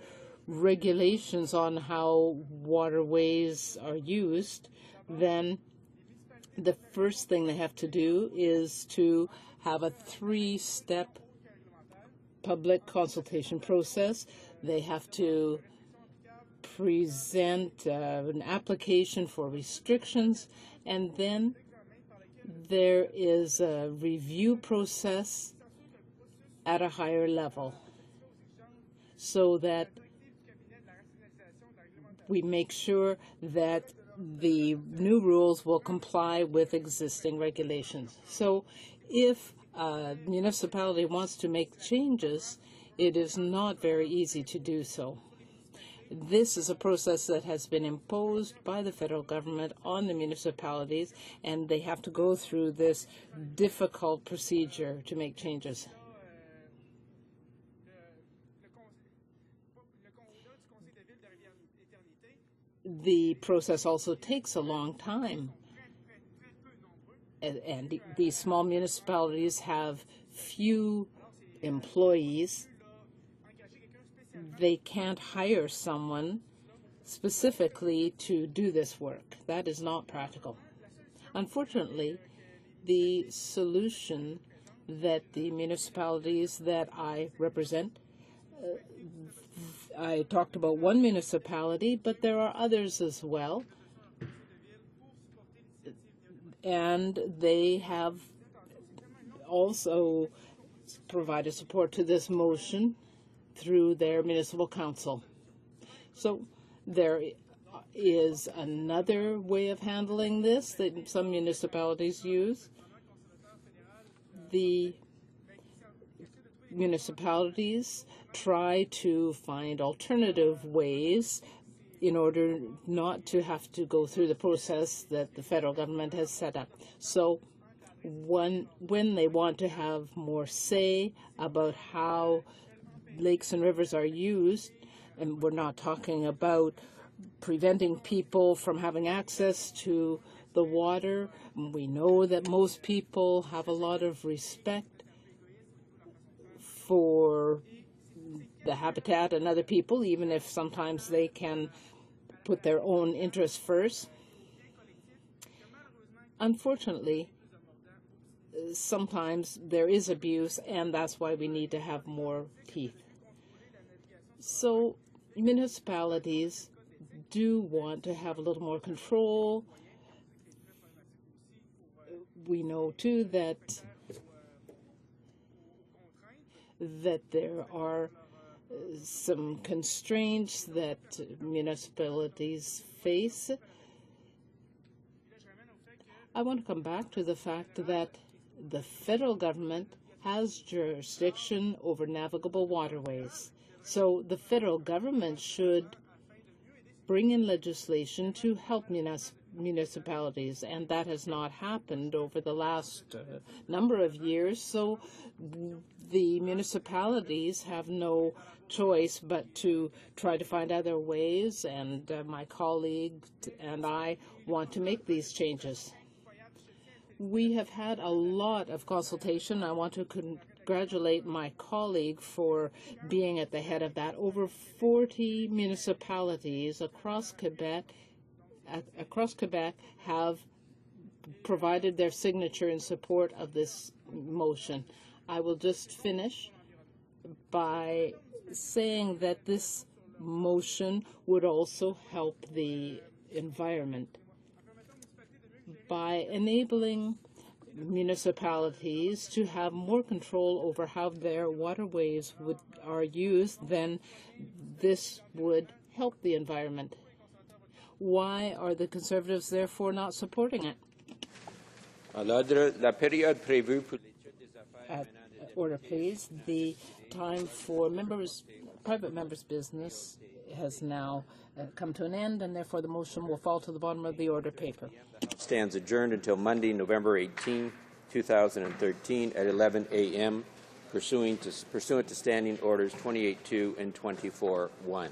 regulations on how waterways are used, then the first thing they have to do is to have a 3-step public consultation process. They have to present an application for restrictions, and then there is a review process at a higher level so that we make sure that the new rules will comply with existing regulations. So if a municipality wants to make changes, it is not very easy to do so. This is a process that has been imposed by the federal government on the municipalities, and they have to go through this difficult procedure to make changes. The process also takes a long time. And these small municipalities have few employees. They can't hire someone specifically to do this work. That is not practical. Unfortunately, the solution that the municipalities that I represent, I talked about one municipality, but there are others as well. And they have also provided support to this motion through their municipal council. So there is another way of handling this that some municipalities use. The municipalities try to find alternative ways in order not to have to go through the process that the federal government has set up. So when they want to have more say about how lakes and rivers are used, and we're not talking about preventing people from having access to the water. We know that most people have a lot of respect for the habitat and other people, even if sometimes they can put their own interests first. Unfortunately, sometimes there is abuse, and that's why we need to have more teeth. So municipalities do want to have a little more control. We know, too, that there are some constraints that municipalities face. I want to come back to the fact that the federal government has jurisdiction over navigable waterways. So the federal government should bring in legislation to help municipalities, and that has not happened over the last number of years. So the municipalities have no choice but to try to find other ways, and my colleague and I want to make these changes. We have had a lot of consultation. I want to congratulate my colleague for being at the head of that. Over 40 municipalities across Quebec have provided their signature in support of this motion. I will just finish by saying that this motion would also help the environment by enabling municipalities to have more control over how their waterways are used. Then this would help the environment. Why are the Conservatives therefore not supporting it? Order, please. The time for private members' business has now come to an end, and therefore the motion will fall to the bottom of the order paper. Stands adjourned until Monday, November 18, 2013 at 11 a.m. pursuant to Standing Orders 28.2 and 24.1.